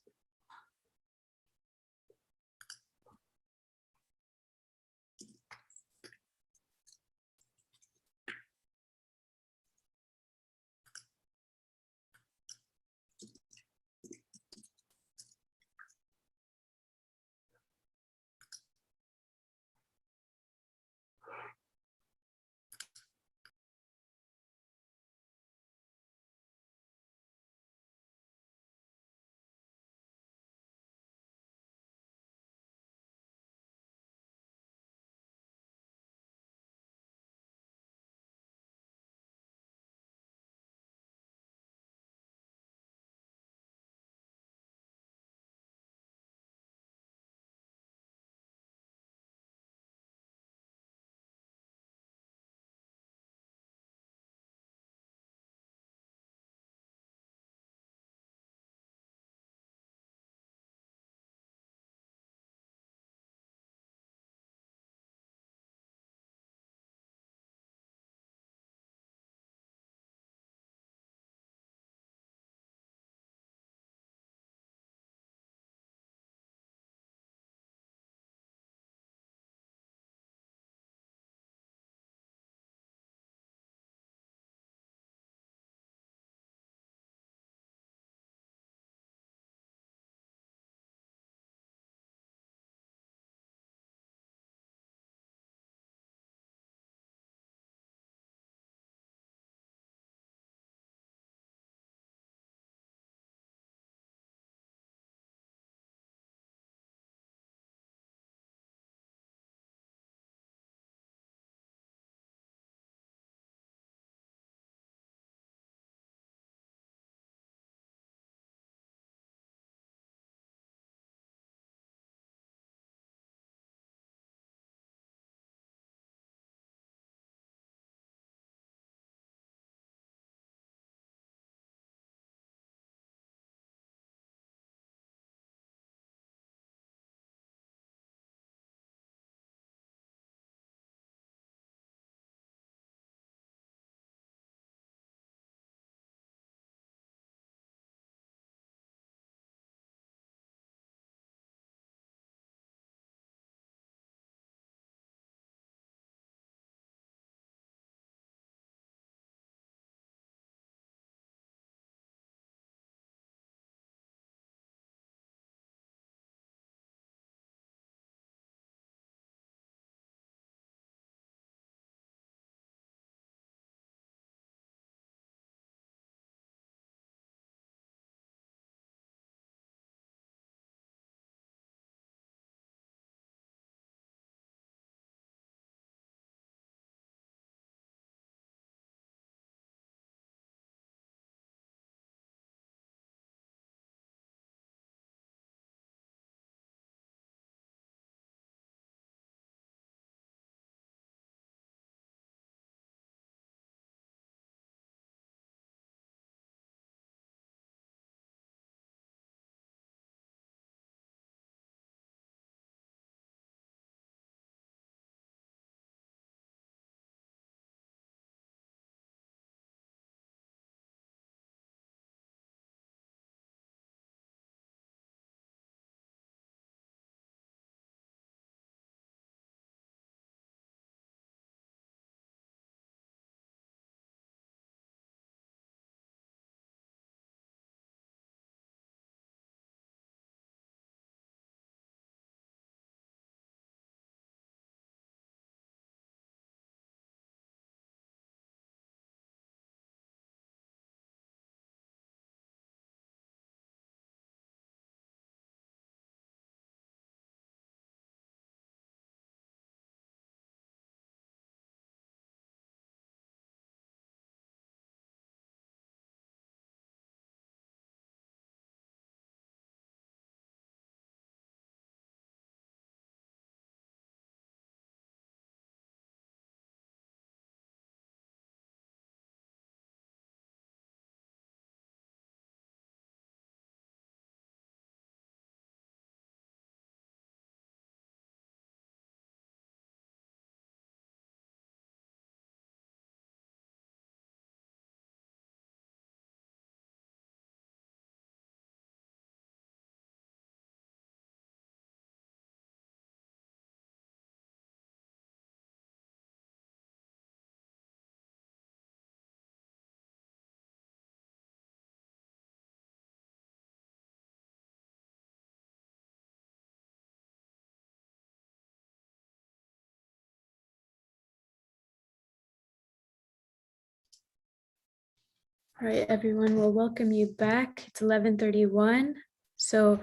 All right, everyone, we'll welcome you back. It's 11:31. So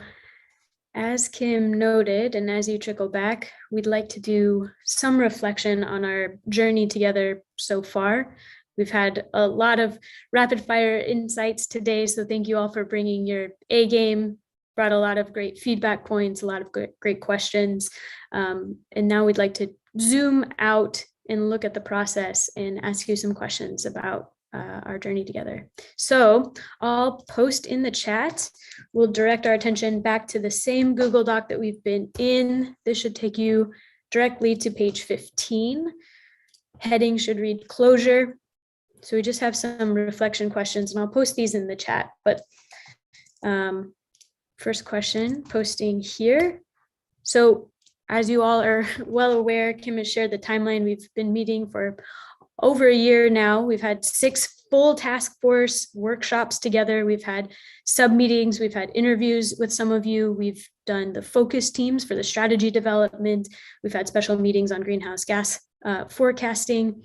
as Kim noted, and as you trickle back, we'd like to do some reflection on our journey together so far. We've had a lot of rapid fire insights today, so thank you all for bringing your A game, brought a lot of great feedback points, a lot of great questions. And now we'd like to zoom out and look at the process and ask you some questions about our journey together. So I'll post in the chat. We'll direct our attention back to the same Google Doc that we've been in. This should take you directly to page 15. Heading should read closure. So we just have some reflection questions, and I'll post these in the chat. But first question, posting here. So as you all are well aware, Kim has shared the timeline. We've been meeting for over a year now. We've had 6 full task force workshops together. We've had sub meetings. We've had interviews with some of you. We've done the focus teams for the strategy development. We've had special meetings on greenhouse gas forecasting.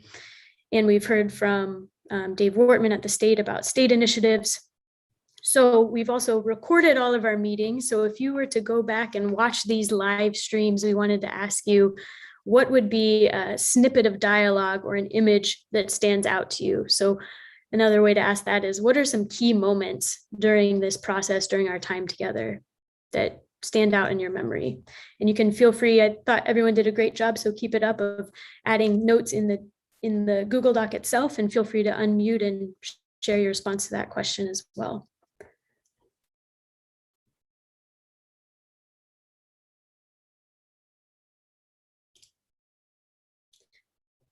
And we've heard from Dave Wortman at the state about state initiatives. So we've also recorded all of our meetings. So if you were to go back and watch these live streams, we wanted to ask you, what would be a snippet of dialogue or an image that stands out to you? So another way to ask that is, what are some key moments during this process, during our time together, that stand out in your memory? And you can feel free, I thought everyone did a great job, so keep it up, of adding notes in the Google Doc itself, and feel free to unmute and share your response to that question as well.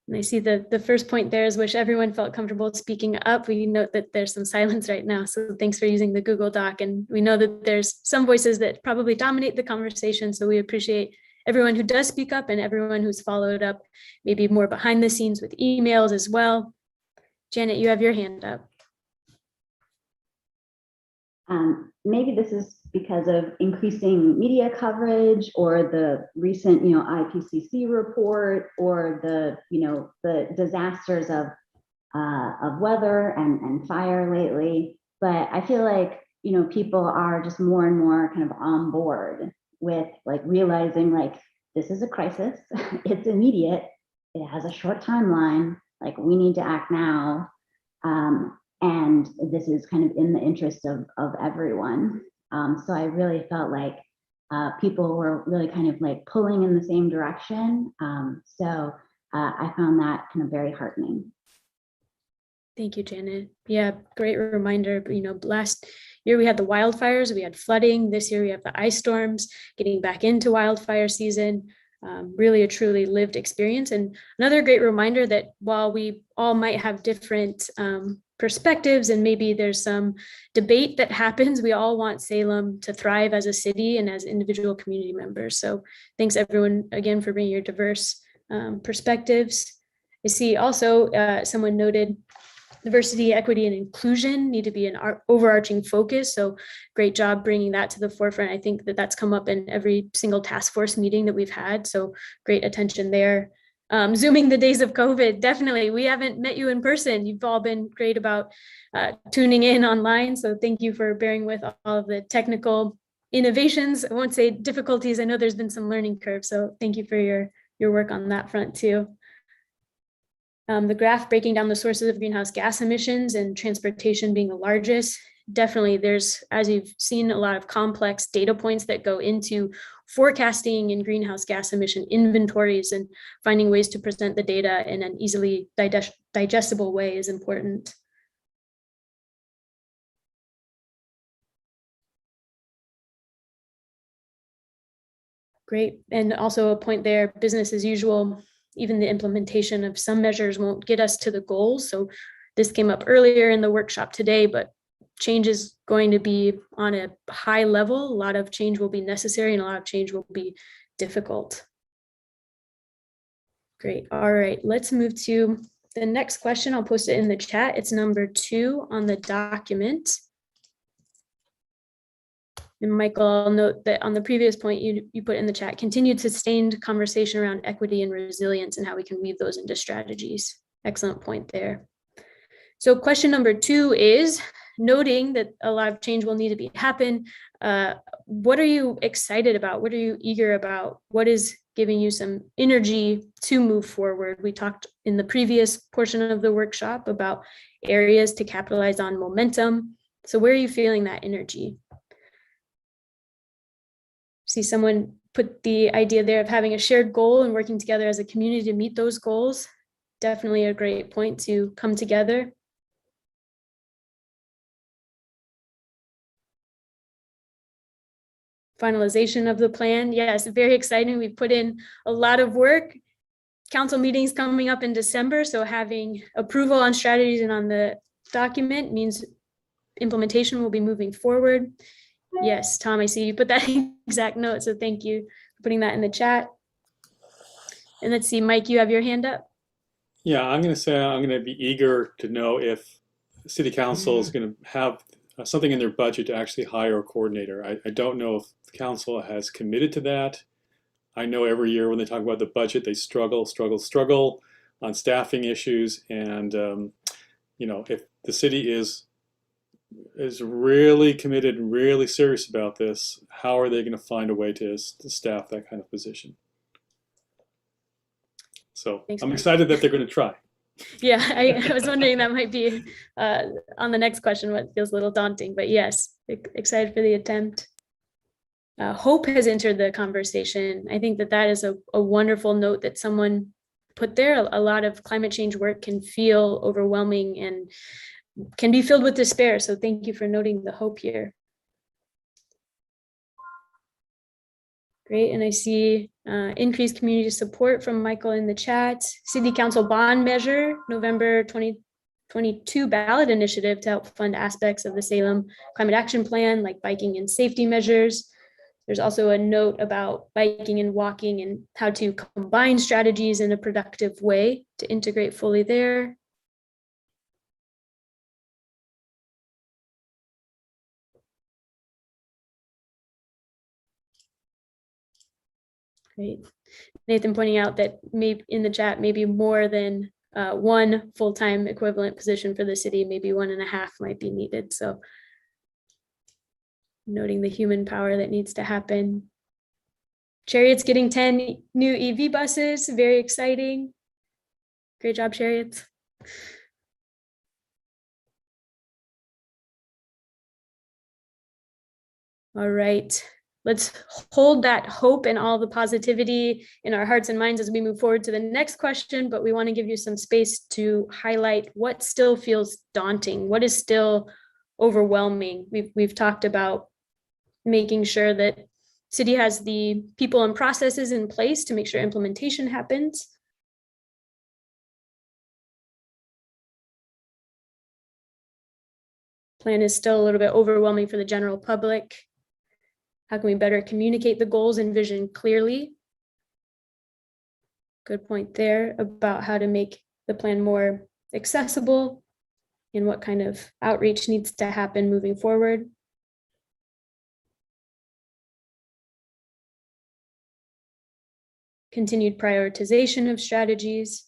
And I see the first point there is wish everyone felt comfortable speaking up. We note that there's some silence right now, so thanks for using the Google Doc. And we know that there's some voices that probably dominate the conversation, so we appreciate everyone who does speak up and everyone who's followed up, maybe more behind the scenes with emails as well. Janet, you have your hand up. Maybe this is because of increasing media coverage, or the recent, IPCC report, or the disasters of weather and fire lately. But I feel like, people are just more and more kind of on board with realizing this is a crisis. It's immediate. It has a short timeline. We need to act now. And this is kind of in the interest of everyone. So I really felt like people were really kind of pulling in the same direction. So I found that kind of very heartening. Thank you, Janet. Yeah, great reminder. Last year we had the wildfires, we had flooding. This year we have the ice storms, getting back into wildfire season. Really a truly lived experience. And another great reminder that while we all might have different perspectives, and maybe there's some debate that happens, we all want Salem to thrive as a city and as individual community members. So thanks everyone again for bringing your diverse perspectives. I see also someone noted diversity, equity, and inclusion need to be an overarching focus. So great job bringing that to the forefront. I think that that's come up in every single task force meeting that we've had. So great attention there. Zooming the days of COVID, definitely. We haven't met you in person. You've all been great about tuning in online. So thank you for bearing with all of the technical innovations. I won't say difficulties. I know there's been some learning curves. So thank you for your work on that front too. The graph breaking down the sources of greenhouse gas emissions and transportation being the largest. Definitely there's, as you've seen, a lot of complex data points that go into forecasting and greenhouse gas emission inventories, and finding ways to present the data in an easily digestible way is important. Great. And also a point there, business as usual. Even the implementation of some measures won't get us to the goals. So this came up earlier in the workshop today, but change is going to be on a high level. A lot of change will be necessary and a lot of change will be difficult. Great. All right, let's move to the next question. I'll post it in the chat. It's number 2 on the document. And Michael, I'll note that on the previous point you put in the chat, continued sustained conversation around equity and resilience and how we can weave those into strategies. Excellent point there. So question number 2 is, noting that a lot of change will need to happen, what are you excited about? What are you eager about? What is giving you some energy to move forward? We talked in the previous portion of the workshop about areas to capitalize on momentum. So where are you feeling that energy? See someone put the idea there of having a shared goal and working together as a community to meet those goals. Definitely a great point to come together. Finalization of the plan. Yes, very exciting. We've put in a lot of work. Council meetings coming up in December, so having approval on strategies and on the document means implementation will be moving forward. Yes, Tom, I see you put that exact note, so thank you for putting that in the chat. And let's see, Mike, you have your hand up. Yeah, I'm going to say I'm going to be eager to know if City Council is going to have something in their budget to actually hire a coordinator. I don't know if the council has committed to that. I know every year when they talk about the budget, they struggle on staffing issues. And, you know, if the city is really committed and really serious about this, how are they going to find a way to staff that kind of position? So thanks, I'm excited that they're going to try. Yeah, I was wondering that might be on the next question, what feels a little daunting, but yes, excited for the attempt. Hope has entered the conversation. I think that is a wonderful note that someone put there. A lot of climate change work can feel overwhelming and can be filled with despair. So thank you for noting the hope here. Great, and I see increased community support from Michael in the chat. City Council bond measure, November 2022 ballot initiative to help fund aspects of the Salem Climate Action Plan, like biking and safety measures. There's also a note about biking and walking and how to combine strategies in a productive way to integrate fully there. Great. Nathan pointing out that maybe in the chat, maybe more than one full-time equivalent position for the city, maybe 1.5 might be needed. So noting the human power that needs to happen. Chariot's getting 10 new EV buses, very exciting. Great job, Chariots. All right. Let's hold that hope and all the positivity in our hearts and minds as we move forward to the next question, but we want to give you some space to highlight what still feels daunting, what is still overwhelming. We've talked about making sure that city has the people and processes in place to make sure implementation happens. Plan is still a little bit overwhelming for the general public. How can we better communicate the goals and vision clearly? Good point there about how to make the plan more accessible and what kind of outreach needs to happen moving forward. Continued prioritization of strategies,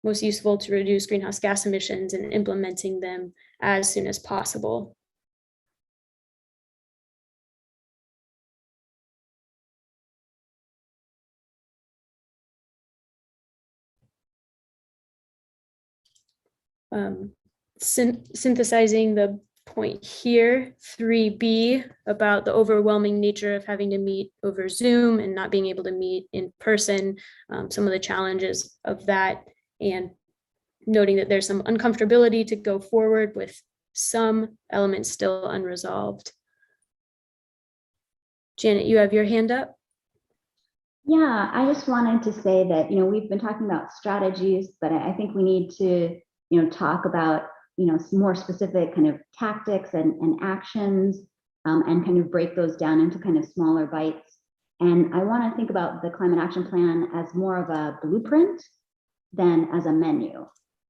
most useful to reduce greenhouse gas emissions and implementing them as soon as possible. Synthesizing the point here, 3B, about the overwhelming nature of having to meet over Zoom and not being able to meet in person, some of the challenges of that, and noting that there's some uncomfortability to go forward with some elements still unresolved. Janet, you have your hand up. Yeah, I just wanted to say that, we've been talking about strategies, but I think we need to, talk about, some more specific kind of tactics and actions, and kind of break those down into kind of smaller bites. And I want to think about the climate action plan as more of a blueprint than as a menu.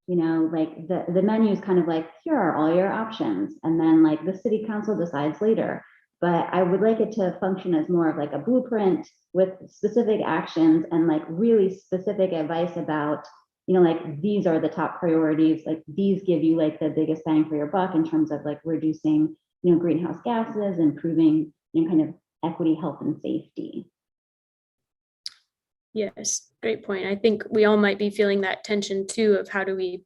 Like the menu is kind of like, here are all your options. And then like the city council decides later. But I would like it to function as more of like a blueprint with specific actions and like really specific advice about you know, like these are the top priorities, like these give you like the biggest bang for your buck in terms of like reducing, you know, greenhouse gases, improving, you know, kind of equity, health, and safety. Yes, great point. I think we all might be feeling that tension too of how do we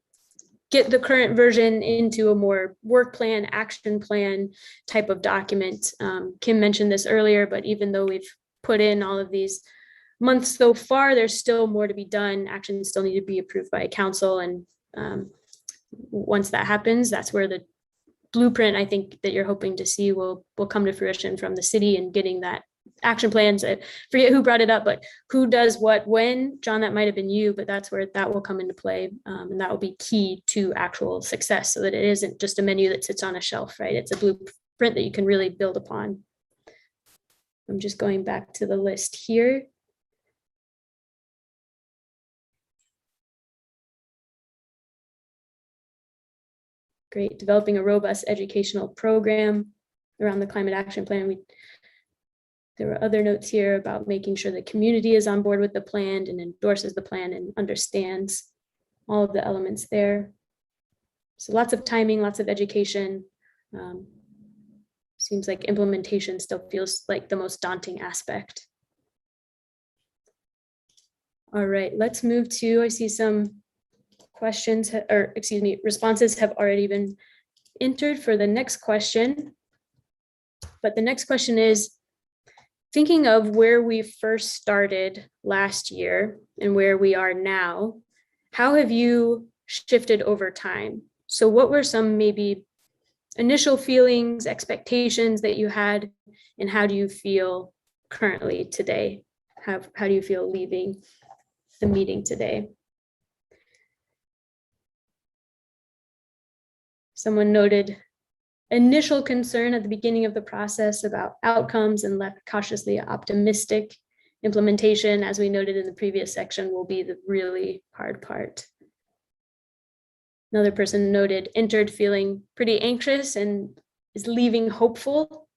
get the current version into a more work plan, action plan type of document. Kim mentioned this earlier, but even though we've put in all of these months so far, there's still more to be done. Actions still need to be approved by council. And once that happens, that's where the blueprint I think that you're hoping to see will come to fruition from the city and getting that action plans. I forget who brought it up, but who does what when. John, that might have been you, but that's where that will come into play. And that will be key to actual success so that it isn't just a menu that sits on a shelf, right? It's a blueprint that you can really build upon. I'm just going back to the list here. Great, developing a robust educational program around the climate action plan. There were other notes here about making sure the community is on board with the plan and endorses the plan and understands all of the elements there. So lots of timing, lots of education. Seems like implementation still feels like the most daunting aspect. All right, let's move to, I see some questions, or excuse me, responses have already been entered for the next question. But the next question is, thinking of where we first started last year and where we are now, how have you shifted over time? So what were some maybe initial feelings, expectations that you had, and how do you feel currently today? How do you feel leaving the meeting today? Someone noted initial concern at the beginning of the process about outcomes and left cautiously optimistic. Implementation, as we noted in the previous section, will be the really hard part. Another person noted entered feeling pretty anxious and is leaving hopeful.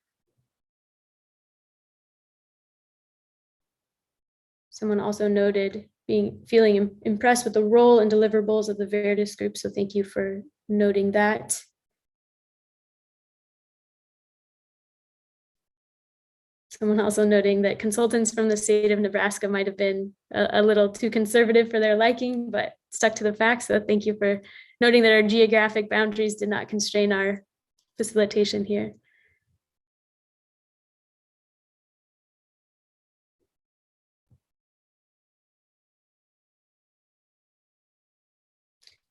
Someone also noted feeling impressed with the role and deliverables of the various groups. So thank you for noting that. Someone also noting that consultants from the state of Nebraska might have been a little too conservative for their liking, but stuck to the facts. So thank you for noting that our geographic boundaries did not constrain our facilitation here.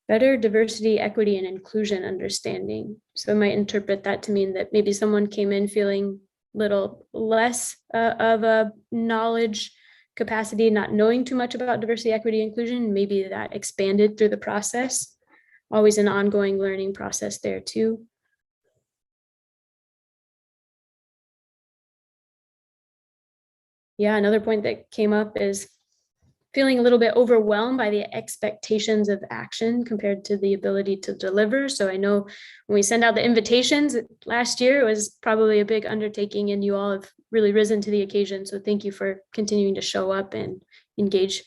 Better diversity, equity, and inclusion understanding. So I might interpret that to mean that maybe someone came in feeling little less of a knowledge capacity, not knowing too much about diversity, equity, inclusion. Maybe that expanded through the process. Always an ongoing learning process there too. Yeah, another point that came up is feeling a little bit overwhelmed by the expectations of action compared to the ability to deliver. So I know when we send out the invitations last year, it was probably a big undertaking and you all have really risen to the occasion. So thank you for continuing to show up and engage.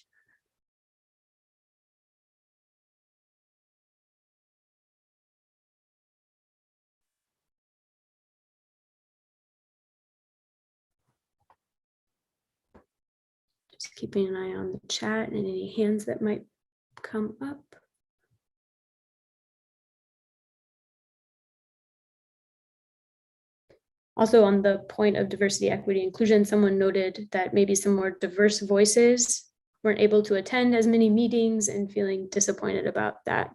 Just keeping an eye on the chat and any hands that might come up. Also on the point of diversity, equity, inclusion, someone noted that maybe some more diverse voices weren't able to attend as many meetings and feeling disappointed about that.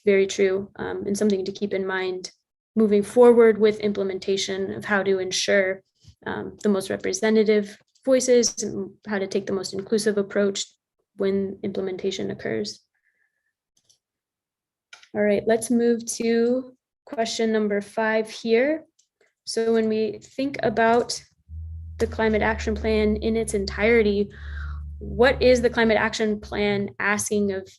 Very true, and something to keep in mind moving forward with implementation of how to ensure the most representative voices and how to take the most inclusive approach when implementation occurs. All right, let's move to question number 5 here. So when we think about the climate action plan in its entirety, what is the climate action plan asking of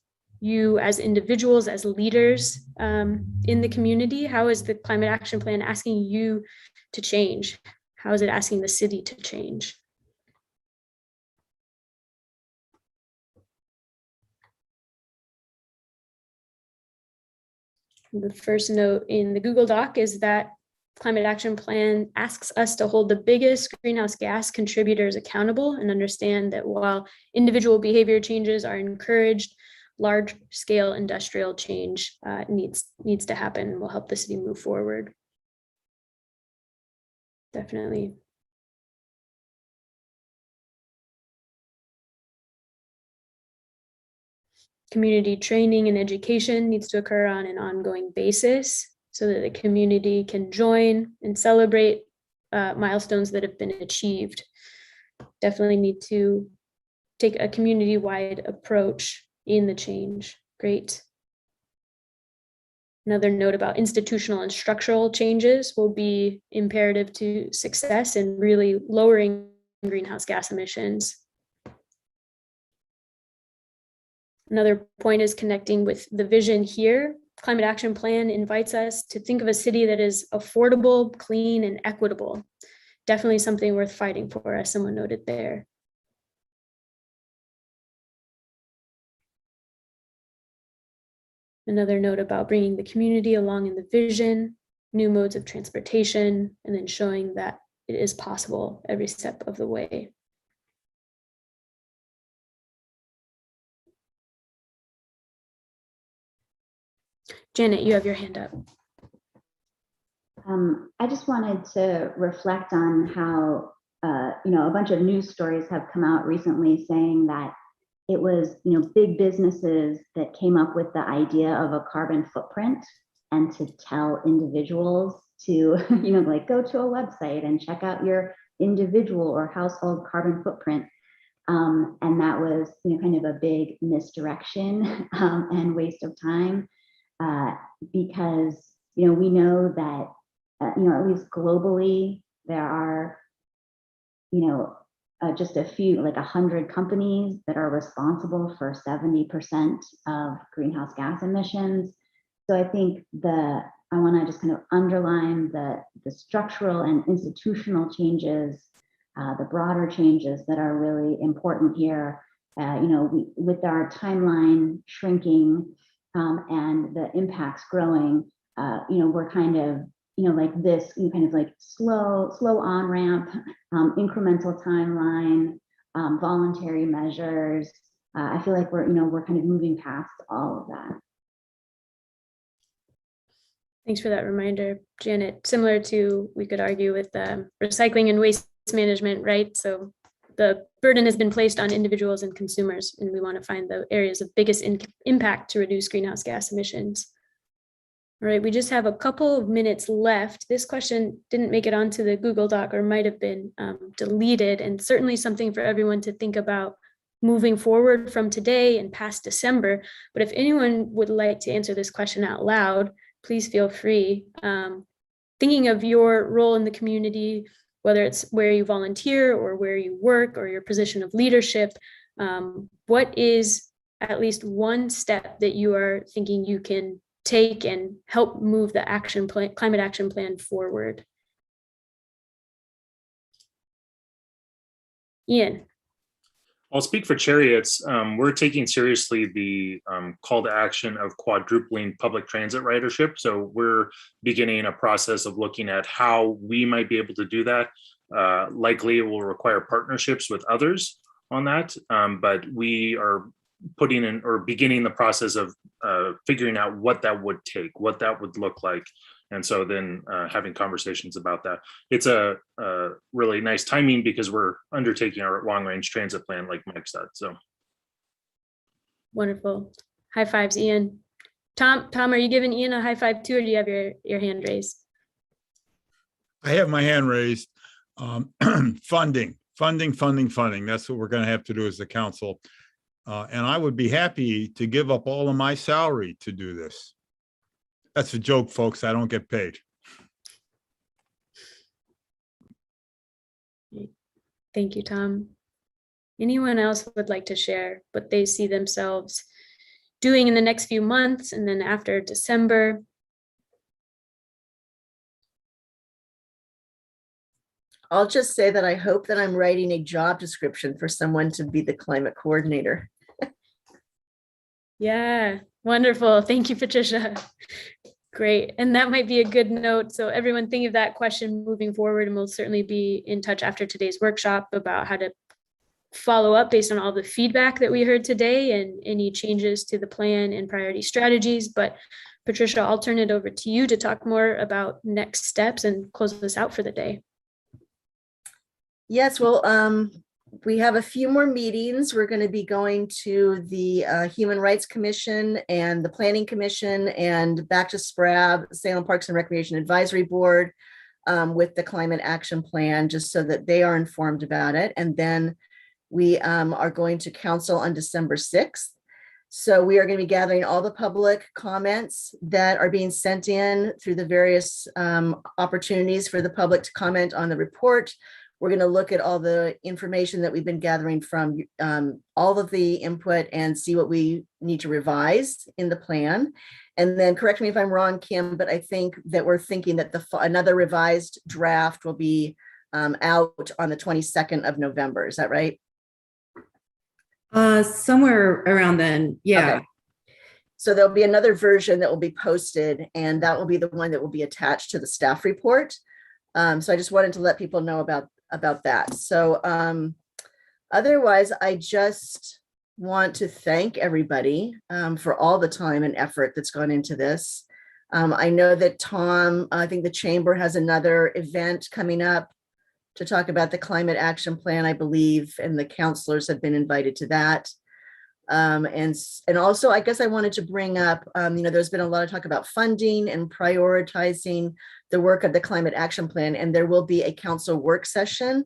you as individuals, as leaders in the community? How is the climate action plan asking you to change? How is it asking the city to change? The first note in the Google Doc is that Climate Action Plan asks us to hold the biggest greenhouse gas contributors accountable and understand that while individual behavior changes are encouraged, large-scale industrial change needs to happen and will help the city move forward. Definitely. Community training and education needs to occur on an ongoing basis so that the community can join and celebrate milestones that have been achieved. Definitely need to take a community-wide approach in the change. Great. Another note about institutional and structural changes will be imperative to success in really lowering greenhouse gas emissions. Another point is connecting with the vision here. Climate Action Plan invites us to think of a city that is affordable, clean, and equitable. Definitely something worth fighting for, as someone noted there. Another note about bringing the community along in the vision, new modes of transportation, and then showing that it is possible every step of the way. Janet, you have your hand up. I just wanted to reflect on how, a bunch of news stories have come out recently saying that it was, big businesses that came up with the idea of a carbon footprint and to tell individuals to, like go to a website and check out your individual or household carbon footprint. And that was, kind of a big misdirection and waste of time because, we know that, at least globally, there are, just a few, like 100 companies that are responsible for 70% of greenhouse gas emissions. So I think I want to just kind of underline the structural and institutional changes, the broader changes that are really important here. With our timeline shrinking and the impacts growing, we're kind of like this kind of like slow on ramp, incremental timeline, voluntary measures. I feel like we're kind of moving past all of that. Thanks for that reminder, Janet. Similar to, we could argue with recycling and waste management, right? So the burden has been placed on individuals and consumers, and we want to find the areas of biggest impact to reduce greenhouse gas emissions. All right, we just have a couple of minutes left. This question didn't make it onto the Google Doc or might have been deleted, and certainly something for everyone to think about moving forward from today and past December. But if anyone would like to answer this question out loud, please feel free. Thinking of your role in the community, whether it's where you volunteer or where you work or your position of leadership, what is at least one step that you are thinking you can take and help move the climate action plan forward? Ian. I'll speak for Chariots. We're taking seriously the call to action of quadrupling public transit ridership. So we're beginning a process of looking at how we might be able to do that. Likely it will require partnerships with others on that, but we are putting in or beginning the process of figuring out what that would take, what that would look like. And so then having conversations about that. It's a really nice timing because we're undertaking our long range transit plan, like Mike said. So wonderful. High fives, Ian. Tom, are you giving Ian a high five too, or do you have your hand raised? I have my hand raised. Funding. That's what we're going to have to do as the council. And I would be happy to give up all of my salary to do this. That's a joke, folks. I don't get paid. Thank you, Tom. Anyone else would like to share what they see themselves doing in the next few months and then after December? I'll just say that I hope that I'm writing a job description for someone to be the climate coordinator. Yeah, wonderful. Thank you, Patricia. Great. And that might be a good note. So everyone think of that question moving forward, and we'll certainly be in touch after today's workshop about how to follow up based on all the feedback that we heard today and any changes to the plan and priority strategies. But Patricia, I'll turn it over to you to talk more about next steps and close this out for the day. Yes, well, we have a few more meetings. We're going to be going to the Human Rights Commission and the Planning Commission and back to SPRAB, Salem Parks and Recreation Advisory Board, with the Climate Action Plan, just so that they are informed about it. And then we are going to council on December 6th. So we are going to be gathering all the public comments that are being sent in through the various opportunities for the public to comment on the report. We're going to look at all the information that we've been gathering from all of the input and see what we need to revise in the plan. And then correct me if I'm wrong, Kim, but I think that we're thinking that another revised draft will be out on the 22nd of November. Is that right? Somewhere around then. Yeah. Okay. So there'll be another version that will be posted, and that will be the one that will be attached to the staff report. So I just wanted to let people know about that. So otherwise, I just want to thank everybody for all the time and effort that's gone into this. I know that Tom, I think the Chamber has another event coming up to talk about the Climate Action Plan, I believe, and the counselors have been invited to that. And also, I guess I wanted to bring up, there's been a lot of talk about funding and prioritizing the work of the Climate Action Plan, and there will be a council work session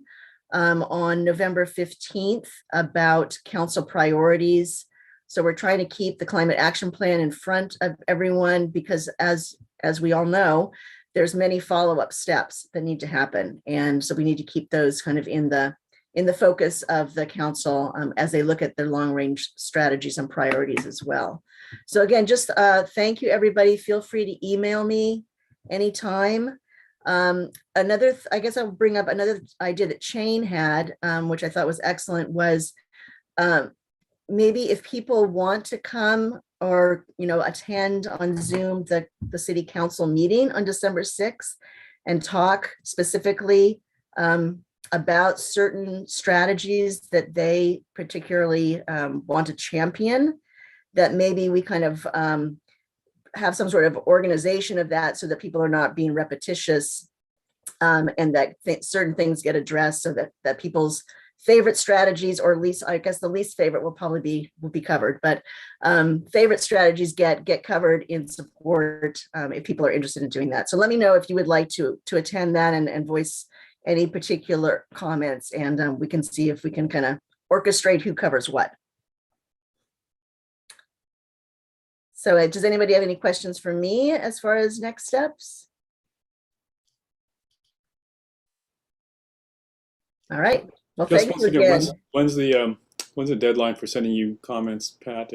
on November 15th about council priorities. So we're trying to keep the Climate Action Plan in front of everyone because as we all know, there's many follow-up steps that need to happen. And so we need to keep those kind of in the focus of the council as they look at their long-range strategies and priorities as well. So again, just thank you, everybody. Feel free to email me anytime. I guess I'll bring up another idea that Shane had, which I thought was excellent, was maybe if people want to come or attend on Zoom the city council meeting on December 6th and talk specifically about certain strategies that they particularly want to champion, that maybe we kind of have some sort of organization of that so that people are not being repetitious and that certain things get addressed so that people's favorite strategies, or at least I guess the least favorite will be covered, but favorite strategies get covered in support if people are interested in doing that. So let me know if you would like to attend that and voice any particular comments, and we can see if we can kind of orchestrate who covers what. So does anybody have any questions for me as far as next steps? All right. Well, Just thank once you again, again. when's the deadline for sending you comments, Pat?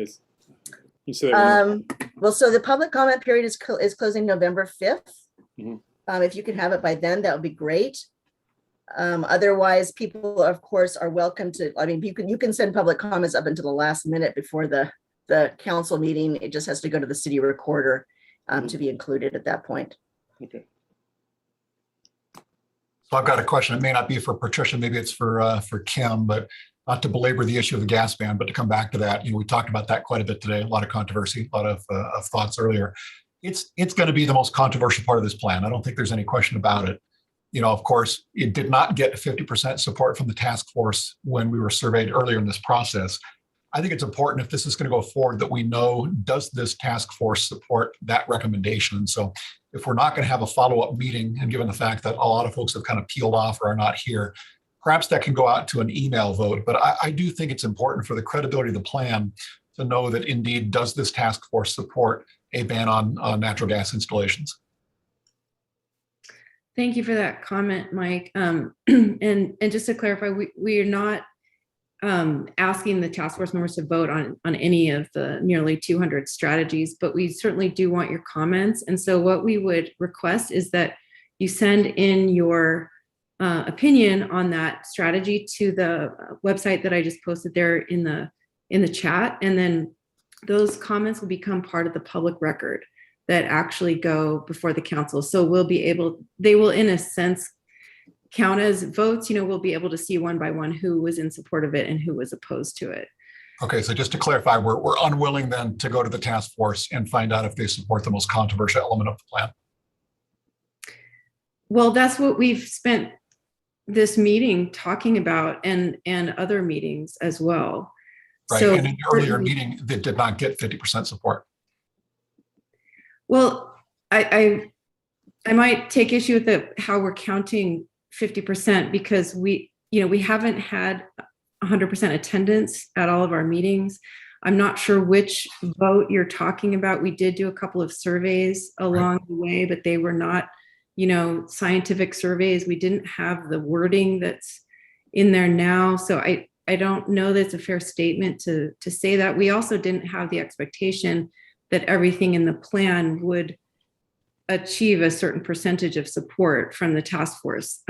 You said that well, so the public comment period is closing November 5th. Mhm. If you could have it by then, that would be great. Otherwise, people, of course, are welcome to. I mean, you can send public comments up until the last minute before the council meeting. It just has to go to the city recorder to be included at that point. Okay. So I've got a question. It may not be for Patricia, maybe it's for Kim, but not to belabor the issue of the gas ban, but to come back to that. We talked about that quite a bit today. A lot of controversy, a lot of thoughts earlier. It's going to be the most controversial part of this plan. I don't think there's any question about it. Of course, it did not get 50% support from the task force when we were surveyed earlier in this process. I think it's important, if this is going to go forward, that we know, does this task force support that recommendation? So if we're not going to have a follow-up meeting, and given the fact that a lot of folks have kind of peeled off or are not here, perhaps that can go out to an email vote. But I do think it's important for the credibility of the plan to know that indeed, does this task force support a ban on natural gas installations? Thank you for that comment, Mike. And just to clarify, we are not asking the task force members to vote on any of the nearly 200 strategies, but we certainly do want your comments. And so what we would request is that you send in your opinion on that strategy to the website that I just posted there in the chat. And then those comments will become part of the public record. that actually go before the council. So they will in a sense count as votes. We'll be able to see one by one who was in support of it and who was opposed to it. Okay, so just to clarify, we're unwilling then to go to the task force and find out if they support the most controversial element of the plan. Well, that's what we've spent this meeting talking about, and other meetings as well. Right, So, and in the earlier meeting that did not get 50% support. Well, I might take issue with how we're counting 50%, because we haven't had 100% attendance at all of our meetings. I'm not sure which vote you're talking about. We did do a couple of surveys along the way, but they were not, scientific surveys. We didn't have the wording that's in there now. So I don't know that it's a fair statement to say that. We also didn't have the expectation that everything in the plan would achieve a certain percentage of support from the task force.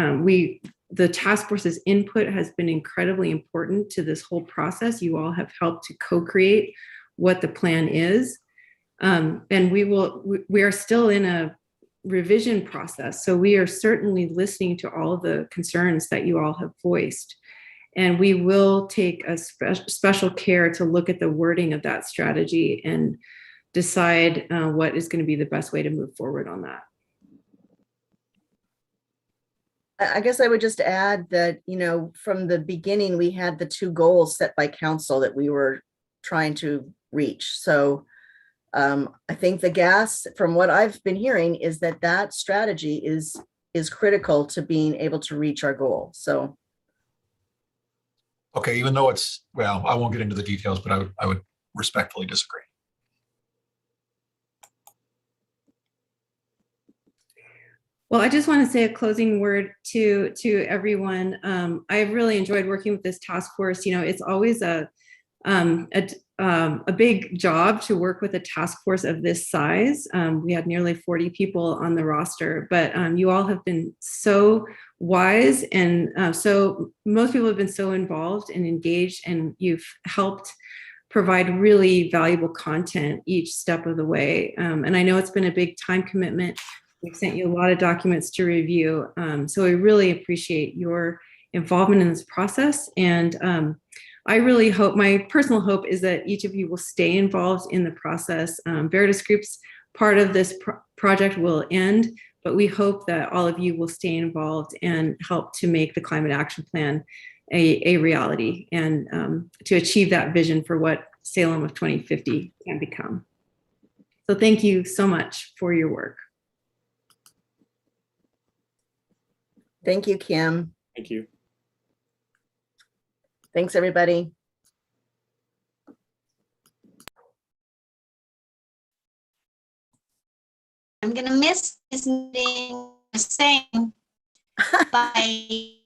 The task force's input has been incredibly important to this whole process. You all have helped to co-create what the plan is. And we are still in a revision process. So we are certainly listening to all of the concerns that you all have voiced. And we will take a special care to look at the wording of that strategy and decide what is going to be the best way to move forward on that. I guess I would just add that, from the beginning, we had the 2 goals set by council that we were trying to reach. So I think the gas, from what I've been hearing, is that strategy is critical to being able to reach our goal. So. Okay, even though I won't get into the details, but I would respectfully disagree. Well, I just want to say a closing word to everyone. I've really enjoyed working with this task force. It's always a big job to work with a task force of this size. We had nearly 40 people on the roster, but you all have been so wise, and so most people have been so involved and engaged, and you've helped provide really valuable content each step of the way. And I know it's been a big time commitment. We've sent you a lot of documents to review. So I really appreciate your involvement in this process. And I really hope, my personal hope is that each of you will stay involved in the process. Veritas Group's part of this project will end, but we hope that all of you will stay involved and help to make the climate action plan a reality, and to achieve that vision for what Salem of 2050 can become. So thank you so much for your work. Thank you, Kim. Thank you. Thanks, everybody. I'm gonna miss listening, saying bye.